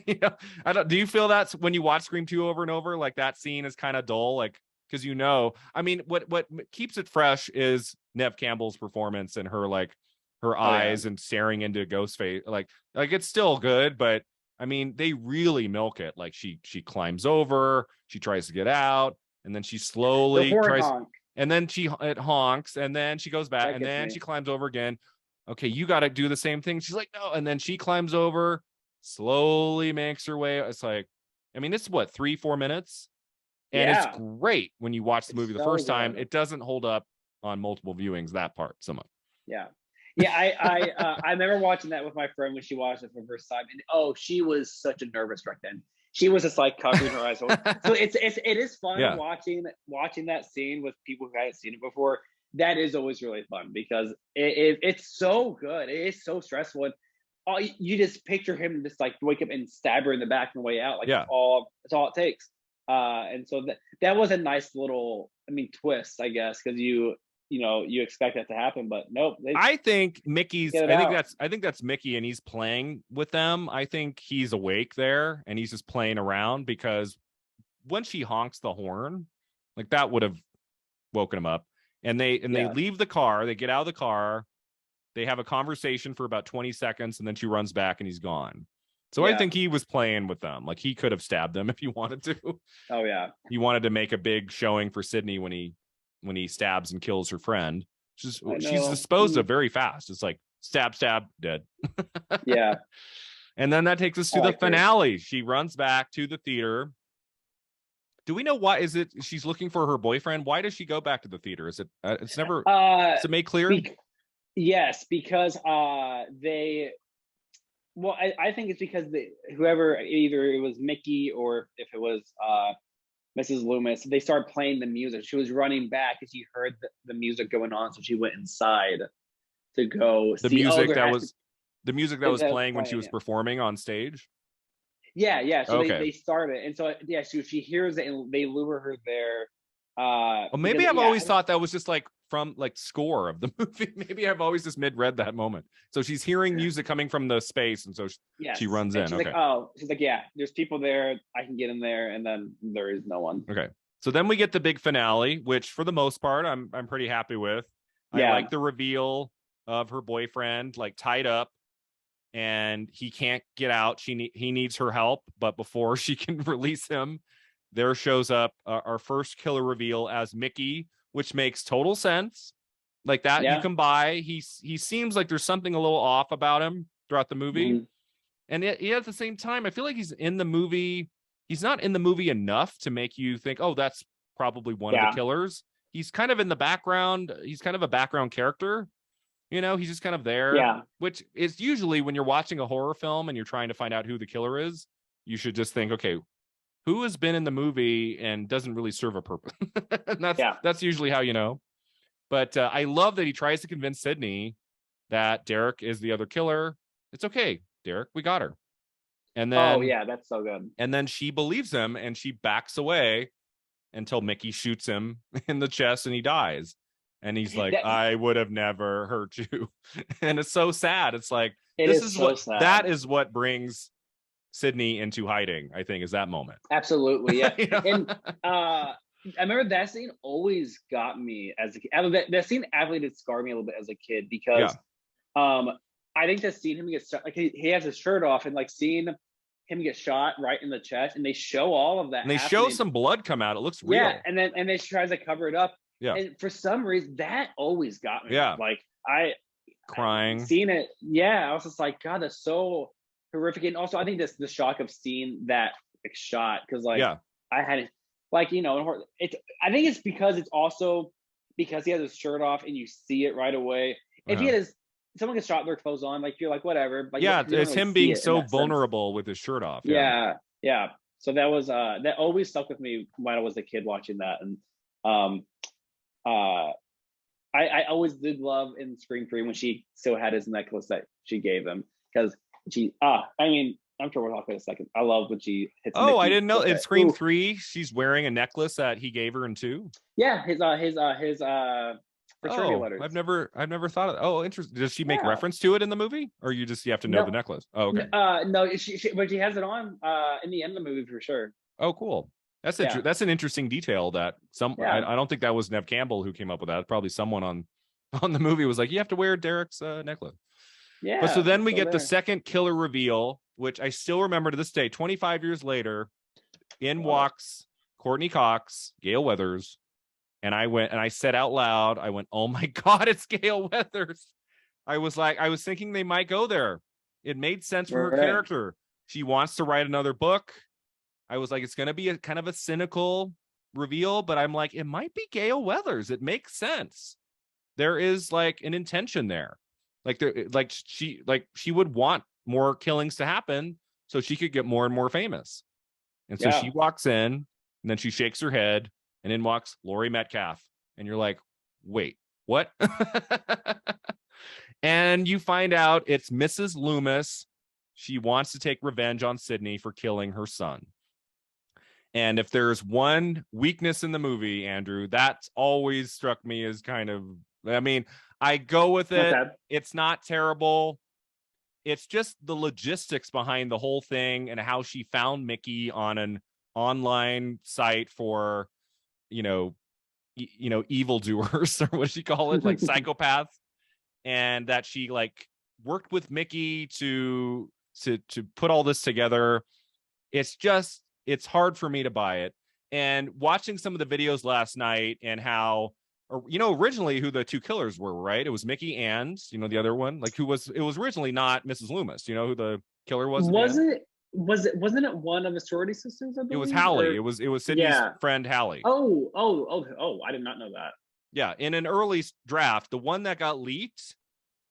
do you feel that when you watch Scream 2 over and over, like that scene is kind of dull? Like, because I mean, what keeps it fresh is Neve Campbell's performance and her eyes and staring into Ghostface. Like it's still good, but I mean, they really milk it. Like she climbs over, she tries to get out, and then she slowly tries, honk. And then it honks, and then she goes back, and then she climbs over again. Okay, you got to do the same thing. She's like, no, and then she climbs over, slowly makes her way. It's like, I mean, it's what, 3-4 minutes, and it's great when you watch the movie the first time. It doesn't hold up on multiple viewings, that part so much. I remember watching that with my friend when she watched it for the first time, and she was such a nervous wreck then. She was just like covering her eyes. So it is fun watching that scene with people who hadn't seen it before. That is always really fun because it's so good. It is so stressful, and you just picture him just like wake up and stab her in the back on the way out. Like that's all it takes. And so that was a nice little, twist, I guess, because you expect that to happen, but nope. I think that's Mickey, and he's playing with them. I think he's awake there and he's just playing around, because when she honks the horn, like that would have woken him up. And they leave the car, they get out of the car, they have a conversation for about 20 seconds, and then she runs back and he's gone. So I think he was playing with them. Like he could have stabbed them if he wanted to. Oh yeah. He wanted to make a big showing for Sydney when he stabs and kills her friend. She's disposed of very fast. It's like stab, dead. Yeah. And then that takes us to the finale. She runs back to the theater. Do we know why? Is it she's looking for her boyfriend? Why does she go back to the theater? Is it it's never is it made clear? Yes, because I think it's because whoever, either it was Mickey or if it was Mrs. Loomis, they started playing the music. She was running back and she heard the music going on, so she went inside to go the see music the music that was playing when she was performing on stage. Yeah. So they started, and so so she hears it, and they lure her there. Well, maybe I've always thought that was just like from like score of the movie. Maybe I've always just misread that moment. So she's hearing music coming from the space, and so she runs in. She's like, she's like, there's people there. I can get in there, and then there is no one. Okay. So then we get the big finale, which for the most part I'm pretty happy with. I like the reveal of her boyfriend like tied up, and he can't get out. He needs her help, but before she can release him, there shows up our first killer reveal as Mickey, which makes total sense. Like that you can buy. He seems like there's something a little off about him throughout the movie. Mm-hmm. And yet at the same time, I feel like he's in the movie. He's not in the movie enough to make you think, oh, that's probably one of the killers. He's kind of in the background. He's kind of a background character. He's just kind of there, which is usually when you're watching a horror film and you're trying to find out who the killer is, you should just think, okay, who has been in the movie and doesn't really serve a purpose? That's usually how you know. But I love that he tries to convince Sydney that Derek is the other killer. It's okay, Derek, we got her. And then that's so good. And then she believes him and she backs away until Mickey shoots him in the chest and he dies. And he's like, I would have never hurt you. And it's so sad. It's like, that is what brings Sydney into hiding, I think, is that moment. Absolutely. Yeah. And I remember that scene always got me as a kid. That scene actually did scar me a little bit as a kid because I think that seeing him get shot, like he has his shirt off, and like seeing him get shot right in the chest, and they show all of that. And they show some blood come out. It looks real. Yeah, and then she tries to cover it up. Yeah. And for some reason, that always got me. Yeah. Like crying. Seeing it. Yeah. I was just like, God, that's so horrific. And also, I think the shock of seeing that shot, because I had I think it's because it's also because he has his shirt off and you see it right away. If he had his someone gets shot, their clothes on, like you're like whatever, but Yeah, you don't it's really him see being it in so that sense. vulnerable with his shirt off. Yeah, yeah. So that was that always stuck with me when I was a kid watching that, and um uh I always did love in Scream 3 when she still had his necklace that she gave him, because I mean, I'm sure we'll talk in a second. I love when she hits Oh, I Mickey didn't know. with In it. Scream 3, she's wearing a necklace that he gave her in 2. Yeah, his fraternity Oh, letters. I've never thought of. Oh, interesting. Does she make Yeah. reference to it in the movie, or you have to know the No, necklace? Oh, okay. no, but she has it on in the end of the movie for sure. Oh, cool. Yeah, That's an interesting detail that yeah, I don't think that was Nev Campbell who came up with that. Probably someone on on the movie was like, you have to wear Derek's necklace. But so yeah. then It's we still get the there. second killer reveal, which I still remember to this day. 25 years later, in Love it. walks Courtney Cox, Gale Weathers, and I said out loud, I went, "Oh my God, it's Gale Weathers." I was thinking they might go there. It made sense for her Right. character. She wants to write another book. I was like, it's going to be a kind of a cynical reveal, but I'm like, it might be Gale Weathers. It makes sense. There is like an intention there. She would want more killings to happen so she could get more and more famous. And so Yeah. she walks in, and then she shakes her head, and in walks Laurie Metcalf. And you're like, wait, what? And you find out it's Mrs. Loomis. She wants to take revenge on Sydney for killing her son. And if there's one weakness in the movie, Andrew, that's always struck me as kind of, I mean, I go with it. Okay. It's not terrible. It's just the logistics behind the whole thing and how she found Mickey on an online site for, evildoers, or what does she call it? Like psychopaths. And that she like worked with Mickey to put all this together. It's hard for me to buy it. And watching some of the videos last night and how, originally who the two killers were, right? It was Mickey and, the other one, like it was originally not Mrs. Loomis. You know who the killer was at the Was end? wasn't it one of the sorority sisters, I It was believe? Hallie. Or It was Sydney's yeah. friend Hallie. Oh, I did not know that. Yeah, in an early draft, the one that got leaked,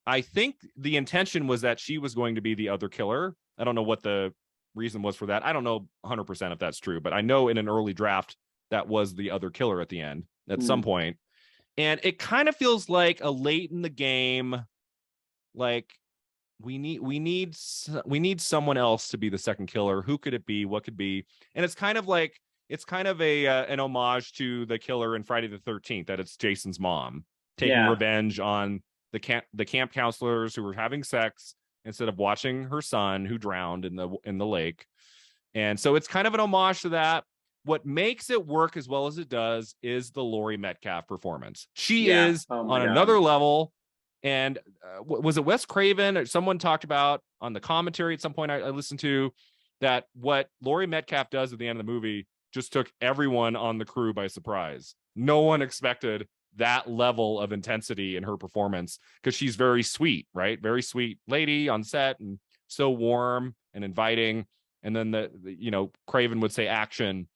I think the intention was that she was going to be the other killer. I don't know what the reason was for that. I don't know 100% if that's true, but I know in an early draft that was the other killer at the end at some point. And it kind of feels like a late in the game, like we need someone else to be the second killer. Who could it be? What could be? And it's kind of a an homage to the killer in Friday the 13th, that it's Jason's mom taking revenge on the camp counselors who were having sex instead of watching her son who drowned in the lake. And so it's kind of an homage to that. What makes it work as well as it does is the Laurie Metcalf performance. She is on another level. And was it Wes Craven or someone talked about on the commentary at some point I listened to, that what Laurie Metcalf does at the end of the movie just took everyone on the crew by surprise. No one expected that level of intensity in her performance, because she's very sweet, right? Very sweet lady on set and so warm and inviting. And then the Craven would say action,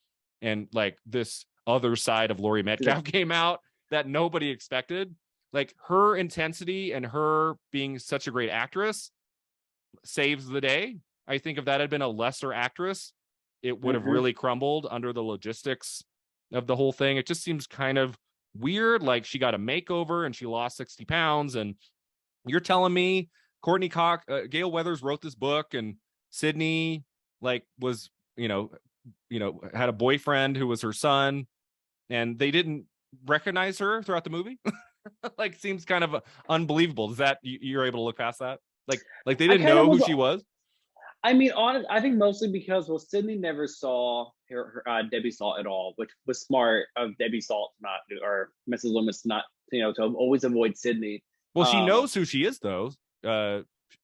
and like this other side of Laurie Metcalf came out that nobody expected. Like her intensity and her being such a great actress saves the day. I think if that had been a lesser actress, it would have really crumbled under the logistics of the whole thing. It just seems kind of weird. Like she got a makeover and she lost 60 pounds. And you're telling me Courtney Cox, Gale Weathers wrote this book, and Sydney like was, had a boyfriend who was her son, and they didn't recognize her throughout the movie. Like seems kind of unbelievable. Is that you're able to look past that? Like they didn't know who she was? I mean, I think mostly because Sydney never saw her Debbie Salt at all, which was smart of Debbie Salt not, or Mrs. Loomis not, to always avoid Sydney. Well, she knows who she is though.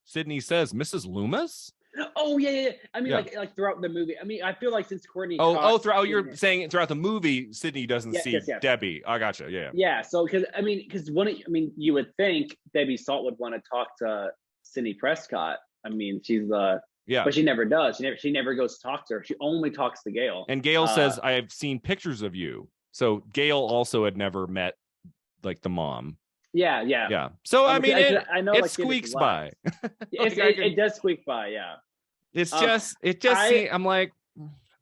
Sydney says, "Mrs. Loomis." Oh yeah. I mean, like throughout the movie. I mean, I feel like since Courtney. You're saying throughout the movie, Sydney doesn't see Debbie. I gotcha. Yeah. Yeah. So because you would think Debbie Salt would want to talk to Sydney Prescott. I mean, she's the. Yeah. But she never does. She never goes to talk to her. She only talks to Gale. And Gale says, "I have seen pictures of you." So Gale also had never met like the mom. Yeah. So I mean, I know it like squeaks by. Like, it does squeak by. Yeah. It's just I'm like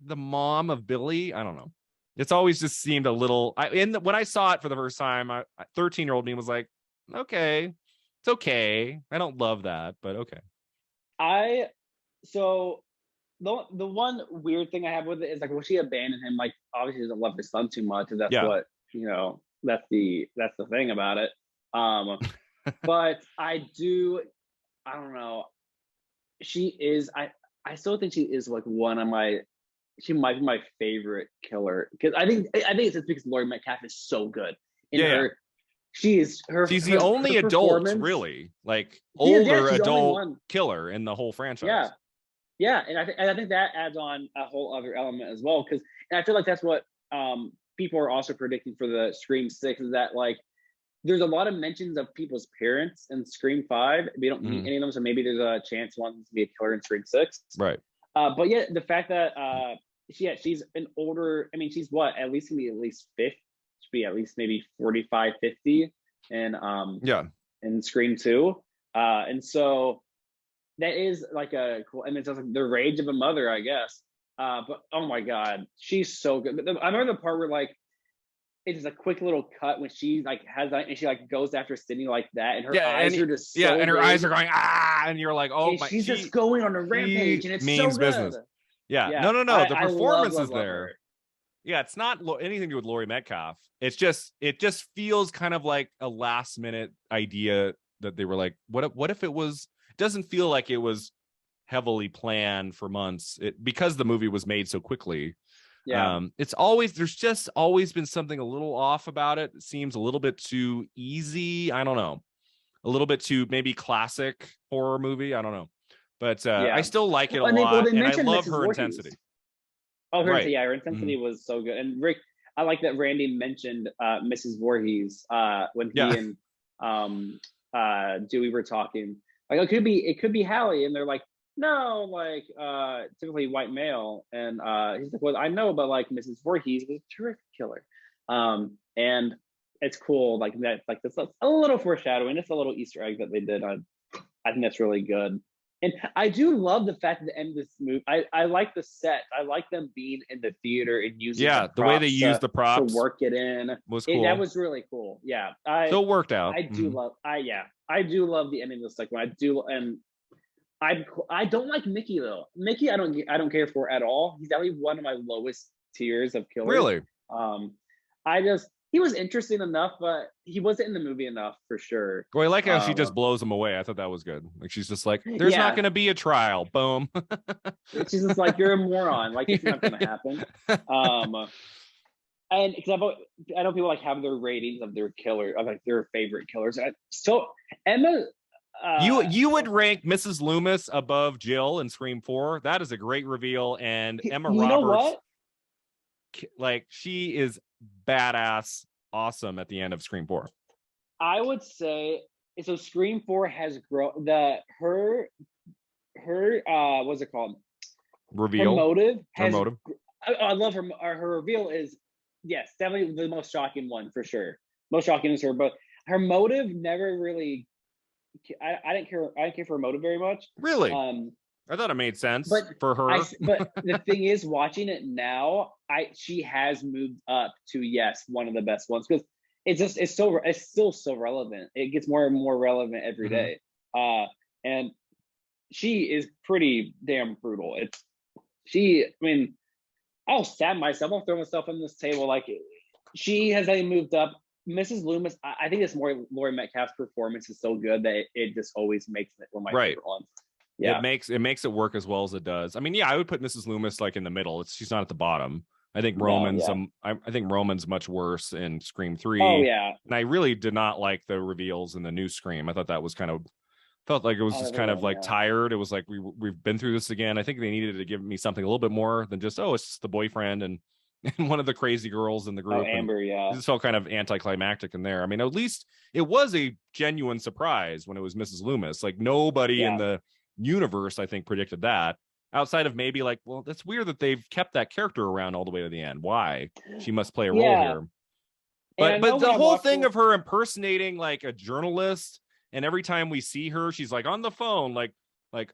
the mom of Billy. I don't know. It's always just seemed a little. When I saw it for the first time, 13-year-old me was like, okay, it's okay. I don't love that, but okay. So the one weird thing I have with it is like, will she abandon him? Like, obviously, she doesn't love her son too much, and that's what that's the thing about it. But I don't know. She is. I still think she is like one of my. She might be my favorite killer because I think it's just because Laurie Metcalf is so good in her. She's the only adult, really, like older adult killer in the whole franchise. Yeah, and I think that adds on a whole other element as well because I feel like that's what people are also predicting for the Scream 6 is that like there's a lot of mentions of people's parents in Scream 5. We don't meet any of them, so maybe there's a chance one to be a killer in Scream 6. Right. But yeah, the fact that she's an older. I mean, she's what at least gonna be at least 50. Should be at least maybe 45, 50, and in Scream 2. And so that is like a cool. I mean, it's like the rage of a mother, I guess. But oh my god, she's so good. I remember the part where like it's just a quick little cut when she like has that and she like goes after Sydney like that, and her eyes are just and her eyes are going and you're like, oh my, she's just going on a rampage, and it's means so business. good. Yeah, no, the performance is there. Yeah, it's not anything to do with Laurie Metcalf. It just feels kind of like a last minute idea that they were like, what if it was? It doesn't feel like it was heavily planned for months. Because the movie was made so quickly. Yeah, there's just always been something a little off about it. It seems a little bit too easy. I don't know, a little bit too maybe classic horror movie. I don't know, but I still like it a lot, and I love her intensity. Oh, her intensity was so good. And Rick, I like that Randy mentioned Mrs. Voorhees when he and Dewey were talking. Like it could be Hallie, and they're like, no, like typically white male, and he's like, well, I know, but like Mrs. Voorhees was a terrific killer, and it's cool, like that, like this a little foreshadowing, it's a little Easter egg that they did. I think that's really good. And I do love the fact that the end of this movie, I like the set. I like them being in the theater and using the way they use the props to work it in was cool. That was really cool. Yeah, still worked out. I do love. I do love the ending of the second one. I do, and I don't like Mickey though. Mickey, I don't care for at all. He's definitely one of my lowest tiers of killers. Really? He was interesting enough, but he wasn't in the movie enough for sure. Well, I like how she just blows him away. I thought that was good. Like she's just like, there's not going to be a trial. Boom. She's just like, you're a moron. Like it's not going to happen. And because I know people like have their ratings of their killer, of like their favorite killers. So Emma, you would rank Mrs. Loomis above Jill in Scream 4. That is a great reveal. And Emma Roberts, know what? Like she is badass, awesome at the end of Scream 4. I would say so. Scream 4 has grown her what's it called? Reveal. Her motive. I love her. Her reveal is definitely the most shocking one for sure. Most shocking is her, but her motive never really. I didn't care. I didn't care for her motive very much. Really. I thought it made sense for her. But the thing is, watching it now, she has moved up to one of the best ones because it's still so relevant. It gets more and more relevant every day. And she is pretty damn brutal. I mean, I'll stab myself. I'll throw myself on this table. Like she has moved up. Mrs. Loomis, I think it's more Laurie Metcalf's performance is so good that it just always makes it one of my favorite ones. Yeah, it makes it work as well as it does. I mean, I would put Mrs. Loomis like in the middle. She's not at the bottom. I think Roman's I think Roman's much worse in Scream 3. Oh yeah. And I really did not like the reveals in the new Scream. I thought that was felt like it was just kind of like tired. It was like we've been through this again. I think they needed to give me something a little bit more than just it's just the boyfriend and one of the crazy girls in the group. Amber, It just felt kind of anticlimactic in there. I mean, at least it was a genuine surprise when it was Mrs. Loomis. Like nobody in the universe, I think, predicted that. Outside of maybe like, well, that's weird that they've kept that character around all the way to the end. Why? She must play a role here. But the whole thing of her impersonating like a journalist, and every time we see her, she's like on the phone, like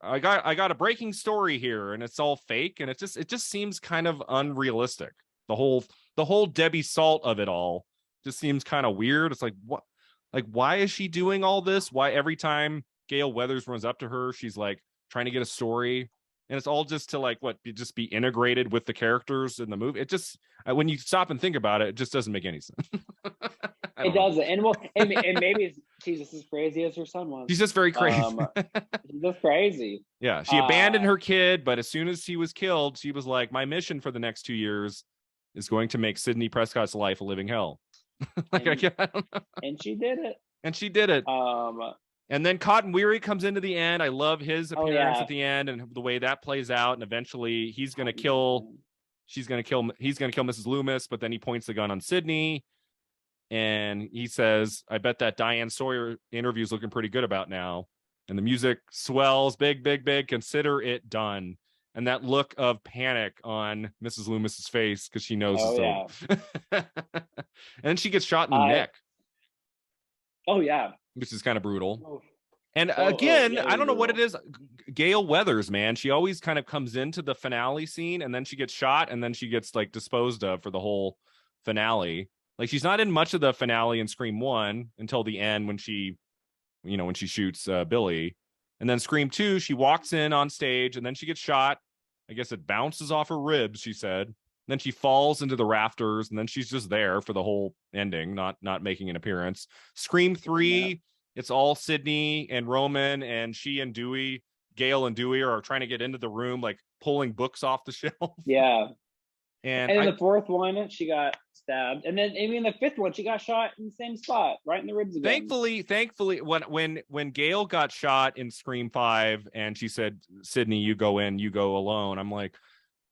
I got a breaking story here, and it's all fake, and it just seems kind of unrealistic. The whole Debbie Salt of it all just seems kind of weird. It's like, what, like, why is she doing all this? Why every time Gale Weathers runs up to her, she's like trying to get a story, and it's all just to like just be integrated with the characters in the movie. It just, when you stop and think about it, it just doesn't make any sense. It doesn't, and maybe she's just as crazy as her son was. She's just very crazy. She's just crazy. Yeah, she abandoned her kid, but as soon as he was killed, she was like, my mission for the next 2 years is going to make Sidney Prescott's life a living hell. Like, I don't know. And she did it. And then Cotton Weary comes into the end. I love his appearance at the end and the way that plays out. And eventually he's going to kill Mrs. Loomis, but then he points the gun on Sidney. And he says, I bet that Diane Sawyer interview is looking pretty good about now. And the music swells, big, big, big. Consider it done. And that look of panic on Mrs. Loomis's face because she knows it's over. And then she gets shot in the neck. Oh, yeah. Which is kind of brutal. And again, I don't know what it is. Gale Weathers, man, she always kind of comes into the finale scene and then she gets shot and then she gets like disposed of for the whole finale. Like, she's not in much of the finale in Scream 1 until the end when she shoots Billy. And then Scream 2, she walks in on stage and then she gets shot. I guess it bounces off her ribs, she said. And then she falls into the rafters and then she's just there for the whole ending, not making an appearance. Scream 3, it's all Sidney and Roman, and she and Dewey, Gale and Dewey are trying to get into the room, like pulling books off the shelf. Yeah. And in the fourth one, she got stabbed, and then even the fifth one, she got shot in the same spot, right in the ribs again. Thankfully, when Gale got shot in Scream 5, and she said, "Sidney, you go in, you go alone," I'm like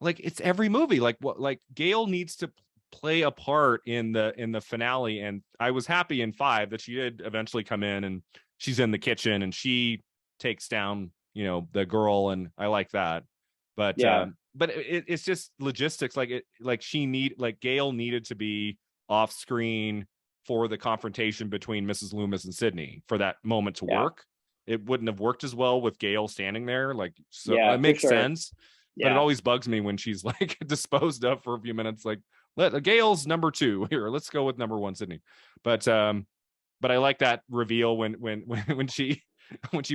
it's every movie. Like, what? Like, Gale needs to play a part in the finale, and I was happy in 5 that she did eventually come in, and she's in the kitchen and she takes down the girl, and I like that. But it's just logistics. Gale needed to be off screen for the confrontation between Mrs. Loomis and Sidney for that moment to work. It wouldn't have worked as well with Gale standing there. It makes sense. Yeah. But it always bugs me when she's like disposed of for a few minutes. Like, Gale's number 2 here. Let's go with number 1, Sidney. But I like that reveal when she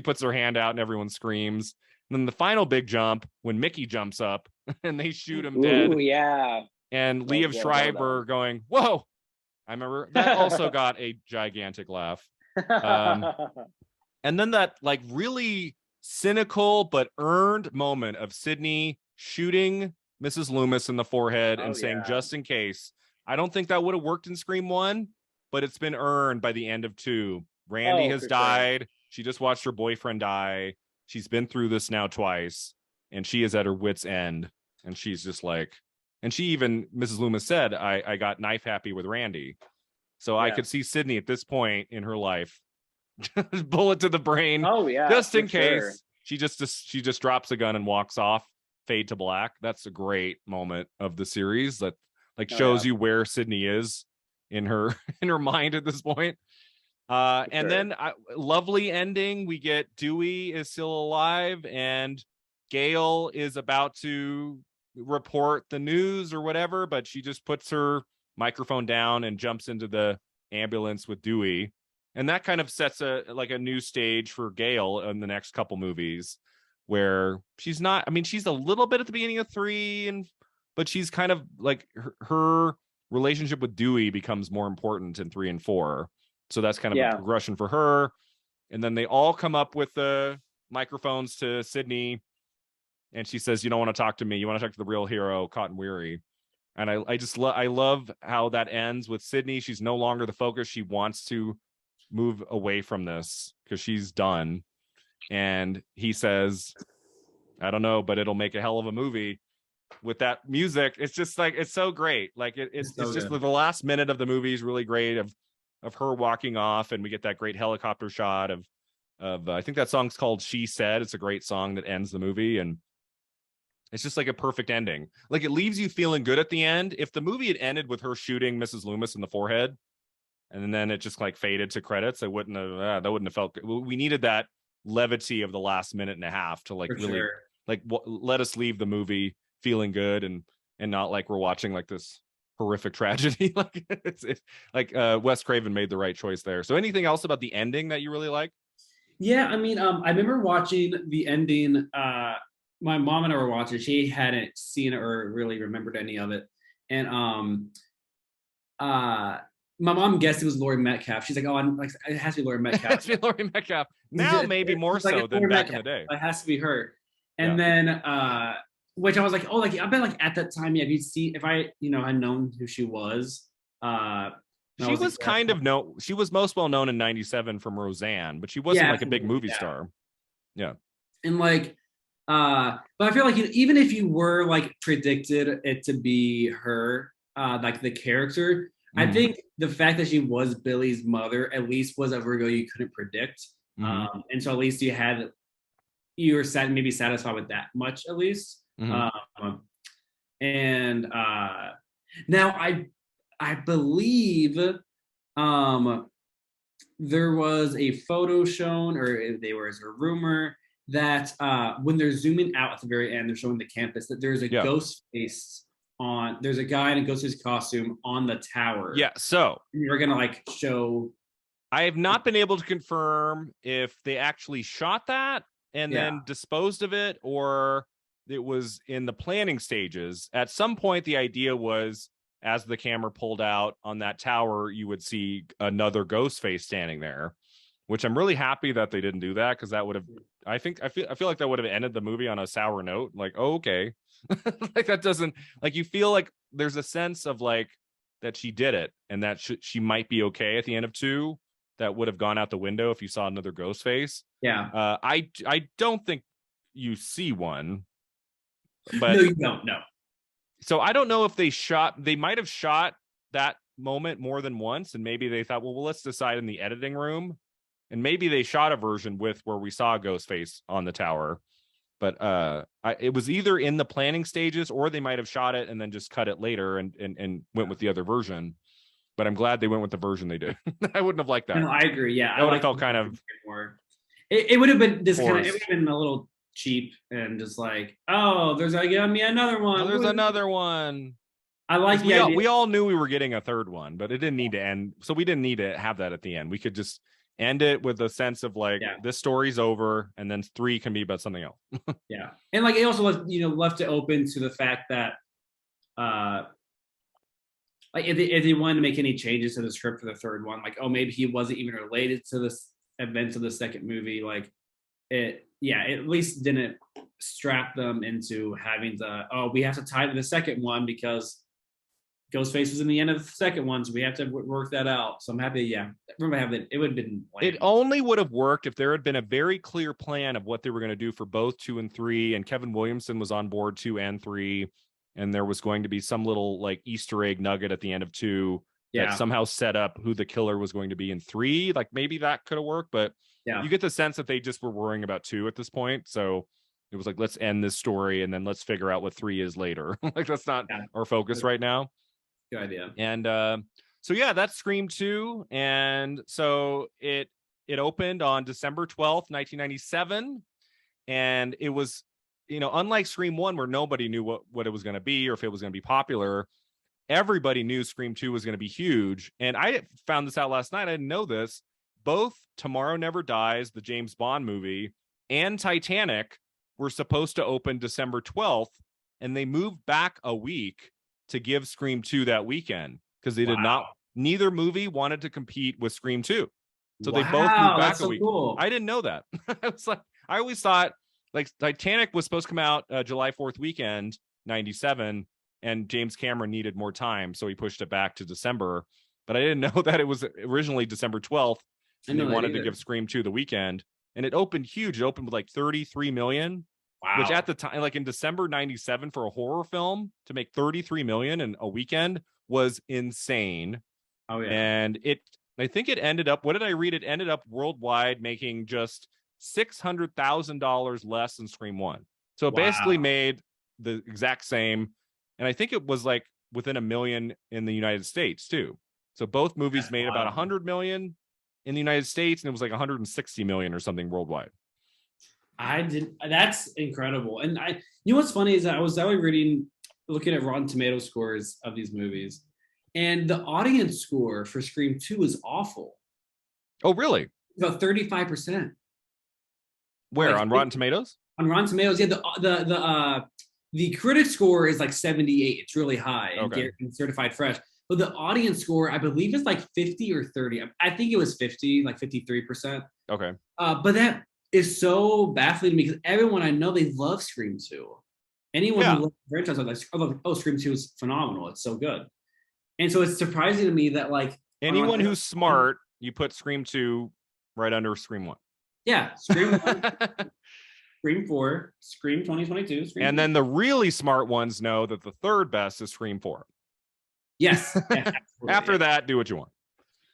puts her hand out and everyone screams. And then the final big jump when Mickey jumps up and they shoot him dead. Ooh, yeah. And Liev Schreiber going, "Whoa!" I remember that also got a gigantic laugh. And then that like really cynical but earned moment of Sidney shooting Mrs. Loomis in the forehead and saying, "Just in case." I don't think that would have worked in Scream 1, but it's been earned by the end of 2. Randy has died. Sure. She just watched her boyfriend die. She's been through this now twice, and she is at her wit's end. And she's just like, and Mrs. Loomis said, I got knife happy with Randy. So I could see Sidney at this point in her life, bullet to the brain. Oh yeah. Just in case. Sure. She just drops a gun and walks off, fade to black. That's a great moment of the series that shows you where Sidney is in her mind at this point. Then lovely ending. We get Dewey is still alive and Gale is about to report the news or whatever, but she just puts her microphone down and jumps into the ambulance with Dewey. And that kind of sets a new stage for Gale in the next couple movies, where she's a little bit at the beginning of 3, but she's kind of like her relationship with Dewey becomes more important in 3 and 4. So that's kind of a progression for her. And then they all come up with the microphones to Sidney. And she says, "You don't want to talk to me. You want to talk to the real hero, Cotton Weary." And I love how that ends with Sidney. She's no longer the focus. She wants to move away from this because she's done. And he says, "I don't know, but it'll make a hell of a movie." With that music, it's just like, it's so great. Like it's just the last minute of the movie is really great of her walking off, and we get that great helicopter shot of I think that song's called "She Said." It's a great song that ends the movie, and it's just like a perfect ending. Like, it leaves you feeling good at the end. If the movie had ended with her shooting Mrs. Loomis in the forehead, and then it just like faded to credits. That wouldn't have felt good. We needed that levity of the last minute and a half to like For really sure. like let us leave the movie feeling good and not like we're watching like this horrific tragedy. Like it's like Wes Craven made the right choice there. So anything else about the ending that you really like? Yeah, I mean, I remember watching the ending. My mom and I were watching. She hadn't seen it or really remembered any of it, and uh, my mom guessed it was Laurie Metcalf. She's like, "Oh, I'm like, it has to be Laurie It has Metcalf." to be Laurie Metcalf. Now maybe more It's like, so it's than Laurie back in Metcalf. the day. It has to be her. And Yeah. then, which I was like, oh, like I bet like at that time, yeah, if you see, if I, had known who she was, She was kind of she was most well known in 97 from Roseanne, but she wasn't like a big movie star. Yeah. And like, but I feel like even if you were like predicted it to be her, like the character, I think the fact that she was Billy's mother at least was a Virgo you couldn't predict. And so at least you were maybe satisfied with that much at least. And now I believe there was a photo shown, or there was a rumor that when they're zooming out at the very end, they're showing the campus, that there's a ghost face on. There's a guy in a ghost face costume on the tower. Yeah. So you're gonna like show. I have not been able to confirm if they actually shot that and then disposed of it, or it was in the planning stages. At some point, the idea was, as the camera pulled out on that tower, you would see another ghost face standing there, which I'm really happy that they didn't do that, because that would have, I feel like that would have ended the movie on a sour note. Like, oh, okay. Like that doesn't, like, you feel like there's a sense of like that she did it and that she might be okay at the end of 2. That would have gone out the window if you saw another ghost face. Yeah. I don't think you see one, but no, you don't. No. So I don't know if they might have shot that moment more than once, and maybe they thought, well, let's decide in the editing room, and maybe they shot a version with where we saw a ghost face on the tower. But it was either in the planning stages, or they might have shot it and then just cut it later and went with the other version. But I'm glad they went with the version they did. I wouldn't have liked that. No, I agree. Yeah, I would have felt kind of more. It would have been this kind of. It would have been a little cheap and just like, oh, there's like another one. Oh, there's another one. I like we all knew we were getting a third one, but it didn't need to end. So we didn't need to have that at the end. We could just end it with a sense of like, this story's over, and then 3 can be about something else. Yeah, and like it also left it open to the fact that like if they wanted to make any changes to the script for the third one, like, oh, maybe he wasn't even related to the events of the second movie, like it at least didn't strap them into having to, we have to tie to the second one because Ghostface was in the end of the second one, so we have to work that out. So I'm happy. I remember having it would have been lame. It only would have worked if there had been a very clear plan of what they were going to do for both 2 and 3, and Kevin Williamson was on board 2 and 3, and there was going to be some little like Easter egg nugget at the end of 2 that somehow set up who the killer was going to be in 3. Like maybe that could have worked, but you get the sense that they just were worrying about 2 at this point. So it was like, let's end this story and then let's figure out what 3 is later. Like that's not our focus right now. Good idea. And so that's Scream 2. And so it opened on December 12th, 1997. And it was, unlike Scream 1, where nobody knew what it was going to be or if it was going to be popular, everybody knew Scream 2 was going to be huge. And I found this out last night. I didn't know this. Both Tomorrow Never Dies, the James Bond movie, and Titanic were supposed to open December 12th, and they moved back a week to give Scream 2 that weekend because they did not. Neither movie wanted to compete with Scream 2, so they both moved back a week. Cool. I didn't know that. I was like, I always thought like Titanic was supposed to come out July 4th weekend, 97, and James Cameron needed more time, so he pushed it back to December. But I didn't know that it was originally December 12th, and they wanted to give Scream 2 the weekend, and it opened huge. It opened with like 33 million. Wow. Which at the time, like in December 97, for a horror film to make 33 million in a weekend was insane. Oh yeah. And I think it ended up, what did I read? It ended up worldwide making just $600,000 less than Scream 1. So it basically made the exact same. And I think it was like within $1 million in the United States too. So both movies made about 100 million in the United States, and it was like 160 million or something worldwide. That's incredible. And you know what's funny is that I was looking at Rotten Tomato scores of these movies, and the audience score for Scream 2 is awful. Oh, really? About 35%. Where, on Rotten Tomatoes? On Rotten Tomatoes, yeah. The critic score is like 78. It's really high and certified fresh. But the audience score, I believe, is like 50 or 30. I think it was 50, like 53%. Okay. But that is so baffling to me because everyone I know, they love Scream 2. Anyone who loves the franchise, like, oh, Scream 2 is phenomenal. It's so good. And so it's surprising to me that, like, anyone who's smart, you put Scream 2 right under Scream 1. Yeah, Scream 1, Scream 4, Scream 2022, Scream and 2. then the really smart ones know that the third best is Scream 4. Yes. After that, do what you want.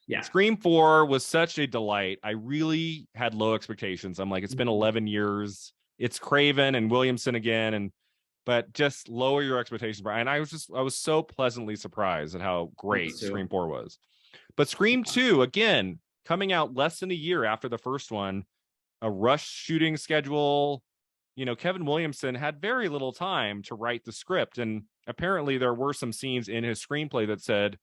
Yeah. Scream 4 was such a delight. I really had low expectations. I'm like, it's been 11 years. It's Craven and Williamson again, but just lower your expectations, Brian. I was so pleasantly surprised at how great Scream 4 was. But Scream 2, again, coming out less than a year after the first one, a rush shooting schedule. You know, Kevin Williamson had very little time to write the script, and apparently there were some scenes in his screenplay that said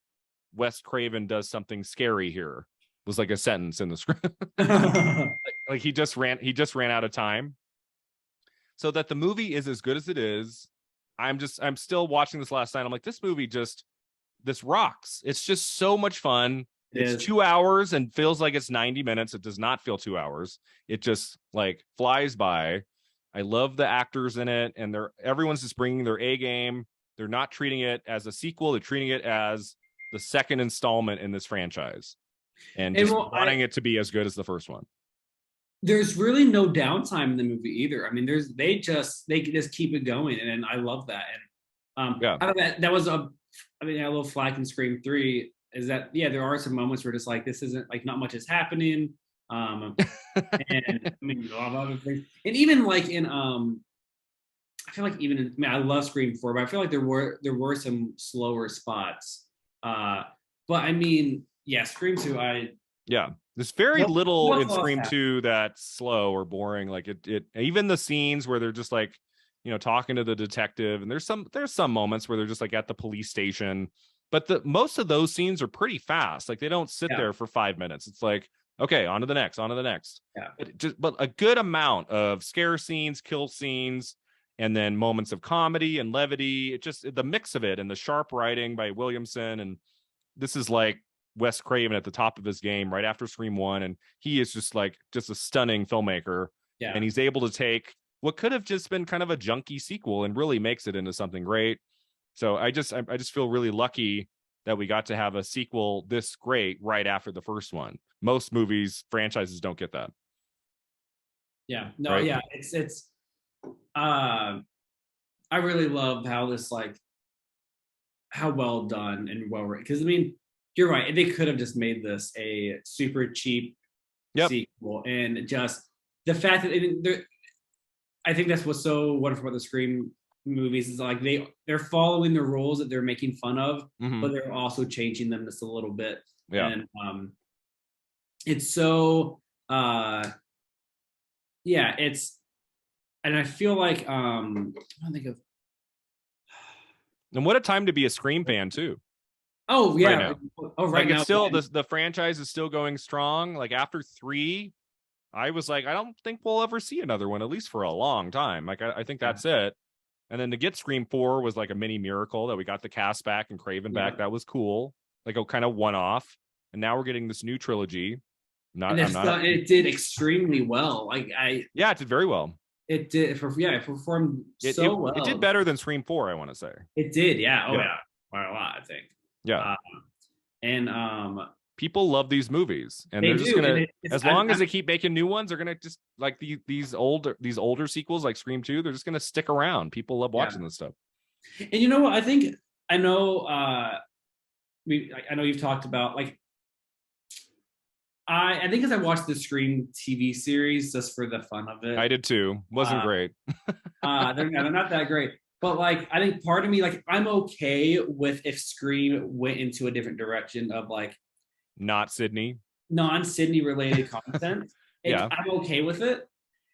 Wes Craven does something scary here. It was like a sentence in the script. like he just ran out of time. So that the movie is as good as it is. I'm still watching this last night. I'm like, this movie this rocks. It's just so much fun. It's 2 hours and feels like it's 90 minutes. It does not feel 2 hours. It just like flies by. I love the actors in it, and everyone's just bringing their A game. They're not treating it as a sequel. They're treating it as the second installment in this franchise, and just wanting it to be as good as the first one. There's really no downtime in the movie either. I mean, they just keep it going, and I love that. And that was a little flack in Scream 3 is that there are some moments where just like this isn't like not much is happening. And I mean, a lot of other things, and even like in I feel like I love Scream 4, but I feel like there were some slower spots. But I mean, Scream 2, there's very little in Scream 2 that's slow or boring. Like it even the scenes where they're just like, you know, talking to the detective, and there's some moments where they're just like at the police station, but most of those scenes are pretty fast. Like they don't sit there for 5 minutes. It's like, okay, on to the next. Yeah. But a good amount of scare scenes, kill scenes, and then moments of comedy and levity. It just the mix of it and the sharp writing by Williamson, and this is like Wes Craven at the top of his game right after Scream 1, and he is just a stunning filmmaker. Yeah. And he's able to take what could have just been kind of a junky sequel and really makes it into something great. So I just feel really lucky that we got to have a sequel this great right after the first one. Most franchises don't get that. Yeah. No, right? Yeah. It's I really love how this how well done and well written. Because I mean, you're right. They could have just made this a super cheap sequel, and just the fact that I think that's what's so wonderful about the Scream movies is like they're following the rules that they're making fun of, but they're also changing them just a little bit. Yeah. And it's so and I feel like I don't think of. And what a time to be a Scream fan too. Oh yeah. Right now. It's still the franchise is still going strong. Like after 3, I was like, I don't think we'll ever see another one, at least for a long time. Like I think that's it. And then to get Scream 4 was like a mini miracle that we got the cast back and Craven back. That was cool. Like a kind of one-off. And now we're getting this new trilogy. It did extremely well. it did very well. It did. It performed so well. It did better than Scream 4, I want to say. It did, yeah. Oh yeah, by a lot, I think. Yeah. And people love these movies, and they're just gonna, as long as they keep making new ones, they're gonna just like these older sequels like Scream 2. They're just gonna stick around. People love watching this stuff. And you know what? I know you've talked about like. I think as I watched the Scream TV series just for the fun of it. I did too. Wasn't great. They're not that great. But like, I think part of me, like, I'm okay with if Scream went into a different direction of like Not Sydney. non-Sydney related content. Yeah. I'm okay with it.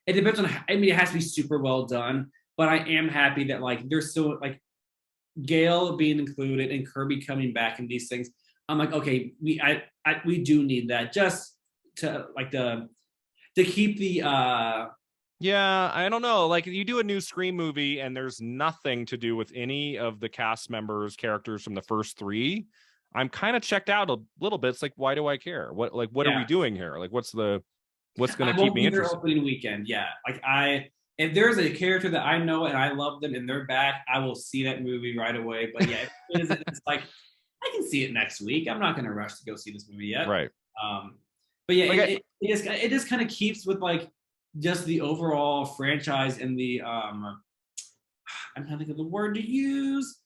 It depends on. I mean, it has to be super well done. But I am happy that like there's still like Gail being included and Kirby coming back and these things. I'm like, okay, we do need that just to like to keep the Yeah, I don't know. Like you do a new Scream movie and there's nothing to do with any of the cast members, characters from the first three. I'm kind of checked out a little bit. It's like, why do I care? What are we doing here? Like, what's going to keep me interested? Opening weekend, yeah. Like if there's a character that I know and I love them and they're back, I will see that movie right away. But yeah, it's like I can see it next week. I'm not going to rush to go see this movie yet. Right. But yeah, like it just kind of keeps with like just the overall franchise and the I'm trying to think of the word to use.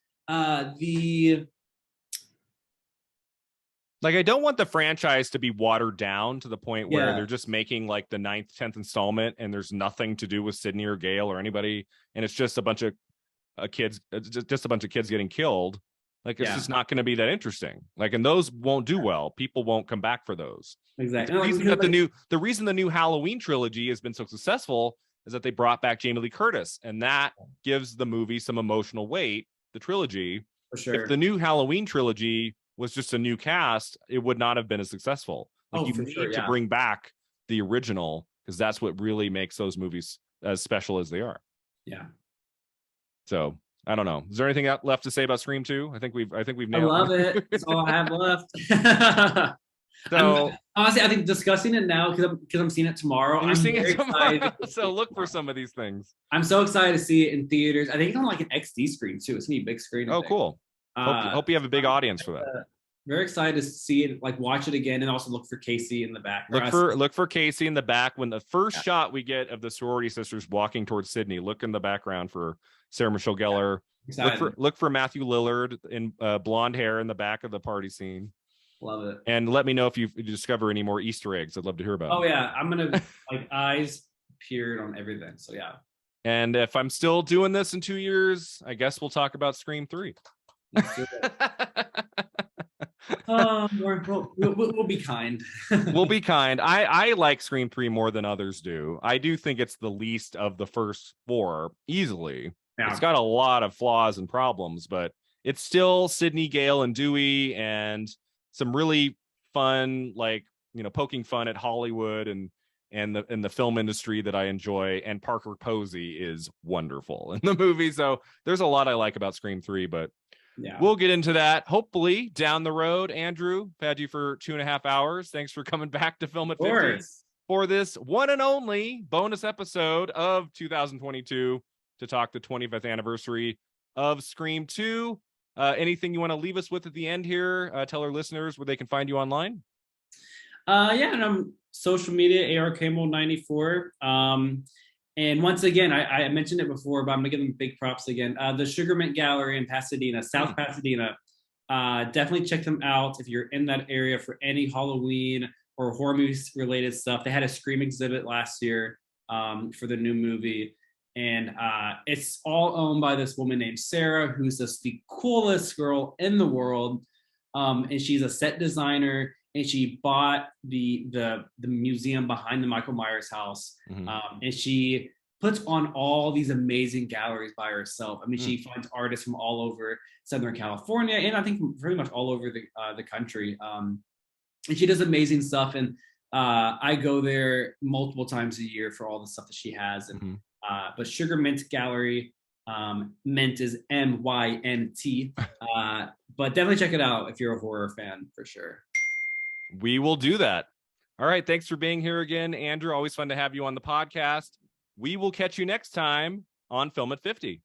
Like, I don't want the franchise to be watered down to the point where they're just making like the 9th, 10th installment and there's nothing to do with Sydney or Gail or anybody. And it's just a bunch of kids, just a bunch of kids getting killed. Like, it's just not going to be that interesting. Like, and those won't do well. People won't come back for those. Exactly. The reason the new Halloween trilogy has been so successful is that they brought back Jamie Lee Curtis, and that gives the movie some emotional weight, the trilogy. For sure. If the new Halloween trilogy was just a new cast, it would not have been as successful. Like, you need to bring back the original, because that's what really makes those movies as special as they are. Yeah. So I don't know. Is there anything left to say about Scream 2? I think we've nailed it. I love it. That's all I have left. So honestly, I think discussing it now because I'm seeing it tomorrow. You're seeing it tomorrow. So look for some of these things. I'm so excited to see it in theaters. I think it's on like an XD screen too. It's gonna be a big screen. Oh, cool. Hope you have a big audience for that. Very excited to see it, like watch it again, and also look for Casey in the back. Look for Casey in the back. When the first shot we get of the sorority sisters walking towards Sydney, look in the background for Sarah Michelle Gellar. Look for Matthew Lillard in blonde hair in the back of the party scene. Love it. And let me know if you discover any more Easter eggs. I'd love to hear about. Oh yeah, I'm gonna like eyes peered on everything. So yeah. And if I'm still doing this in 2 years, I guess we'll talk about Scream 3. Let's do it. We'll be kind. We'll be kind. I like Scream 3 more than others do. I do think it's the least of the first 4 easily. Yeah. It's got a lot of flaws and problems, but it's still Sydney, Gale, and Dewey, and some really fun, like, poking fun at Hollywood and the film industry that I enjoy. And Parker Posey is wonderful in the movie. So there's a lot I like about Scream 3, but we'll get into that hopefully down the road. Andrew, I've had you for 2.5 hours. Thanks for coming back to Film at 50 for this one and only bonus episode of 2022 to talk the 25th anniversary of Scream 2. Anything you want to leave us with at the end here? Tell our listeners where they can find you online. And I'm social media, AR Campbell 94. And once again, I mentioned it before, but I'm gonna give them big props again. The Sugar Mint Gallery in Pasadena, South Pasadena. Definitely check them out if you're in that area for any Halloween or horror movies related stuff. They had a Scream exhibit last year for the new movie. And it's all owned by this woman named Sarah, who's just the coolest girl in the world. And she's a set designer, and she bought the museum behind the Michael Myers house. And she puts on all these amazing galleries by herself. I mean, she finds artists from all over Southern California, and I think pretty much all over the country. And she does amazing stuff. And I go there multiple times a year for all the stuff that she has. And but Sugar Mint Gallery, Mint is MYNT. But definitely check it out if you're a horror fan, for sure. We will do that. All right. Thanks for being here again, Andrew. Always fun to have you on the podcast. We will catch you next time on Film at 50.